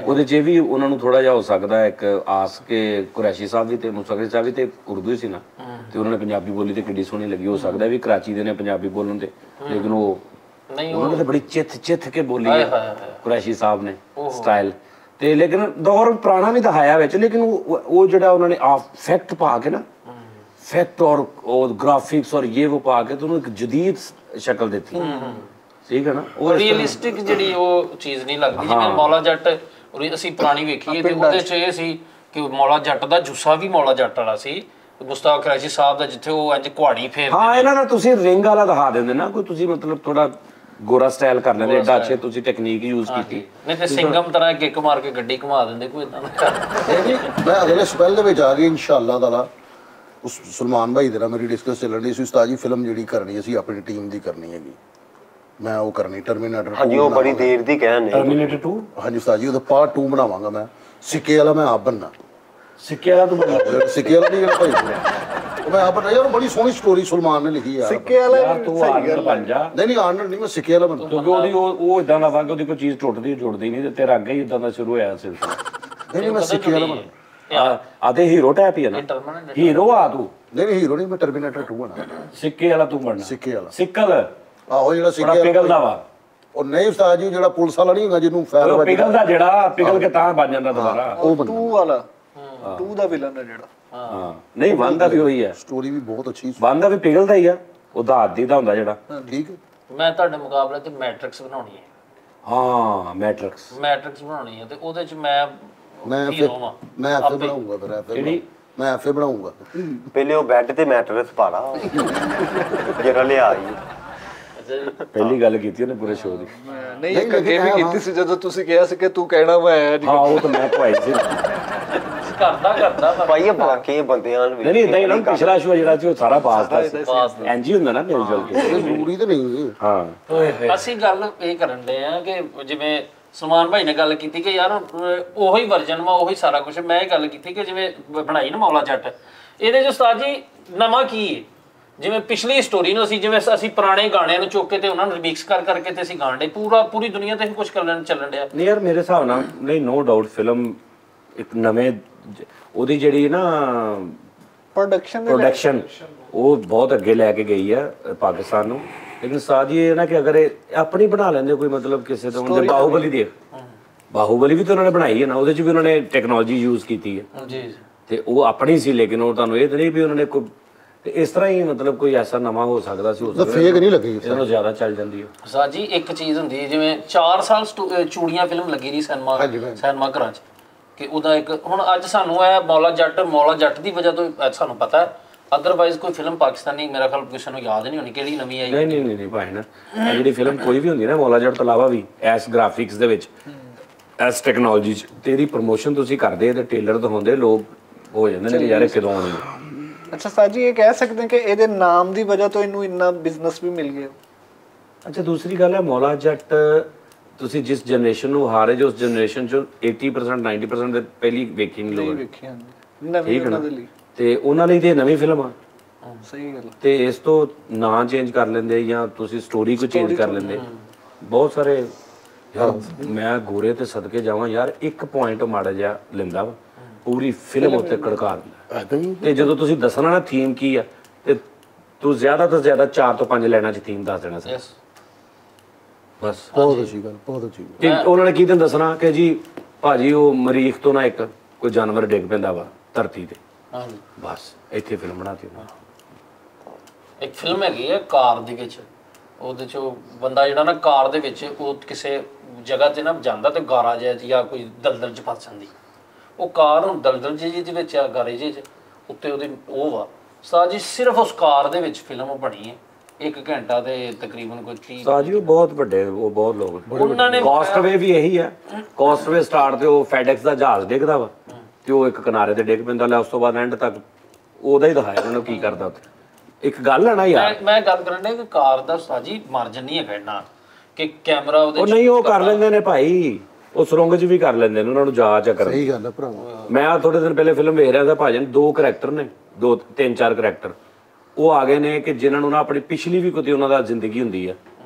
ਉਹਦੇ 'ਚ ਵੀ ਉਹਨਾਂ ਨੂੰ ਥੋੜਾ ਜਿਹਾ ਹੋ ਸਕਦਾ ਇੱਕ ਆਸ ਕਿ ਕੁਰੈਸ਼ੀ ਸਾਹਿਬ ਵੀ ਤੇ ਮੁਸਤਫਾ ਸਾਹਿਬ ਵੀ ਤੇ ਉਰਦੂ ਹੀ ਸੀ ਨਾ ਤੇ ਉਹਨਾਂ ਨੇ ਪੰਜਾਬੀ ਬੋਲੀ ਤੇ ਕਿੱਡੀ ਸੋਹਣੀ ਲੱਗੀ। ਹੋ ਸਕਦਾ ਵੀ ਕਰਾਚੀ ਦੇ ਨੇ ਪੰਜਾਬੀ ਬੋਲਣ ਤੇ ਲੇਕਿਨ ਉਹ ਨਹੀਂ ਉਹਨਾਂ ਨੇ ਬੜੀ ਚਿੱਥ ਕੇ ਬੋਲੀ ਹੈ ਕੁਰੈਸ਼ੀ ਸਾਹਿਬ ਨੇ ਸਟਾਈਲ ਤੇ ਲੇਕਿਨ ਦੌਰ ਪੁਰਾਣਾ ਵੀ ਦਿਖਾਇਆ ਵਿੱਚ ਲੇਕਿਨ ਉਹ ਜਿਹੜਾ ਉਹਨਾਂ ਨੇ ਫੈਕਟ ਪਾ ਕੇ ਨਾ ਫੈਕਟ ਔਰ ਗ੍ਰਾਫਿਕਸ ਔਰ ਇਹ ਉਹ ਪਾ ਕੇ ਤੁਹਾਨੂੰ ਇੱਕ ਜਦੀਦ ਸ਼ਕਲ ਦਿੱਤੀ। ਠੀਕ ਹੈ ਨਾ ਉਹ ਰੀਅਲਿਸਟਿਕ ਜਿਹੜੀ ਉਹ ਚੀਜ਼ ਨਹੀਂ ਲੱਗਦੀ ਜਿਵੇਂ ਮੌਲਾ ਜੱਟ ਅਸੀਂ ਪੁਰਾਣੀ ਵੇਖੀਏ ਤੇ ਉਹਦੇ 'ਚ ਇਹ ਸੀ ਕਿ ਮੌਲਾ ਜੱਟ ਦਾ ਜੁੱਸਾ ਵੀ ਮੌਲਾ ਜੱਟ ਵਾਲਾ ਸੀ। ਮੁਸਤਾਫਾ ਕੁਰੈਸ਼ੀ ਸਾਹਿਬ ਦਾ ਜਿੱਥੇ ਉਹ ਇੰਜ ਕੁਹਾੜੀ ਫੇਰਦੇ ਹਾਂ ਇਹਨਾਂ ਦਾ ਤੁਸੀਂ ਰਿੰਗ ਵਾਲਾ ਦਿਖਾ ਦਿੰਦੇ ਨਾ ਕੋਈ ਤੁਸੀਂ ਮਤਲਬ ਥੋੜਾ ਗੋਰਾ ਸਟਾਈਲ ਕਰ ਲੈਂਦੇ ਐਡਾ ਅੱਛੇ ਤੁਸੀਂ ਟੈਕਨੀਕ ਯੂਜ਼ ਕੀਤੀ ਨਹੀਂ ਤੇ ਸਿੰਗਮ ਤਰ੍ਹਾਂ ਕਿੱਕ ਮਾਰ ਕੇ ਗੱਡੀ ਘੁਮਾ ਦਿੰਦੇ ਕੋਈ ਇਦਾਂ ਮੈਂ ਅਗਲੇ ਸਪੈਲ ਦੇ ਵਿੱਚ ਆ ਗਈ ਇਨਸ਼ਾਅੱਲਾ ਤਾਲਾ। ਉਸ ਸਲਮਾਨ ਭਾਈ ਦੇ ਨਾਲ ਮੇਰੀ ਡਿਸਕਸ ਚੱਲਣ ਦੀ ਸੀ ਉਸਤਾਦ ਜੀ ਫਿਲਮ ਜਿਹੜੀ ਕਰਨੀ ਅਸੀਂ ਆਪਣੀ ਟੀਮ ਦੀ ਕਰਨੀ ਹੈਗੀ ਮੈਂ ਉਹ ਕਰਨੀ ਟਰਮੀਨੇਟਰ। ਹਾਂਜੀ ਉਹ ਬੜੀ ਦੇਰ ਦੀ ਕਹਿਣ ਨੇ ਟਰਮੀਨੇਟਰ 2 ਹਾਂਜੀ ਉਸਤਾਦ ਜੀ ਉਹਦਾ ਪਾਰਟ 2 ਬਣਾਵਾਂਗਾ ਮੈਂ ਸਿੱਕੇ ਵਾਲਾ ਮੈਂ ਆਪ ਬਣਨਾ ਸਿੱਕੇ ਵਾਲਾ ਤੂੰ ਬਣਾ ਸਿੱਕੇ ਵਾਲਾ ਨਹੀਂ ਜਿਹੜਾ ਭਾਈ ਉਹ ਮੈਂ ਆਪ ਬਣਨਾ ਯਾਰ ਬੜੀ ਸੋਹਣੀ ਸਟੋਰੀ ਸਲਮਾਨ ਨੇ ਲਿਖੀ ਯਾਰ ਸਿੱਕੇ ਵਾਲਾ ਯਾਰ ਤੂੰ ਆਰਡਰ ਬਣ ਜਾ ਨਹੀਂ ਆਰਨਰ ਨਹੀਂ ਮੈਂ ਸਿੱਕੇ ਵਾਲਾ ਬਣਨਾ ਕਿਉਂਕਿ ਉਹਦੀ ਉਹ ਇਦਾਂ ਦਾ ਵਾ ਕਿ ਉਹਦੀ ਕੋਈ ਚੀਜ਼ ਟੁੱਟਦੀ ਜੁੜਦੀ ਨਹੀਂ ਤੇ ਤੇਰਾ ਅੱਗੇ ਹੀ ਇਦਾਂ ਦਾ ਸ਼ੁਰੂ ਹੋਇਆ ਸਿਲਸਿਲਾ। ਨਹੀਂ ਮੈਂ ਸਿੱਕੇ ਵਾਲਾ ਬਣਨਾ ਆਦੇ ਹੀਰੋ ਟਾਈਪ ਹੀ ਹੈ ਨਾ ਹੀਰੋ ਆ ਤੂੰ ਨਹੀਂ ਹੀਰੋ ਨਹੀਂ ਮੈਂ ਟਰਮੀਨੇਟਰ 2 ਬਣਾ ਸਿੱਕੇ ਵਾਲਾ ਤੂੰ ਬਣਨਾ ਸਿੱਕੇ ਵਾਲਾ ਸਿੱਕਲ ਆਹੋ ਜਿਹੜਾ ਸਿੱਕੇ ਪਿਗਲਦਾ ਵਾ ਉਹ ਨਹੀਂ ਉਸਤਾਦ ਜੀ ਜਿਹੜਾ ਪੁਲਿਸ ਵਾਲਾ ਨਹੀਂ ਹੈਗਾ ਜਿਹਨੂੰ ਫਾਇਰ ਉਹ ਪਿਗਲਦਾ ਜਿਹੜਾ ਪਿਗਲ ਕੇ ਤਾਂ ਬਣ ਜਾਂਦਾ ਦੁਬਾਰਾ ਉਹ 2 ਵਾਲਾ 2 ਦਾ ਵਿਲਨ ਹੈ ਜਿਹੜਾ ਹਾਂ ਨਹੀਂ ਬੰਦਾ ਵੀ ਉਹੀ ਹੈ ਸਟੋਰੀ ਵੀ ਬਹੁਤ ਅੱਛੀ ਬੰਦਾ ਵੀ ਪਿਗਲਦਾ ਹੀ ਆ ਉਹ ਦਾਦੀ ਦਾ ਹੁੰਦਾ ਜਿਹੜਾ ਠੀਕ ਹੈ। ਮੈਂ ਤੁਹਾਡੇ ਮੁਕਾਬਲੇ 'ਚ ਮੈਟ੍ਰਿਕਸ ਬਣਾਉਣੀ ਹੈ। ਹਾਂ ਮੈਟ੍ਰਿਕਸ ਬਣਾਉਣੀ ਹੈ ਤੇ ਉਹਦੇ 'ਚ ਮੈਂ ਫਿਰ ਐਫਏ ਬਣਾਉਂਗਾ ਫਿਰ ਐਫਏ ਮੈਂ ਐਫਏ ਬਣਾਉਂਗਾ ਪਹਿਲੇ ਉਹ ਬੈੱਡ ਤੇ ਮੈਟਰਸ ਪਾੜਾ ਜਿਹੜਾ ਲਿਆ ਆਈ ਪਹਿਲੀ ਗੱਲ ਕੀਤੀ ਉਹਨੇ ਪੂਰੇ ਸ਼ੋਅ ਦੀ ਨਹੀਂ ਇੱਕ ਅੱਗੇ ਵੀ ਕੀਤੀ ਸੀ ਜਦੋਂ ਤੁਸੀਂ ਕਿਹਾ ਸੀ ਕਿ ਤੂੰ ਕਹਿਣਾ ਮੈਂ ਆਇਆ ਨਹੀਂ ਹਾਂ ਉਹ ਤਾਂ ਮੈਂ ਪਵਾਈ ਸੀ ਕਰਦਾ ਭਾਈ ਇਹ ਬਾਕੀ ਬੰਦਿਆਂ ਨੂੰ ਨਹੀਂ ਇਦਾਂ ਹੀ ਨਾ ਪਿਛਲਾ ਸ਼ੋਅ ਜਿਹੜਾ ਸੀ ਉਹ ਸਾਰਾ ਪਾਸ ਦਾ ਸੀ ਇੰਜ ਹੀ ਹੁੰਦਾ ਨਾ ਮਿਲ ਜੁਲ ਕੇ ਜ਼ਰੂਰੀ ਤਾਂ ਨਹੀਂ ਹਾਂ ਅਸੀਂ ਗੱਲ ਇਹ ਕਰਨ ਦੇ ਆ ਕਿ ਜਿਵੇਂ ਸਲਮਾਨ ਭਾਈ ਨੇ ਗੱਲ ਕੀਤੀ ਕਿ ਯਾਰ ਉਹੀ ਵਰਜਨ ਵਾ ਉਹੀ ਸਾਰਾ ਕੁਝ। ਮੈਂ ਇਹ ਗੱਲ ਕੀਤੀ ਕਿ ਜਿਵੇਂ ਬਣਾਈ ਨਾ ਮੌਲਾ ਜੱਟ ਇਹਦੇ 'ਚ ਉਸਤਾਦ ਜੀ ਨਵਾਂ ਕੀ ਹੈ ਜਿਵੇਂ ਪਿਛਲੀ ਸਟੋਰੀ ਨੂੰ ਜਿਵੇਂ ਅਸੀਂ ਪੁਰਾਣੇ ਗਾਣਿਆਂ ਨੂੰ ਚੁੱਕ ਕੇ ਤੇ ਉਹਨਾਂ ਨੂੰ ਰਿਮਿਕਸ ਕਰਕੇ ਤੇ ਅਸੀਂ ਗਾਣ ਡੇ ਪੂਰੀ ਦੁਨੀਆ ਤੇ ਕੁਝ ਚੱਲਣ ਡਿਆ। ਨਹੀਂ ਯਾਰ ਮੇਰੇ ਹਿਸਾਬ ਨਾਲ ਨਹੀਂ ਨੋ ਡਾਊਟ ਫਿਲਮ ਇੱਕ ਨਵੇਂ ਉਹਦੀ ਜਿਹੜੀ ਨਾ ਪ੍ਰੋਡਕਸ਼ਨ ਉਹ ਬਹੁਤ ਅੱਗੇ ਲੈ ਕੇ ਗਈ ਆ ਪਾਕਿਸਤਾਨ ਨੂੰ। ਲੇਕਿਨ ਸਾਥ ਇਹ ਨਾ ਕਿ ਅਗਰ ਇਹ ਆਪਣੀ ਬਣਾ ਲੈਂਦੇ ਕੋਈ ਮਤਲਬ ਕਿਸੇ ਤੋਂ ਬਾਹੂਬਲੀ ਦੇਖ ਬਾਹੂਬਲੀ ਵੀ ਤਾਂ ਉਹਨਾਂ ਨੇ ਬਣਾਈ ਹੈ ਨਾ ਉਹਦੇ 'ਚ ਵੀ ਉਹਨਾਂ ਨੇ ਟੈਕਨੋਲੋਜੀ ਯੂਜ਼ ਕੀਤੀ ਹੈ ਜੀ ਤੇ ਉਹ ਆਪਣੀ ਸੀ ਲੇਕਿਨ ਉਹ ਤੁਹਾਨੂੰ ਇਹ ਤਾਂ ਨਹੀਂ ਵੀ ਉਹਨਾਂ ਨੇ ਕੋਈ ਤੇ ਇਸ ਤਰ੍ਹਾਂ ਹੀ ਮਤਲਬ ਕੋਈ ਐਸਾ ਨਵਾਂ ਹੋ ਸਕਦਾ ਸੀ ਉਸ ਫੇਕ ਨਹੀਂ ਲੱਗੀ ਇਹਨਾਂ ਨੂੰ ਜ਼ਿਆਦਾ ਚੱਲ ਜਾਂਦੀ ਹੈ। ਸਾਥ ਜੀ ਇੱਕ ਚੀਜ਼ ਹੁੰਦੀ ਹੈ ਜਿਵੇਂ 4 ਸਾਲ ਚੂੜੀਆਂ ਫਿਲਮ ਲੱਗੀ ਰਹੀ ਸਿਨੇਮਾ ਘਰਾਂ 'ਚ ਕਿ ਉਹਦਾ ਇੱਕ ਹੁਣ ਅੱਜ ਸਾਨੂੰ ਇਹ ਮੌਲਾ ਜੱਟ ਦੀ ਵਜ੍ਹਾ ਤੋਂ ਸਾਨੂੰ ਪਤਾ ਹੈ। ਅਦਰਵਾਈਜ਼ ਕੋਈ ਫਿਲਮ ਪਾਕਿਸਤਾਨੀ ਮੇਰਾ ਖਿਆਲ ਕਿਸੇ ਨੂੰ ਯਾਦ ਨਹੀਂ ਹੋਣੀ ਕਿਹੜੀ ਨਵੀਂ ਆਈ। ਨਹੀਂ ਭਾਈ ਨਾ ਇਹ ਜਿਹੜੀ ਫਿਲਮ ਕੋਈ ਵੀ ਹੁੰਦੀ ਨਾ ਮੌਲਾ ਜੱਟ ਤੋਂ ਇਲਾਵਾ ਵੀ ਐਸ ਗ੍ਰਾਫਿਕਸ ਦੇ ਵਿੱਚ ਐਸ ਟੈਕਨੋਲੋਜੀ 'ਚ ਤੇਰੀ ਪ੍ਰਮੋਸ਼ਨ ਤੁਸੀਂ ਕਰਦੇ ਤੇ ਟੇਲਰ ਦਿਖਾਉਂਦੇ ਲੋਕ ਹੋ ਜਾਂਦੇ ਨੇ ਯਾਰ ਕਿਦੋਂ ਆਉਣਗੇ। ਅੱਛਾ ਸਾਜੀ ਇਹ ਕਹਿ ਸਕਦੇ ਕਿ ਇਹਦੇ ਨਾਮ ਦੀ ਵਜ੍ਹਾ ਤੋਂ ਇਹਨੂੰ ਇੰਨਾ ਬਿਜ਼ਨਸ ਵੀ ਮਿਲ ਗਿਆ। ਅੱਛਾ ਦੂਸਰੀ ਗੱਲ ਹੈ ਮੌਲਾ ਜੱਟ ਤੁਸੀਂ ਜਿਸ ਜਨਰੇਸ਼ਨ ਨੂੰ ਹਾਰੇ ਜੋ ਉਸ ਜਨਰੇਸ਼ਨ 'ਚ 80% 90% ਦੇ ਪਹਿਲੀ ਵੇਖੀ ਨਹੀਂ ਲੋਕ ਵੇਖੀ ਨਵੀਂ ਉਹਨਾਂ ਦੇ ਲਈ ਤੇ ਉਹਨਾਂ ਲਈ ਤੇ ਨਵੀਂ ਫਿਲਮ ਆ। ਸਹੀ ਗੱਲ ਤੇ ਇਸ ਤੋਂ ਨਾਂ ਚੇਂਜ ਕਰ ਲੈਂਦੇ ਜਾਂ ਤੁਸੀਂ ਸਟੋਰੀ ਕੋ ਚੇਂਜ ਕਰ ਲੈਂਦੇ ਬਹੁਤ ਸਾਰੇ ਯਾਰ ਮੈਂ ਗੋਰੇ ਤੇ ਸਦਕੇ ਜਾਵਾਂ ਯਾਰ ਇੱਕ ਪੁਆਇੰਟ ਮਾੜਾ ਜਿਹਾ ਲੈਂਦਾ ਵਾ ਪੂਰੀ ਫਿਲਮ ਉੱਤੇ ਕੜਕਾ ਦਿੰਦਾ। ਤੇ ਜਦੋਂ ਤੁਸੀਂ ਦੱਸਣਾ ਨਾ ਥੀਮ ਕੀ ਆ ਤੇ ਤੂੰ ਜ਼ਿਆਦਾ ਤੋਂ ਜ਼ਿਆਦਾ 4 ਤੋਂ 5 ਲਾਈਨਾਂ 'ਚ ਥੀਮ ਦੱਸ ਦੇਣਾ ਸੀ ਬਸ। ਬਹੁਤ ਅੱਛੀ ਗੱਲ ਬਹੁਤ ਅੱਛੀ ਤੇ ਉਹਨਾਂ ਨੇ ਕੀ ਤੈਨੂੰ ਦੱਸਣਾ ਕਿ ਜੀ ਭਾਜੀ ਉਹ ਮਰੀਖ ਤੋਂ ਨਾ ਇੱਕ ਕੋਈ ਜਾਨਵਰ ਡਿੱਗ ਪੈਂਦਾ ਵਾ ਧਰਤੀ ਤੇ ਬਸ ਇੱਥੇ ਫਿਲਮ ਬਣਾਤੀ ਉਹਨਾਂ ਇੱਕ ਫਿਲਮ ਹੈਗੀ ਹੈ ਕਾਰ ਦੇ ਵਿੱਚ ਉਹਦੇ 'ਚ ਬੰਦਾ ਜਿਹੜਾ ਨਾ ਕਾਰ ਦੇ ਵਿੱਚ ਉਹ ਕਿਸੇ ਜਗ੍ਹਾ 'ਤੇ ਨਾ ਜਾਂਦਾ ਤੇ ਗਾਰਾ ਜਿਹਾ ਜਾਂ ਕੋਈ ਦਲਦਲ 'ਚ ਫਸ ਜਾਂਦੀ ਉਹ ਕਾਰ ਹੁਣ ਦਲਦਲ ਜਿਹੀ ਦੇ ਵਿੱਚ ਆ ਗਾਰੇ ਜਿਹੇ 'ਚ ਉੱਤੇ ਉਹਦੇ ਉਹ ਵਾ ਸਾਜ ਜੀ ਸਿਰਫ ਉਸ ਕਾਰ ਦੇ ਵਿੱਚ ਫਿਲਮ ਬਣੀ ਹੈ 1 ਘੰਟਾ ਤੇ ਤਕਰੀਬਨ ਕੋਈ 30 ਸਾਜੀ ਉਹ ਬਹੁਤ ਵੱਡੇ ਉਹ ਬਹੁਤ ਲੋਕ ਉਹਨਾਂ ਨੇ ਕਾਸਟਵੇ ਵੀ ਇਹੀ ਹੈ ਕਾਸਟਵੇ ਸਟਾਰਟ ਤੇ ਉਹ ਫੈਡੈਕਸ ਦਾ ਜਹਾਜ਼ ਡਿੱਗਦਾ ਵਾ ਤੇ ਉਹ ਇੱਕ ਕਿਨਾਰੇ ਤੇ ਡਿੱਗ ਪੈਂਦਾ ਲੈ ਉਸ ਤੋਂ ਬਾਅਦ ਐਂਡ ਤੱਕ ਉਹਦਾ ਹੀ ਦਿਖਾਇਆ ਉਹਨੂੰ ਕੀ ਕਰਦਾ ਉੱਥੇ ਇੱਕ ਗੱਲ ਹੈ ਨਾ ਯਾਰ ਮੈਂ ਗੱਲ ਕਰਨ ਡਿਆ ਕਿ ਕਾਰ ਦਾ ਸਾਜੀ ਮਾਰਜਨ ਨਹੀਂ ਹੈਗਾ ਇੰਨਾ ਕਿ ਕੈਮਰਾ ਉਹਦੇ ਉਹ ਨਹੀਂ ਉਹ ਕਰ ਲੈਂਦੇ ਨੇ ਭਾਈ ਉਹ ਸੁਰੰਗ 'ਚ ਵੀ ਕਰ ਲੈਂਦੇ ਨੇ ਉਹਨਾਂ ਨੂੰ ਜਾਚ ਕਰ ਸਹੀ ਗੱਲ ਹੈ ਭਰਾਵਾ ਮੈਂ ਆ ਥੋੜੇ ਦਿਨ ਪਹਿਲੇ ਫਿਲਮ ਵੇਖ ਰਿਹਾ ਸੀ ਭਾਜਨ 2 ਕਰੈਕਟਰ ਨੇ 3-4 ਕਰੈਕਟਰ ਉਹ ਆ ਗਏ ਨੇ ਕਿ ਜਿਨ੍ਹਾਂ ਨੂੰ ਨਾ ਆਪਣੀ ਪਿਛਲੀ ਵੀ ਕੋਈ ਉਹਨਾਂ ਦਾ ਜ਼ਿੰਦਗੀ ਹੁੰਦੀ ਆ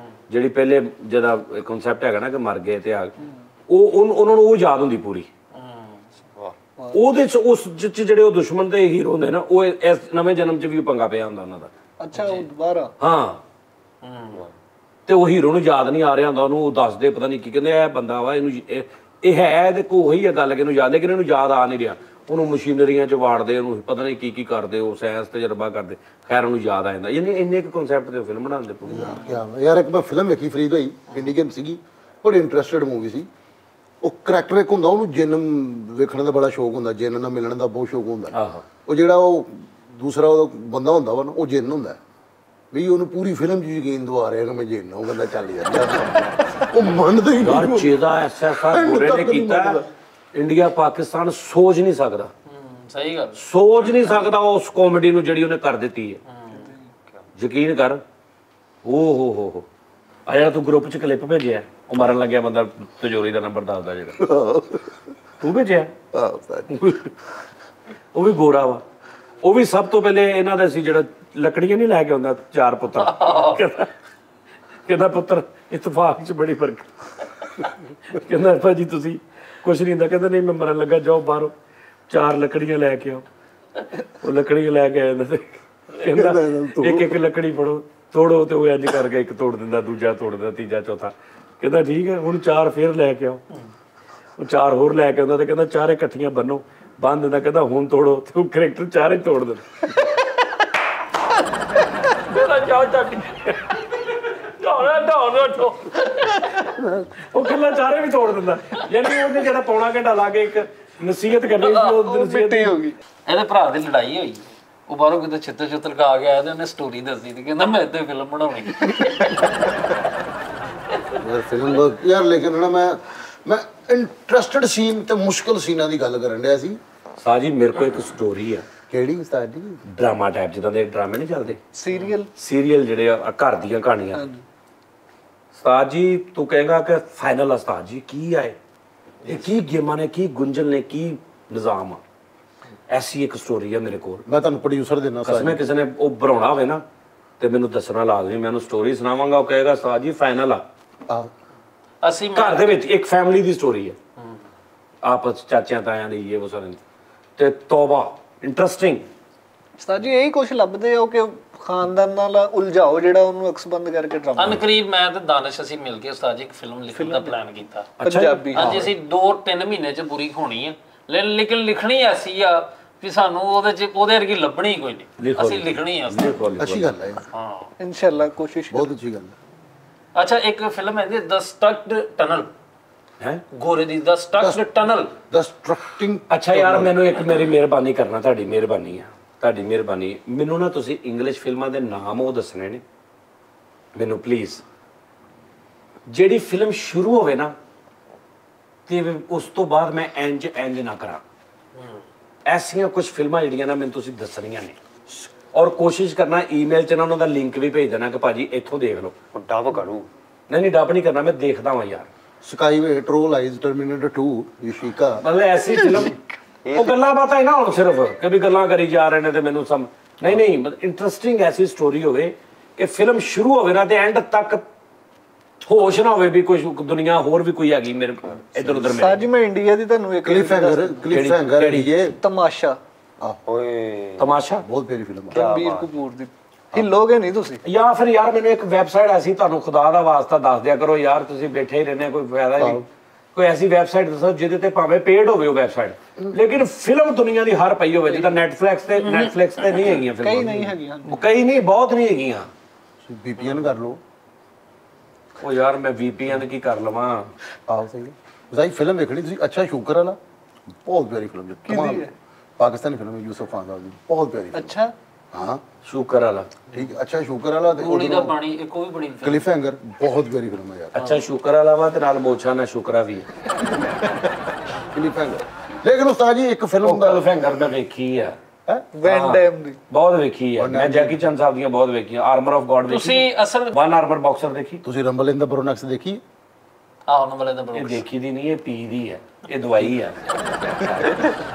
ਜਿਹੜੀ ਪਹਿਲੇ ਜਿਹਦਾ ਕਨਸੈਪਟ ਹੈਗਾ ਨਾ ਕਿ ਮਰ ਗਏ ਤੇ ਆ ਉਹ ਉਹਨਾਂ ਨੂੰ ਉਹ ਯਾਦ ਹੁੰਦੀ ਪੂਰੀ ਉਹਦੇ ਚ ਉਸ ਜਿਹੜੇ ਉਹ ਦੁਸ਼ਮਣ ਤੇ ਹੀਰੋ ਹੁੰਦੇ ਨਾ ਉਹ ਇਸ ਨਵੇਂ ਜਨਮ ਚ ਵੀ ਪੰਗਾ ਪਿਆ ਹੁੰਦਾ ਉਹਨਾਂ ਦਾ ਅੱਛਾ ਉਹ ਦੁਬਾਰਾ ਹਾਂ ਤੇ ਉਹ ਹੀਰੋ ਨੂੰ ਯਾਦ ਨਹੀਂ ਆ ਰਿਹਾ ਹੁੰਦਾ ਉਹਨੂੰ ਦੱਸਦੇ ਪਤਾ ਨਹੀਂ ਕੀ ਕਹਿੰਦੇ ਇਹ ਬੰਦਾ ਵਾ ਇਹਨੂੰ ਇਹ ਹੈ ਇਹਦੇ ਕੋਲ ਉਹੀ ਆ ਗੱਲ ਕਿ ਇਹਨੂੰ ਯਾਦ ਲੇਕਿਨ ਇਹਨੂੰ ਯਾਦ ਆ ਨਹੀਂ ਰਿਹਾ ਉਹਨੂੰ ਮਸ਼ੀਨਰੀਆਂ ਚ ਵਾੜਦੇ ਉਹਨੂੰ ਪਤਾ ਨਹੀਂ ਕੀ ਕਰਦੇ ਉਹ ਸਾਇੰਸ ਤਜਰਬਾ ਕਰਦੇ ਖੈਰ ਉਹਨੂੰ ਯਾਦ ਆ ਜਾਂਦਾ ਯਾਨੀ ਇੰਨੇ ਕੁ ਕਨਸੈਪਟ ਦੇ ਫਿਲਮ ਬਣਾਉਂਦੇ ਪੂਰੀ ਯਾਰ ਇੱਕ ਮੈਂ ਫਿਲਮ ਵੇਖੀ ਫਰੀਦ ਹੋਈ ਇੰਡੀਅਨ ਸੀਗੀ ਬੜੀ ਇੰਟਰਸਟਿਡ ਮੂਵੀ ਸੀ ਉਹ ਕਰੈਕਟਰ ਇੱਕ ਹੁੰਦਾ ਉਹਨੂੰ ਜਿੰਨ ਵੇਖਣ ਦਾ ਬੜਾ ਸ਼ੌਕ ਹੁੰਦਾ ਜਿੰਨ ਨਾਲ ਮਿਲਣ ਦਾ ਬਹੁਤ ਸ਼ੌਕ ਹੁੰਦਾ ਉਹ ਜਿਹੜਾ ਉਹ ਦੂਸਰਾ ਉਹ ਬੰਦਾ ਹੁੰਦਾ ਵਾ ਨਾ ਉਹ ਜਿੰਨ ਹੁੰਦਾ ਵੀ ਉਹਨੂੰ ਪੂਰੀ ਫਿਲਮ 'ਚ ਯਕੀਨ ਦਵਾ ਰਿਹਾ ਕਿ ਮੈਂ ਜਿੰਨ ਉਹ ਕਹਿੰਦਾ ਚੱਲ ਯਾਰ ਉਹ ਮੰਨਦਾ ਹੀ ਯਾਰ ਜਿਹਦਾ ਐਸਾ ਗੋਰੇ ਨੇ ਕੀਤਾ ਇੰਡੀਆ ਪਾਕਿਸਤਾਨ ਸੋਚ ਨਹੀਂ ਸਕਦਾ ਸਹੀ ਗੱਲ ਸੋਚ ਨਹੀਂ ਸਕਦਾ ਉਸ ਕਾਮੇਡੀ ਨੂੰ ਜਿਹੜੀ ਉਹਨੇ ਕਰ ਦਿੱਤੀ ਹੈ ਯਕੀਨ ਕਰ ਹੋ ਆ ਜਿਹੜਾ ਤੂੰ ਗਰੁੱਪ 'ਚ ਕਲਿੱਪ ਭੇਜਿਆ ਉਹ ਮਾਰਨ ਲੱਗਿਆ ਬੰਦਾ ਤਜੋਰੀ ਦਾ ਨੰਬਰ ਦੱਸਦਾ ਜਿਹੜਾ ਤੂੰ ਭੇਜਿਆ ਉਹ ਵੀ ਗੋਰਾ ਵਾ ਉਹ ਵੀ ਸਭ ਤੋਂ ਪਹਿਲੇ ਇਹਨਾਂ ਦਾ ਸੀ ਜਿਹੜਾ ਲੱਕੜੀਆਂ ਨਹੀਂ ਲੈ ਕੇ ਆਉਂਦਾ 4 ਪੁੱਤਰ ਕਹਿੰਦਾ ਪੁੱਤਰ ਇਤਫਾਕ 'ਚ ਬੜੀ ਫਰਕ ਕਹਿੰਦਾ ਭਾਜੀ ਤੁਸੀਂ ਕੁਛ ਨਹੀਂ ਹੁੰਦਾ ਕਹਿੰਦਾ ਨਹੀਂ ਮੈਂ ਮਰਨ ਲੱਗਾ ਜਾਓ ਬਾਹਰੋਂ 4 ਲੱਕੜੀਆਂ ਲੈ ਕੇ ਆਓ ਉਹ ਲੱਕੜੀਆਂ ਲੈ ਕੇ ਆਇਆ ਤੇ ਕਹਿੰਦਾ ਇੱਕ ਲੱਕੜੀ ਫੜੋ ਤੋੜੋ ਤੇ ਉਹ ਇੰਜ ਕਰਕੇ ਇੱਕ ਤੋੜ ਦਿੰਦਾ ਦੂਜਾ ਤੋੜ ਦਿੰਦਾ ਤੀਜਾ ਚੌਥਾ ਕਹਿੰਦਾ ਠੀਕ ਹੈ ਹੁਣ 4 ਫੇਰ ਲੈ ਕੇ ਆਓ ਉਹ 4 ਹੋਰ ਲੈ ਕੇ ਆਉਂਦਾ ਤੇ ਕਹਿੰਦਾ 4 ਇਕੱਠੀਆਂ ਬੰਨੋ ਬੰਨ ਦਿੰਦਾ ਕਹਿੰਦਾ ਹੁਣ ਤੋੜੋ ਤੇ ਉਹ ਕਰੈਕਟਰ 4 ਹੀ ਤੋੜ ਦਿੰਦਾ ਜਾਓ ਚੱਕ ਉਹ ਕੱਲਾ 4 ਵੀ ਤੋੜ ਦਿੰਦਾ ਯਾਨੀ ਉਹਨੇ ਜਿਹੜਾ ਪੌਣਾ ਘੰਟਾ ਲਾ ਕੇ ਇੱਕ ਨਸੀਹਤ ਕਰਨੀ ਸੀ ਉਹ ਨਸੀਹਤ ਹੋ ਗਈ ਇਹਦੇ ਭਰਾ ਦੀ ਲੜਾਈ ਹੋਈ ਉਹ ਬਾਹਰੋਂ ਕਿਤੇ ਛਿੱਤਰ ਕਾ ਗਿਆ ਤੇ ਉਹਨੇ ਸਟੋਰੀ ਦੱਸੀ ਤੇ ਕਹਿੰਦਾ ਮੈਂ ਇੱਥੇ ਫਿਲਮ ਬਣਾਉਣੀ ਯਾਰ ਫਿਲਮ ਯਾਰ ਲੇਕਿਨ ਨਾ ਮੈਂ ਇੰਟਰਸਟਿਡ ਸੀਨ ਤੇ ਮੁਸ਼ਕਲ ਸੀਨਾਂ ਦੀ ਗੱਲ ਕਰਨ ਡਿਆ ਸੀ ਸਾਜੀ ਮੇਰੇ ਕੋਲ ਇੱਕ ਸਟੋਰੀ ਆ ਕਿਹੜੀ ਉਸਤਾਦ ਜੀ ਡਰਾਮਾ ਟਾਈਪ ਜਿੱਦਾਂ ਦੇ ਡਰਾਮੇ ਨਹੀਂ ਚੱਲਦੇ ਸੀਰੀਅਲ ਜਿਹੜੇ ਆ ਘਰ ਦੀਆਂ ਕਹਾਣੀਆਂ ਉਸਤਾਦ ਜੀ ਤੂੰ ਕਹੇਗਾ ਕਿ ਫਾਈਨਲ ਉਸਤਾਦ ਜੀ ਕੀ ਆਏ ਇਹ ਕੀ ਗੇਮਾਂ ਨੇ ਕੀ ਗੁੰਝਲ ਨੇ ਕੀ ਨਿਜ਼ਾਮ ਆ ਐਸੀ ਇੱਕ ਸਟੋਰੀ ਆ ਮੇਰੇ ਕੋਲ ਮੈਂ ਤੁਹਾਨੂੰ ਪ੍ਰੋਡਿਊਸਰ ਦੇਣਾ ਕਸਮੇ ਕਿਸੇ ਨੇ ਉਹ ਬਣਾਉਣਾ ਹੋਵੇ ਨਾ ਤੇ ਮੈਨੂੰ ਦੱਸਣਾ ਲਾਜ਼ਮੀ ਮੈਂ ਉਹਨੂੰ ਸਟੋਰੀ ਸੁਣਾਵਾਂਗਾ ਉਹ ਕਹੇਗਾ ਉਸਤਾਦ ਜੀ ਫਾਈਨਲ ਆ ਅਸੀਂ ਘਰ ਦੇ ਵਿੱਚ ਇੱਕ ਫੈਮਿਲੀ ਦੀ ਸਟੋਰੀ ਹੈ ਆਪਸ ਚਾਚਿਆਂ ਤਾਇਆਂ ਦੀ ਇਹ ਉਹ ਸਾਰੇ ਤੇ ਤੌਬਾ ਇੰਟਰਸਟਿੰਗ ਉਸਤਾਦ ਜੀ ਇਹੀ ਕੁਝ ਲੱਭਦੇ ਹੋ ਕਿ ਖਾਨਦਾਨ ਨਾਲ ਉਲਝਾਓ ਜਿਹੜਾ ਉਹਨੂੰ ਅਕਸਬੰਦ ਕਰਕੇ ਡਰਾਮਾ ਅਨਕਰੀਬ ਮੈਂ ਤੇ ਦਾਨਿਸ਼ ਅਸੀਂ ਮਿਲ ਕੇ ਉਸਤਾਦ ਜੀ ਇੱਕ ਫਿਲਮ ਲਿਖਣ ਦਾ ਪਲਾਨ ਕੀਤਾ ਪੰਜਾਬੀ ਹਾਂਜੀ ਅਸੀਂ 2-3 ਮਹੀਨੇ ਚ ਪੂਰੀ ਹੋਣੀ ਆ ਲੇਕਿਨ ਲਿਖਣੀ ਐਸੀ ਆ ਵੀ ਸਾਨੂੰ ਉਹਦੇ ਵਰਗੀ ਲੱਭਣੀ ਕੋਈ ਨਹੀਂ ਅਸੀਂ ਲਿਖਣੀ ਆ ਅੱਛੀ ਗੱਲ ਹੈ ਹਾਂ ਇਨਸ਼ਾਅੱਲਾ ਕੋਸ਼ਿਸ਼ ਬਹੁਤ ਅੱਛੀ ਗੱਲ ਹੈ ਅੱਛਾ ਇੱਕ ਫਿਲਮ ਹੈ ਜੀ ਦ ਸਟਕਡ ਟਨਲ ਹੈ ਗੋਰੇ ਦੀ ਦ ਸਟਕਡ ਟਨਲ ਦ ਸਟਰਕਟਿੰਗ ਅੱਛਾ ਯਾਰ ਮੈਨੂੰ ਇੱਕ ਮੇਰੀ ਮਿਹਰਬਾਨੀ ਕਰਨਾ ਤੁਹਾਡੀ ਮਿਹਰਬਾਨੀ ਮੈਨੂੰ ਨਾ ਤੁਸੀਂ ਇੰਗਲਿਸ਼ ਫਿਲਮਾਂ ਦੇ ਨਾਮ ਉਹ ਦੱਸਣੇ ਨੇ ਮੈਨੂੰ ਪਲੀਜ਼ ਜਿਹੜੀ ਫਿਲਮ ਸ਼ੁਰੂ ਹੋਵੇ ਨਾ ਤੇ ਉਸ ਤੋਂ ਬਾਅਦ ਮੈਂ ਇੰਜ ਨਾ ਕਰਾਂ ਐਸੀਆਂ ਕੁਝ ਫਿਲਮਾਂ ਜਿਹੜੀਆਂ ਨਾ ਮੈਨੂੰ ਤੁਸੀਂ ਦੱਸਣੀਆਂ ਨੇ ਔਰ ਕੋਸ਼ਿਸ਼ ਕਰਨਾ ਈਮੇਲ 'ਚ ਨਾ ਉਹਨਾਂ ਦਾ ਲਿੰਕ ਵੀ ਭੇਜ ਦੇਣਾ ਕਿ ਭਾਜੀ ਇੱਥੋਂ ਦੇਖ ਲਓ ਡੱਬ ਕਰੂ ਨਹੀਂ ਡੱਬ ਨਹੀਂ ਕਰਨਾ ਮੈਂ ਦੇਖਦਾ ਹਾਂ ਯਾਰ ਸਕਾਈਵੇ ਟਰੋਲ ਆਈਜ਼ ਟਰਮੀਨੇਟਰ 2 ਯਸ਼ੀਕਾ ਮਤਲਬ ਐਸੀ ਫਿਲਮ ਉਹ ਗੱਲਾਂ ਬਾਤਾਂ ਹੀ ਨਾ ਹੁਣ ਸਿਰਫ ਕਿ ਵੀ ਗੱਲਾਂ ਕਰੀ ਜਾ ਰਹੇ ਨੇ ਤੇ ਮੈਨੂੰ ਸਮ ਨਹੀਂ ਇੰਟਰਸਟਿੰਗ ਐਸੀ ਸਟੋਰੀ ਹੋਵੇ ਕਿ ਫਿਲਮ ਸ਼ੁਰੂ ਹੋਵੇ ਨਾ ਤੇ ਐਂਡ ਤੱਕ ਹੋਸ਼ ਨਾ ਹੋਵੇ ਵੀ ਕੋਈ ਦੁਨੀਆ ਹੋਰ ਵੀ ਕੋਈ ਹੈਗੀ ਮੇਰੇ ਇੱਧਰ ਉੱਧਰ ਮੇਰੇ ਸਾਜੀ ਮੈਂ ਇੰਡੀਆ ਦੀ ਤੁਹਾਨੂੰ ਇੱਕ ਕਲਿਫਹੈਂਗਰ ਇਹ ਤਮਾਸ਼ਾ ਓਏ ਤਮਾਸ਼ਾ ਬਹੁਤ ਪਿਆਰੀ ਫਿਲਮ ਹੈ ਰਣਬੀਰ ਕਪੂਰ ਦੀ ਹਿੱਲੋਗੇ ਨਹੀਂ ਤੁਸੀਂ ਜਾਂ ਫਿਰ ਯਾਰ ਮੈਨੂੰ ਇੱਕ ਵੈਬਸਾਈਟ ਐਸੀ ਤੁਹਾਨੂੰ ਖੁਦਾ ਦਾ ਵਾਸਤਾ ਦੱਸ ਦਿਆ ਕਰੋ ਯਾਰ ਤੁਸੀਂ ਬੈਠੇ ਹੀ ਰਹਿੰਦੇ ਕੋਈ ਫਾਇਦਾ ਨਹੀਂ ਕੋਈ ਐਸੀ ਵੈਬਸਾਈਟ ਦੱਸੋ ਜਿਹਦੇ ਤੇ ਭਾਵੇਂ ਪੇਡ ਹੋਵੇ ਉਹ ਵੈਬਸਾਈਟ ਲੇਕਿਨ ਫਿਲਮ ਦੁਨੀਆ ਦੀ ਹਰ ਪਈ ਹੋਵੇ ਜਿੱਦਾਂ ਨੈਟਫਲਿਕਸ ਤੇ ਨਹੀਂ ਹੈਗੀਆਂ ਫਿਲਮਾਂ ਕਈ ਨਹੀਂ ਹੈਗੀਆਂ ਕਈ ਨਹੀਂ ਬਹੁਤ ਨਹੀਂ ਹੈਗੀਆਂ VPN ਕਰ ਲਓ ਉਹ ਯਾਰ ਮੈਂ VPN ਕੀ ਕਰ ਲਵਾਂ ਆਹ ਸਹੀ ਹੈ ਬਜ਼ਾਈ ਫਿਲਮ ਵੇਖਣੀ ਤੁਸੀਂ ਅੱਛਾ ਸ਼ੂਕਰ ਵਾਲਾ ਬਹੁਤ ਪਿਆਰੀ ਫਿਲਮ ਹੈ ਪਾਕਿਸਤਾਨੀ ਫਿਲਮ ਹੈ ਯੂਸਫ ਖਾਨ ਸਾਹਿਬ ਦੀ ਬਹੁਤ ਪਿਆਰੀ ਅੱਛਾ ਹਾਂ ਸ਼ੂਕਰ ਵਾਲਾ ਠੀਕ ਅੱਛਾ ਸ਼ੂਕਰ ਵਾਲਾ ਤੇ ਗੋਲੀ ਦਾ ਪਾਣੀ ਇੱਕ ਉਹ ਵੀ ਬੜੀ ਕਲਿਫਹੈਂਗਰ ਬਹੁਤ ਪਿਆਰੀ ਫਿਲਮ ਹੈ ਯਾਰ ਅੱਛਾ ਸ਼ੂਕਰ ਵਾਲਾ ਵਾ ਤੇ ਨਾਲ ਮੋਛਾ ਨਾ ਸ਼ੁਕਰਾ ਵੀ ਕਲਿਫਹੈਂਗਰ ਲੇਕਿਨ ਉਸਤਾਦ ਜੀ ਇੱਕ ਫਿਲਮ ਦਾ ਫਿੰਗਰ ਮੈਂ ਵੇਖੀ ਆ ਵੈਨ ਡੈਮ ਦੀ ਬਹੁਤ ਵੇਖੀ ਆ ਮੈਂ ਜੈਕੀ ਚੰਦ ਸਾਹਿਬ ਦੀਆਂ ਬਹੁਤ ਵੇਖੀਆਂ ਆਰਮਰ ਆਫ ਗੋਡ ਤੁਸੀਂ ਅਸਲ ਵਨ ਆਰਮਰ ਬਾਕਸਰ ਦੇਖੀ ਤੁਸੀਂ ਰੰਬਲ ਇਨ ਦਾ ਬਰੋਨਕਸ ਦੇਖੀ ਆਹ ਉਹਨਾਂ ਵਾਲੇ ਦਾ ਇਹ ਦੇਖੀ ਦੀ ਨਹੀਂ ਇਹ ਪੀ ਦੀ ਹੈ ਇਹ ਦਵਾਈ ਆ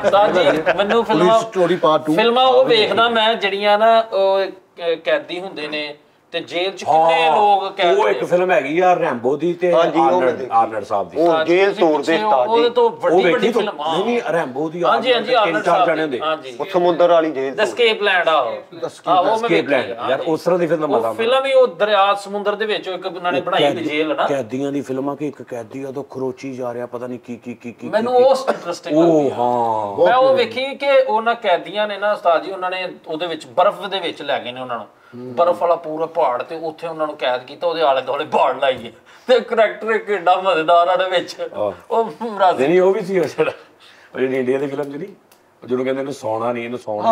ਉਸਤਾਦ ਜੀ ਮੈਨੂੰ ਪੁਲਿਸ ਸਟੋਰੀ ਪਾਰਟ 2 ਫਿਲਮਾਂ ਉਹ ਵੇਖਦਾ ਮੈਂ ਜਿਹੜੀਆਂ ਨਾ ਉਹ ਕੈਦੀ ਹੁੰਦੇ ਨੇ ਤੇ ਜੇਲ੍ਹ ਚ ਕਿੰਨੇ ਲੋਕ ਕੈਦ ਉਹ ਇੱਕ ਫਿਲਮ ਹੈਗੀ ਆ ਰੈਂਬੋ ਦੀ ਤੇ ਆਰਨਲਡ ਸਾਹਿਬ ਦੀ ਉਹ ਜੇਲ੍ਹ ਤੋੜਦੇ ਉਸਤਾਦ ਉਹਦੇ ਜੀ ਤੋਂ ਵੱਡੀ ਵੱਡੀ ਵੇਖੀ ਫਿਲਮ ਨਹੀਂ ਨਹੀਂ ਰੈਂਬੋ ਦੀ ਹਾਂਜੀ ਹਾਂਜੀ ਤਿੰਨ ਚਾਰ ਜਣੇ ਹੁੰਦੇ ਹਾਂਜੀ ਉਹ ਸਮੁੰਦਰ ਵਾਲੀ ਜੇਲ੍ਹ ਦ ਸਕੇਪ ਲੈਂਡ ਆ ਉਹ ਉਹ ਮੈਂ escape land, ਯਾਰ ਉਸ ਤਰ੍ਹਾਂ ਦੀ ਫਿਲਮ ਮਜ਼ਾ ਉਹ ਫਿਲਮ ਹੀ ਉਹ ਦਰਿਆ ਸਮੁੰਦਰ ਦੇ ਵਿੱਚ ਇੱਕ ਉਹਨਾਂ ਨੇ ਬਣਾਈ ਦੀ ਜੇਲ੍ਹ ਨਾ ਕੈਦੀਆਂ ਦੀ ਫਿਲਮਾਂ ਕਿ ਇੱਕ ਕੈਦੀ ਆ ਤੋਂ ਖਰੋਚੀ ਜਾ ਰਿਹਾ ਪਤਾ ਨਹੀਂ ਕੀ ਮੈਨੂੰ ਉਹ ਇੰਟਰਸਟਿੰਗ ਲੱਗਦੀ ਆ ਹਾਂ ਮੈਂ ਉਹ ਵੇਖੀ ਕਿ ਉਹਨਾਂ ਕੈਦੀਆਂ ਨੇ ਨਾ ਉਸਤਾਦ ਜੀ ਉਹਨਾਂ ਨੇ ਉਹਦੇ ਵਿੱਚ ਬਰਫ਼ ਦੇ ਵਿੱਚ ਲੈ ਗਏ ਨੇ ਉਹਨਾਂ ਨੂੰ ਬਰਫ਼ ਵਾਲਾ ਪੂਰਾ ਪਹਾੜ ਤੇ ਉੱਥੇ ਉਹਨਾਂ ਨੂੰ ਕੈਦ ਕੀਤਾ ਉਹਦੇ ਆਲੇ ਦੁਆਲੇ ਬਾੜ ਲਾਈਏ ਤੇ ਕਰੈਕਟਰ ਇੱਕ ਏਡਾ ਮਜ਼ੇਦਾਰ ਆ ਦੇ ਵਿੱਚ ਉਹ ਰਾਜ਼ੀ ਨਹੀਂ ਉਹ ਵੀ ਸੀ ਉਹ ਜਿਹੜਾ ਉਹ ਜਿਹੜੀ ਇੰਡੀਆ ਦੀ ਫਿਲਮ ਜਿਹੜੀ ਜਿਹਨੂੰ ਕਹਿੰਦੇ ਇਹਨੂੰ ਸੌਣਾ ਨਹੀਂ ਇਹਨੂੰ ਸੌਣ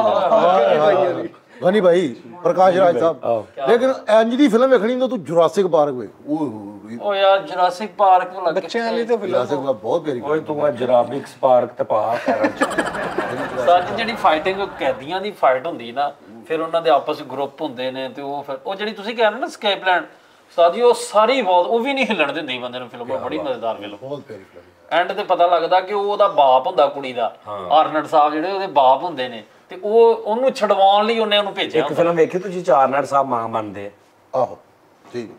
ਨਹੀਂ ਗਨੀ ਭਾਈ ਪ੍ਰਕਾਸ਼ ਰਾਜ ਸਾਹਿਬ ਲੇਕਿਨ ਇੰਜ ਦੀ ਫਿਲਮ ਵੇਖਣੀ ਤਾਂ ਤੂੰ ਜੁਰਾਸਿਕ ਪਾਰਕ ਵੇਖ ਉਹ ਯਾਰ ਜੁਰਾਸਿਕ ਪਾਰਕ ਨੂੰ ਲੱਗ ਬੱਚਿਆਂ ਲਈ ਤਾਂ ਜੁਰਾਸਿਕ ਪਾਰਕ ਬਹੁਤ ਪਿਆਰੀ ਓਏ ਤੂੰ ਆ ਜਰਾਬਿਕ ਸਪਾਰਕ ਤੇ ਪਾ ਸੱਚ ਜਿਹੜੀ ਫਾਈਟਿੰਗ ਕੈਦੀਆਂ ਦੀ ਫਾਈਟ ਹੁੰਦੀ ਨਾ ਫਿਰ ਉਹਨਾਂ ਦੇ ਆਪਸ ਵਿੱਚ ਗਰੁੱਪ ਹੁੰਦੇ ਨੇ ਤੇ ਉਹ ਫਿਰ ਉਹ ਜਿਹੜੀ ਤੁਸੀਂ ਕਹਿੰਦੇ ਨਾ ਸਕੇਪ ਲੈਂਡ ਸਾਜੀ ਉਹ ਸਾਰੀ ਬਹੁਤ ਉਹ ਵੀ ਨਹੀਂ ਹਿੱਲਣ ਦਿੰਦੀ ਬੰਦੇ ਨੂੰ ਫਿਲਮ ਬੜੀ ਮਜ਼ੇਦਾਰ ਫਿਲਮ ਬਹੁਤ ਪਿਆਰੀ ਫਿਲਮ ਐਂਡ ਤੇ ਪਤਾ ਲੱਗਦਾ ਕਿ ਉਹ ਉਹਦਾ ਬਾਪ ਹੁੰਦਾ ਕੁੜੀ ਦਾ ਆਰਨਲਡ ਸਾਹਿਬ ਜਿਹੜੇ ਉਹਦੇ ਬਾਪ ਹੁੰਦੇ ਨੇ ਤੇ ਉਹ ਉਹਨੂੰ ਛਡਵਾਉਣ ਲਈ ਉਹਨੂੰ ਭੇਜਿਆ ਇੱਕ ਫਿਲਮ ਵੇਖੀ ਤੁਸੀਂ ਚਾਰਨਟ ਸਾਹਿਬ ਮਾਂ ਬਣਦੇ ਆਹੋ ਠੀਕ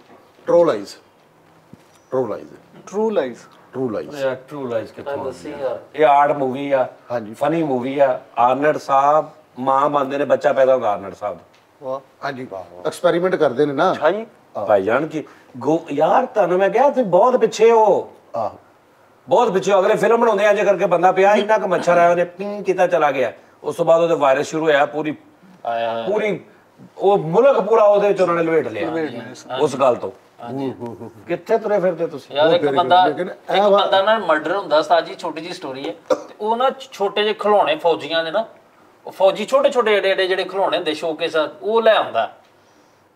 true lies true lies true lies ਕਿੱਥੋਂ ਦੱਸੀ ਯਾਰ ਇਹ ਆਰਟ ਮੂਵੀ ਆ ਹਾਂਜੀ ਫਨੀ ਮੂਵੀ ਆ ਆਰਨਲਡ ਸਾਹਿਬ ਮਾਂ ਬਣਦੇ ਨੇ ਬੱਚਾ ਪੈਦਾ ਹੁੰਦਾ ਆਰਨਲਡ ਸਾਹਿਬ ਦਾ ਵਾਹ ਹਾਂਜੀ ਐਕਸਪੈਰੀਮੈਂਟ ਕਰਦੇ ਨੇ ਨਾ ਹਾਂਜੀ ਭਾਈ ਜਾਨ ਕੀ ਯਾਰ ਤੁਹਾਨੂੰ ਮੈਂ ਕਿਹਾ ਤੁਸੀਂ ਬਹੁਤ ਪਿੱਛੇ ਹੋ ਆਹੋ ਬਹੁਤ ਪਿੱਛੇ ਅਗਲੇ ਫਿਲਮ ਬਣਾਉਂਦੇ ਆ ਜੇ ਕਰਕੇ ਬੰਦਾ ਪਿਆ ਇੰਨਾ ਕੁ ਮੱਛਰ ਆਇਆ ਉਹਨੇ ਪਿੰਗ ਕੀਤਾ ਚਲਾ ਗਿਆ ਉਸ ਤੋਂ ਬਾਅਦ ਉਹਦੇ ਵਾਇਰਸ ਸ਼ੁਰੂ ਹੋਇਆ ਪੂਰੀ ਉਹ ਮੁਲਕ ਪੂਰਾ ਉਹਦੇ ਵਿੱਚ ਉਹਨਾਂ ਨੇ ਲਵੇਟ ਲਿਆ ਉਸ ਗੱਲ ਤੋਂ ਕਿੱਥੇ ਤੁਰੇ ਫਿਰਦੇ ਤੁਸੀਂ ਯਾਰ ਇੱਕ ਬੰਦਾ ਨਾ ਮਰਡਰ ਹੁੰਦਾ ਸਾਜੀ ਛੋਟੀ ਜੀ ਸਟੋਰੀ ਹੈ ਤੇ ਉਹ ਨਾ ਛੋਟੇ ਜਿਹੇ ਖਿਡੌਣੇ ਫੌਜੀਆਂ ਦੇ ਨਾ ਉਹ ਫੌਜੀ ਛੋਟੇ ਛੋਟੇ ਏਡੇ ਜਿਹੜੇ ਖਿਡੌਣੇ ਹੁੰਦੇ ਸ਼ੋਕੇਸ ਉਹ ਲੈ ਆਉਂਦਾ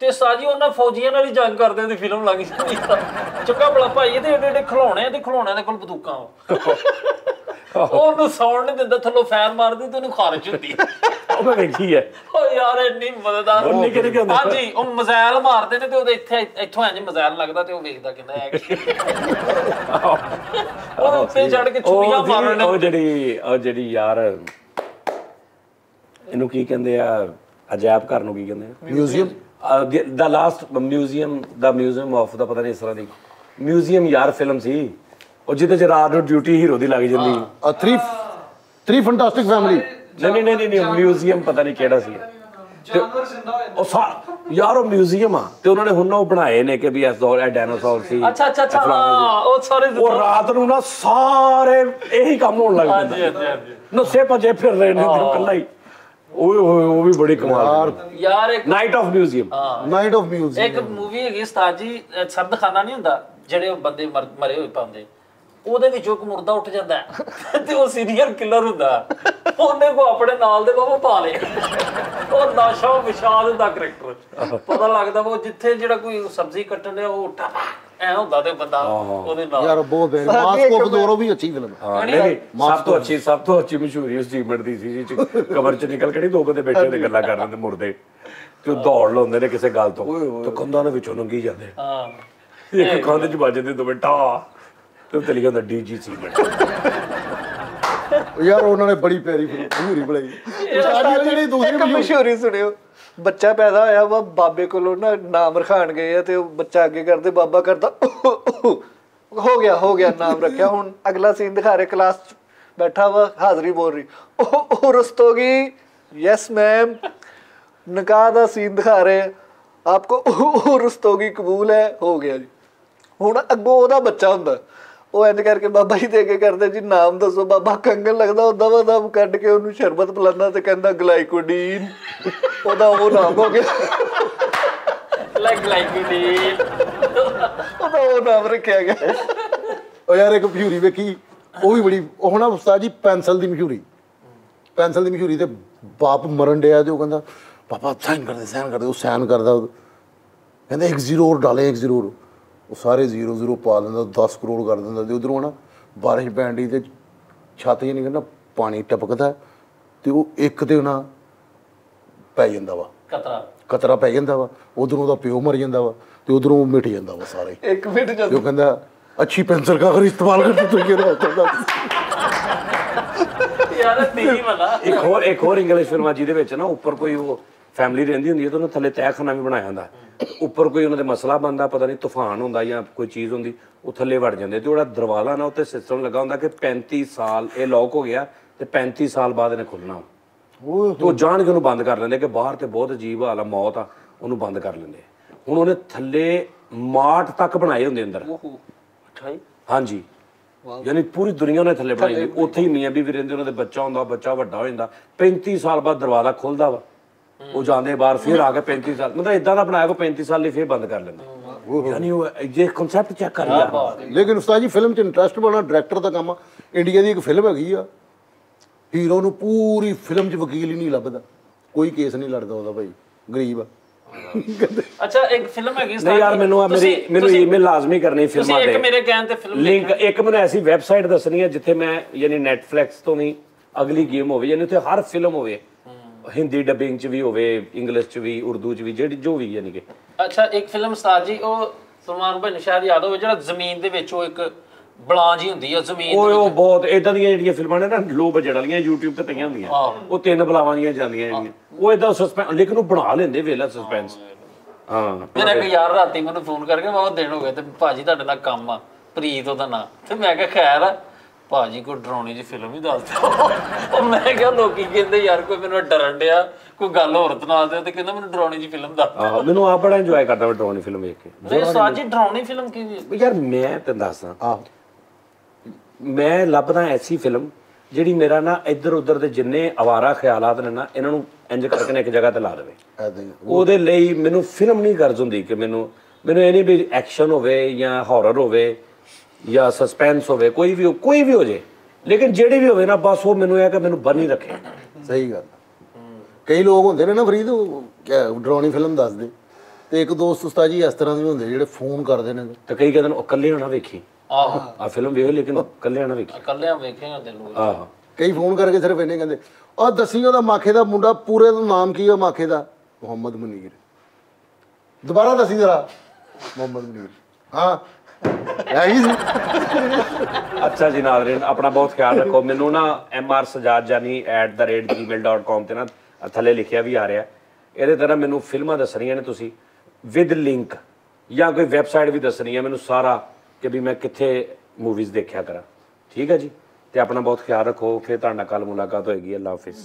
ਤੇ ਸਾਜੀ ਉਹਨਾਂ ਫੌਜੀਆਂ ਨਾਲ ਹੀ ਜੰਗ ਕਰਦੇ ਦੀ ਫਿਲਮ ਲੱਗ ਜਾਂਦੀ ਚੁੱਕਾ ਬੜਾ ਭਾਈ ਇਹਦੇ ਏਡੇ ਏਡੇ ਖਿਡੌਣੇ ਤੇ ਖਿਡੌਣਿਆਂ ਦੇ ਕੋਲ ਬੰਦੂਕਾਂ ਉਹਨੂੰ ਸੌਣ ਨਹੀਂ ਦਿੰਦਾ ਥੱਲੋਂ ਫੈਨ ਮਾਰਦੀ ਤੇ ਉਹਨੂੰ ਖਾਰਜ ਹੁੰਦੀ ਉਹ ਮੈਂ ਵੇਖੀ ਹੈ ਓ ਯਾਰ ਇੰਨੀ ਮਜ਼ੇਦਾਰ ਹਾਂਜੀ ਉਹ ਮਜ਼ਾਇਲ ਮਾਰਦੇ ਨੇ ਤੇ ਉਹਦੇ ਇੱਥੋਂ ਇੰਜ ਮਜ਼ਾਇਲ ਲੱਗਦਾ ਤੇ ਉਹ ਵੇਖਦਾ ਕਹਿੰਦਾ ਹੈ ਉਹ ਉੱਤੇ ਚੜ ਕੇ ਛੁਰੀਆਂ ਮਾਰਨ ਉਹ ਜਿਹੜੀ ਯਾਰ ਇਹਨੂੰ ਕੀ ਕਹਿੰਦੇ ਆ ਅਜਾਇਬ ਘਰ ਨੂੰ ਕੀ ਕਹਿੰਦੇ ਆ ਮਿਊਜ਼ੀਅਮ ਦਾ ਲਾਸਟ ਮਿਊਜ਼ੀਅਮ ਆਫ ਦਾ ਪਤਾ ਨਹੀਂ ਇਸ ਤਰ੍ਹਾਂ ਦੀ ਮਿਊਜ਼ੀਅਮ ਯਾਰ ਫਿਲਮ ਸੀ ਉਹ ਜਿਹਦੇ ਚ ਰਾਤ ਨੂੰ ਡਿਊਟੀ ਹੀਰੋ ਦੀ ਲੱਗ ਜਾਂਦੀ ਥਰੀ ਫੈਂਟਾਸਟਿਕ ਫੈਮਿਲੀ ਨਹੀਂ ਮਿਊਜ਼ੀਅਮ ਪਤਾ ਨਹੀਂ ਕਿਹੜਾ ਸੀ ਉਹ ਯਾਰ ਉਹ ਮਿਊਜ਼ੀਅਮ ਆ ਤੇ ਉਹਨਾਂ ਨੇ ਹੁਣ ਉਹ ਬਣਾਏ ਨੇ ਕਿ ਵੀ ਇਸ ਦੌਰ ਇਹ ਡਾਇਨਾਸੌਰ ਸੀ ਅੱਛਾ ਉਹ ਸਾਰੇ ਉਹ ਰਾਤ ਨੂੰ ਨਾ ਸਾਰੇ ਇਹੀ ਕੰਮ ਹੋਣ ਲੱਗ ਪੈਂਦਾ ਨੁੱਸੇ ਭੱਜੇ ਫਿਰ ਰਹੇ ਨੇ ਇਕੱਲਾ ਹੀ ਓਏ ਹੋਏ ਉਹ ਵੀ ਬੜੀ ਕਮਾਲ ਯਾਰ ਇੱਕ ਨਾਈਟ ਆਫ ਮਿਊਜ਼ੀਅਮ ਇੱਕ ਮੂਵੀ ਹੈਗੀ ਉਸਤਾਦ ਜੀ ਸਰਦਖਾਨਾ ਨਹੀਂ ਹੁੰਦਾ ਜਿਹੜੇ ਬੰਦੇ ਮਰੇ ਹੋਏ ਪਾਉਂਦੇ ਉਹਦੇ ਵਿੱਚੋਂ ਇੱਕ ਮੁਰਦਾ ਉੱਠ ਜਾਂਦਾ ਤੇ ਉਹ ਸੀਰੀਅਲ ਕਿਲਰ ਹੁੰਦਾ ਉਹਨੇ ਕੋ ਆਪਣੇ ਨਾਲ ਦੇ ਬਾਬਾ ਪਾ ਲਏ ਉਹ ਨਾਸ਼ਾ ਵਿਸ਼ਾਲ ਹੁੰਦਾ ਕਰੈਕਟਰ ਪਤਾ ਲੱਗਦਾ ਉਹ ਜਿੱਥੇ ਜਿਹੜਾ ਕੋਈ ਸਬਜ਼ੀ ਕੱਟਣ ਲਿਆ ਉਹ ਉੱਠਾ ਐ ਹੁੰਦਾ ਤੇ ਬੰਦਾ ਉਹਦੇ ਨਾਲ ਯਾਰ ਬਹੁਤ ਮਾਸਕੋ ਬਦੋਰੋ ਵੀ ਅੱਛੀ ਫਿਲਮ ਨਹੀਂ ਸਭ ਤੋਂ ਅੱਛੀ ਮਸ਼ਹੂਰੀ ਉਸ ਚੀਮਟ ਦੀ ਸੀ ਜੀ ਕਬਰ ਚ ਨਿਕਲ ਕੇ ਦੋ ਬੰਦੇ ਬੈਠੇ ਤੇ ਗੱਲਾਂ ਕਰ ਰਹੇ ਨੇ ਮੁਰਦੇ ਤੇ ਉਹ ਦੌੜ ਲਾਉਂਦੇ ਨੇ ਕਿਸੇ ਗੱਲ ਤੋਂ ਤੇ ਕੰਧਾਂ ਦੇ ਵਿੱਚੋਂ ਲੰਘੀ ਜਾਂਦੇ ਇੱਕ ਕੰਧ ਚ ਵੱਜਦੇ ਦੋ ਬੇਟਾ ਤੇ ਤੇ ਲਿਖਿਆ ਹੁੰਦਾ ਡੀਜੀ ਸੀਮਟ ਯਾਰ ਉਹਨਾਂ ਨੇ ਬੜੀ ਪਿਆਰੀ ਮਸ਼ਹੂਰੀ ਬਣਾਈ ਜਿਹੜੀ ਦੂਸਰੀ ਮਸ਼ਹੂਰੀ ਸੁਣਿਓ ਬੱਚਾ ਪੈਦਾ ਹੋਇਆ ਵਾ ਬਾਬੇ ਕੋਲੋਂ ਨਾ ਨਾਮ ਰਖਾਣ ਗਏ ਆ ਤੇ ਉਹ ਬੱਚਾ ਅੱਗੇ ਕਰਦੇ ਬਾਬਾ ਕਰਦਾ ਹੋ ਗਿਆ ਨਾਮ ਰੱਖਿਆ ਹੁਣ ਅਗਲਾ ਸੀਨ ਦਿਖਾ ਰਹੇ ਕਲਾਸ ਚ ਬੈਠਾ ਵਾ ਹਾਜ਼ਰੀ ਬੋਲ ਰਹੀ ਉਹ ਰਸਤੋਗੀ ਯੈਸ ਮੈਮ ਨਿਕਾਹ ਦਾ ਸੀਨ ਦਿਖਾ ਰਹੇ ਆਪਕੋ ਰਸਤੋਗੀ ਕਬੂਲ ਹੈ ਹੋ ਗਿਆ ਜੀ ਹੁਣ ਅੱਗੋਂ ਉਹਦਾ ਬੱਚਾ ਹੁੰਦਾ ਉਹ ਇੰਜ ਕਰਕੇ ਬਾਬਾ ਜੀ ਦੇ ਕੇ ਕਰਦੇ ਜੀ ਨਾਮ ਦੱਸੋ ਬਾਬਾ ਕੰਗਣ ਲੱਗਦਾ ਉਹਦਾ ਵਾ ਨਾਮ ਕੱਢ ਕੇ ਉਹਨੂੰ ਸ਼ਰਬਤ ਪਿਲਾਉਂਦਾ ਤੇ ਕਹਿੰਦਾ ਗਲਾਈਕੋਡੀਨ ਉਹਦਾ ਉਹ ਨਾਮ ਹੋ ਗਿਆ ਗਲਾਈਕੋਡੀਨ ਉਹਦਾ ਉਹ ਨਾਮ ਰੱਖਿਆ ਗਿਆ ਉਹ ਯਾਰ ਇੱਕ ਮਸ਼ਹੂਰੀ ਵੇਖੀ ਉਹ ਵੀ ਬੜੀ ਉਹ ਨਾ ਉਸਤਾਦ ਜੀ ਪੈਨਸਲ ਦੀ ਮਸ਼ਹੂਰੀ ਤੇ ਬਾਪ ਮਰਨ ਡਿਆ ਤੇ ਉਹ ਕਹਿੰਦਾ ਪਾਪਾ ਸਾਈਨ ਕਰਦੇ ਉਹ ਸਾਈਨ ਕਰਦਾ ਕਹਿੰਦਾ 1 0 ਹੋਰ ਡਾਲੇ 1 0 ਉਹ ਸਾਰੇ 0 0 ਪਾ ਦਿੰਦਾ 10 ਕਰੋੜ ਕਰ ਦਿੰਦਾ ਤੇ ਉਧਰੋਂ ਨਾ ਬਾਰਿਸ਼ ਪੈਣ ਡਈ ਤੇ ਛੱਤ ਜਿਹੀ ਨਹੀਂ ਕਹਿੰਦਾ ਪਾਣੀ ਟਪਕਦਾ ਤੇ ਉਹ ਇੱਕ ਤੇ ਨਾ ਪੈ ਜਾਂਦਾ ਵਾ ਕਤਰਾ ਪੈ ਜਾਂਦਾ ਵਾ, ਉਧਰੋਂ ਉਹਦਾ ਪਿਓ ਮਰ ਜਾਂਦਾ ਵਾ ਤੇ ਉਧਰੋਂ ਮਿਟ ਜਾਂਦਾ ਵਾ ਸਾਰਾ ਹੀ। 1 ਮਿੰਟ ਤੇ ਉਹ ਕਹਿੰਦਾ ਅੱਛੀ ਪੈਨਸਲ ਕਾ ਅਗਰ ਇਸਤੇਮਾਲ ਕਰਦੇ तो ये ना होता ਯਾਰ ਨਹੀਂ ਵਾਲਾ ਇੱਕ ਹੋਰ ਇੰਗਲਿਸ਼ ਫਿਲਮਾਂ ਜਿਹਦੇ ਵਿੱਚ ਨਾ ਉੱਪਰ ਕੋਈ ਉਹ ਫੈਮਿਲੀ ਰਹਿੰਦੀ ਹੁੰਦੀ ਹੈ ਤੇ ਉਹਨੂੰ ਥੱਲੇ ਤਹਿਖਾਨਾ ਵੀ ਬਣਾਇਆ ਹੁੰਦਾ, ਉੱਪਰ ਕੋਈ ਉਹਨਾਂ ਦੇ ਮਸਲਾ ਬਣਦਾ, ਪਤਾ ਨਹੀਂ ਤੂਫਾਨ ਹੁੰਦਾ ਜਾਂ ਕੋਈ ਚੀਜ਼ ਹੁੰਦੀ, ਉਹ ਥੱਲੇ ਵੜ ਜਾਂਦੇ ਤੇ ਉਹਦਾ ਦਰਵਾਜ਼ਾ ਨਾ ਉੱਤੇ ਸਿਸਟਮ ਲੱਗਾ ਹੁੰਦਾ ਕਿ 35 ਸਾਲ ਇਹ ਲੌਕ ਹੋ ਗਿਆ ਤੇ 35 ਸਾਲ ਬਾਅਦ ਇਹਨੇ ਖੁੱਲਣਾ। ਉਹ ਜਾਣ ਕੇ ਉਹਨੂੰ ਬੰਦ ਕਰ ਲੈਂਦੇ ਕਿ ਬਾਹਰ ਤੇ ਬਹੁਤ ਅਜੀਬ ਹਾਲ ਆ, ਮੌਤ ਆ, ਉਹਨੂੰ ਬੰਦ ਕਰ ਲੈਂਦੇ। ਹੁਣ ਉਹਨੇ ਥੱਲੇ ਮਾਟ ਤੱਕ ਬਣਾਏ ਹੁੰਦੇ ਅੰਦਰ। ਹਾਂਜੀ, ਯਾਨੀ ਪੂਰੀ ਦੁਨੀਆ ਨੇ ਥੱਲੇ ਬਣਾਈ ਹੁੰਦੀ, ਉੱਥੇ ਹੀ ਮੀਆਂ ਬੀਵੀ ਰਹਿੰਦੇ, ਉਹਨਾਂ ਦੇ ਬੱਚਾ ਹੁੰਦਾ, ਬੱਚਾ ਵੱਡਾ ਹੋ ਜਾਂਦਾ, 35 ਸਾਲ ਬਾਅਦ ਦਰਵਾਜ਼ਾ ਖੁੱਲਦਾ ਵਾ, ਉਹ ਜਾਂਦੇ ਬਾਹਰ, ਫਿਰ ਆ ਕੇ 35 ਸਾਲ ਮਤਲਬ ਇਦਾਂ ਦਾ ਬਣਾਇਆ ਕੋ 35 ਸਾਲ ਲਈ ਫਿਰ ਬੰਦ ਕਰ ਲੈਂਦੇ। ਯਾਨੀ ਉਹ ਜੇ ਕਨਸੈਪਟ ਚੈੱਕ ਕਰ ਲਿਆ। ਲੇਕਿਨ ਉਸਤਾਦ ਜੀ ਫਿਲਮ 'ਚ ਇੰਟਰਸਟ ਬਣਾ ਡਾਇਰੈਕਟਰ ਦਾ ਕੰਮ ਆ। ਇੰਡੀਆ ਦੀ ਇੱਕ ਫਿਲਮ ਹੈਗੀ ਆ, ਹੀਰੋ ਨੂੰ ਪੂਰੀ ਫਿਲਮ 'ਚ ਵਕੀਲ ਹੀ ਨਹੀਂ ਲੱਭਦਾ, ਕੋਈ ਕੇਸ ਨਹੀਂ ਲੜਦਾ ਉਹਦਾ, ਭਾਈ ਗਰੀਬ ਆ। ਅੱਛਾ ਇੱਕ ਫਿਲਮ ਹੈਗੀ ਨਹੀਂ ਯਾਰ, ਮੈਨੂੰ ਈਮੇਲ ਲਾਜ਼ਮੀ ਕਰਨੀ ਫਿਲਮਾਂ ਤੇ, ਇੱਕ ਮੇਰੇ ਕਹਿਣ ਤੇ ਫਿਲਮ ਲਿੰਕ, ਇੱਕ ਮੈਨੂੰ ਐਸੀ ਵੈਬਸਾਈਟ ਦੱਸਣੀ ਹੈ ਜਿੱਥੇ ਮੈਂ ਯਾਨੀ ਨੈਟਫਲਿਕਸ ਤੋਂ ਨਹੀਂ ਅਗਲੀ ਗੇਮ ਹੋਵੇ, ਯਾਨੀ ਉੱਥੇ ਹਰ ਫਿਲਮ ਹੋਵੇ, ਹਿੰਦੀ ਡਬਿੰਗ 'ਚ ਵੀ ਹੋਵੇ, ਇੰਗਲਿਸ਼ 'ਚ ਵੀ, ਉਰਦੂ 'ਚ ਵੀ, ਜਿਹੜੀ ਜੋ ਵੀ ਯਾਨੀ ਕਿ। ਅੱਛਾ ਇੱਕ ਫਿਲਮ ਉਸਤਾਦ ਜੀ, ਉਹ ਸਲਮਾਨ ਭਾਈ ਨੂੰ ਸ਼ਾਇਦ ਯਾਦ ਹੋਵੇ, ਜਿਹੜਾ ਜ਼ਮੀਨ ਦੇ ਵਿੱਚ ਉਹ ਇੱਕ ਬਲਾਂ ਜੀ ਹੁੰਦੀ ਆ ਜ਼ਮੀਨ, ਉਹ ਬਹੁਤ ਇਦਾਂ ਦੀਆਂ ਜਿਹੜੀਆਂ ਫਿਲਮਾਂ ਨੇ ਨਾ ਲੋ ਬਜਟ ਵਾਲੀਆਂ YouTube ਤੇ ਪਈਆਂ ਹੁੰਦੀਆਂ, ਉਹ 3 ਬਲਾਵਾਂ ਦੀਆਂ ਜਾਂਦੀਆਂ ਜਿਹੜੀਆਂ, ਉਹ ਇਦਾਂ ਸਸਪੈਂਸ, ਲੇਕਿਨ ਉਹ ਬਣਾ ਲੈਂਦੇ ਵੇਲਾ ਸਸਪੈਂਸ। ਹਾਂ, ਮੇਰਾ ਇੱਕ ਯਾਰ ਰਾਤੀ ਮੈਨੂੰ ਫੋਨ ਕਰਕੇ ਬਹੁਤ ਦਿਨ ਹੋ ਗਏ ਤੇ ਭਾਜੀ ਤੁਹਾਡੇ ਨਾਲ ਕੰਮ ਆ, ਪ੍ਰੀਤ ਉਹਦਾ ਨਾਂ, ਤੇ ਮੈਂ ਕਿਹਾ ਖੈਰ ਆ ਭਾਜੀ ਕੋਈ ਡਰਾਉਣੀ ਜੀ ਫਿਲਮ ਹੀ ਦੱਸ ਦਿਓ। ਉਹ ਮੈਂ ਕਿਹਾ ਲੋਕੀ ਕਹਿੰਦੇ ਯਾਰ ਕੋਈ ਮੈਨੂੰ ਡਰਨ ਡਿਆ, ਕੋਈ ਗੱਲ ਹੋਰ ਸੁਣਾ ਦਿਓ, ਤੇ ਕਹਿੰਦਾ ਮੈਨੂੰ ਡਰਾਉਣੀ ਜੀ ਫਿਲਮ ਦੱਸ ਦਿਓ। ਮੈਨੂੰ ਆਪ ਬੜਾ ਇੰਜੋਏ ਕਰਦਾ ਡਰਾਉਣੀ ਫਿਲਮ ਵੇਖ ਕੇ। ਨਹੀਂ ਉਸਤਾਦ ਜੀ ਡਰਾਉਣੀ ਫਿਲਮ ਕੀ ਯਾਰ ਮੈਂ ਤੈਨੂੰ ਦੱਸਦਾ, ਮੈਂ ਲੱਭਦਾ ਐਸੀ ਫਿਲਮ ਜਿਹੜੀ ਮੇਰਾ ਨਾ ਇੱਧਰ ਉੱਧਰ ਦੇ ਜਿੰਨੇ ਅਵਾਰਾ ਖਿਆਲਾਤ ਨੇ ਨਾ, ਇਹਨਾਂ ਨੂੰ ਇੰਜ ਕਰਕੇ ਨਾ ਇੱਕ ਜਗ੍ਹਾ ਤੇ ਲਾ ਦੇਵੇ। ਉਹਦੇ ਲਈ ਮੈਨੂੰ ਫਿਲਮ ਨਹੀਂ ਗਰਜ ਹੁੰਦੀ ਕਿ ਮੈਨੂੰ ਇਹ ਨਹੀਂ ਵੀ ਐਕਸ਼ਨ ਹੋਵੇ ਜਾਂ ਹੌਰਰ ਹੋਵੇ ਜਾਂ ਸਸਪੈਂਸ ਹੋਵੇ, ਕੋਈ ਵੀ ਹੋ ਜੇ, ਲੇਕਿਨ ਜਿਹੜੀ ਵੀ ਹੋਵੇ ਨਾ ਬਸ ਉਹ ਮੈਨੂੰ ਇਹ ਕਿ ਮੈਨੂੰ ਬੰਨੀ ਰੱਖੇ। ਸਹੀ ਗੱਲ। ਕਈ ਲੋਕ ਹੁੰਦੇ ਨੇ ਨਾ ਫਰੀਦ, ਡਰਾਉਣੀ ਫਿਲਮ ਦੱਸਦੇ, ਤੇ ਇੱਕ ਦੋਸਤ ਉਸਤਾਦ ਜੀ ਇਸ ਤਰ੍ਹਾਂ ਦੇ ਹੁੰਦੇ ਜਿਹੜੇ ਫੋਨ ਕਰਦੇ ਨੇ ਤੇ ਕਈ ਕਹਿੰਦੇ ਨੇ ਇਕੱਲੇ ਹੋਣਾ ਵੇਖੀ, ਆ ਫਿਲਮ ਵੇਖ, ਲੇਕਿਨ ਇਕੱਲੇ ਹੋਣਾ ਵੇਖੀ, ਇਕੱਲਿਆਂ ਵੇਖੇਗਾ ਤੇ ਲੋਕ। ਆਹ ਕਈ ਫੋਨ ਕਰਕੇ ਸਿਰਫ ਇਹਨੇ ਕਹਿੰਦੇ ਆਹ ਦੱਸੀ ਉਹਦਾ ਮਾਖੇ ਦਾ ਮੁੰਡਾ ਪੂਰੇ ਦਾ ਨਾਮ ਕੀ ਆ ਮਾਖੇ ਦਾ? ਮੁਹੰਮਦ ਮੁਨੀਰ। ਦੁਬਾਰਾ ਦੱਸੀ ਜਰਾ। ਮੁਹੰਮਦ ਮੁਨੀਰ। ਹਾਂ ਇਹੀ ਸੀ। ਅੱਛਾ ਜੀ ਨਾਜ਼ਰੀਨ, ਆਪਣਾ ਬਹੁਤ ਖਿਆਲ ਰੱਖੋ। ਮੈਨੂੰ ਨਾ MR Sajjad ਜਾਨੀ @gmail.com ਤੇ ਨਾ ਥੱਲੇ ਲਿਖਿਆ ਵੀ ਆ ਰਿਹਾ, ਇਹਦੇ ਤਰ੍ਹਾਂ ਮੈਨੂੰ ਫਿਲਮਾਂ ਦੱਸਣੀਆਂ ਨੇ ਤੁਸੀਂ ਵਿਦ ਲਿੰਕ, ਜਾਂ ਕੋਈ ਵੈਬਸਾਈਟ ਵੀ ਦੱਸਣੀ ਹੈ ਮੈਨੂੰ ਸਾਰਾ, ਕਿ ਵੀ ਮੈਂ ਕਿੱਥੇ ਮੂਵੀਜ਼ ਦੇਖਿਆ ਕਰਾਂ। ਠੀਕ ਹੈ ਜੀ, ਤੇ ਆਪਣਾ ਬਹੁਤ ਖਿਆਲ ਰੱਖੋ। ਫਿਰ ਤੁਹਾਡੇ ਨਾਲ ਕੱਲ੍ਹ ਮੁਲਾਕਾਤ ਹੋਏਗੀ। ਅੱਲਾ ਹਾਫਿਜ਼।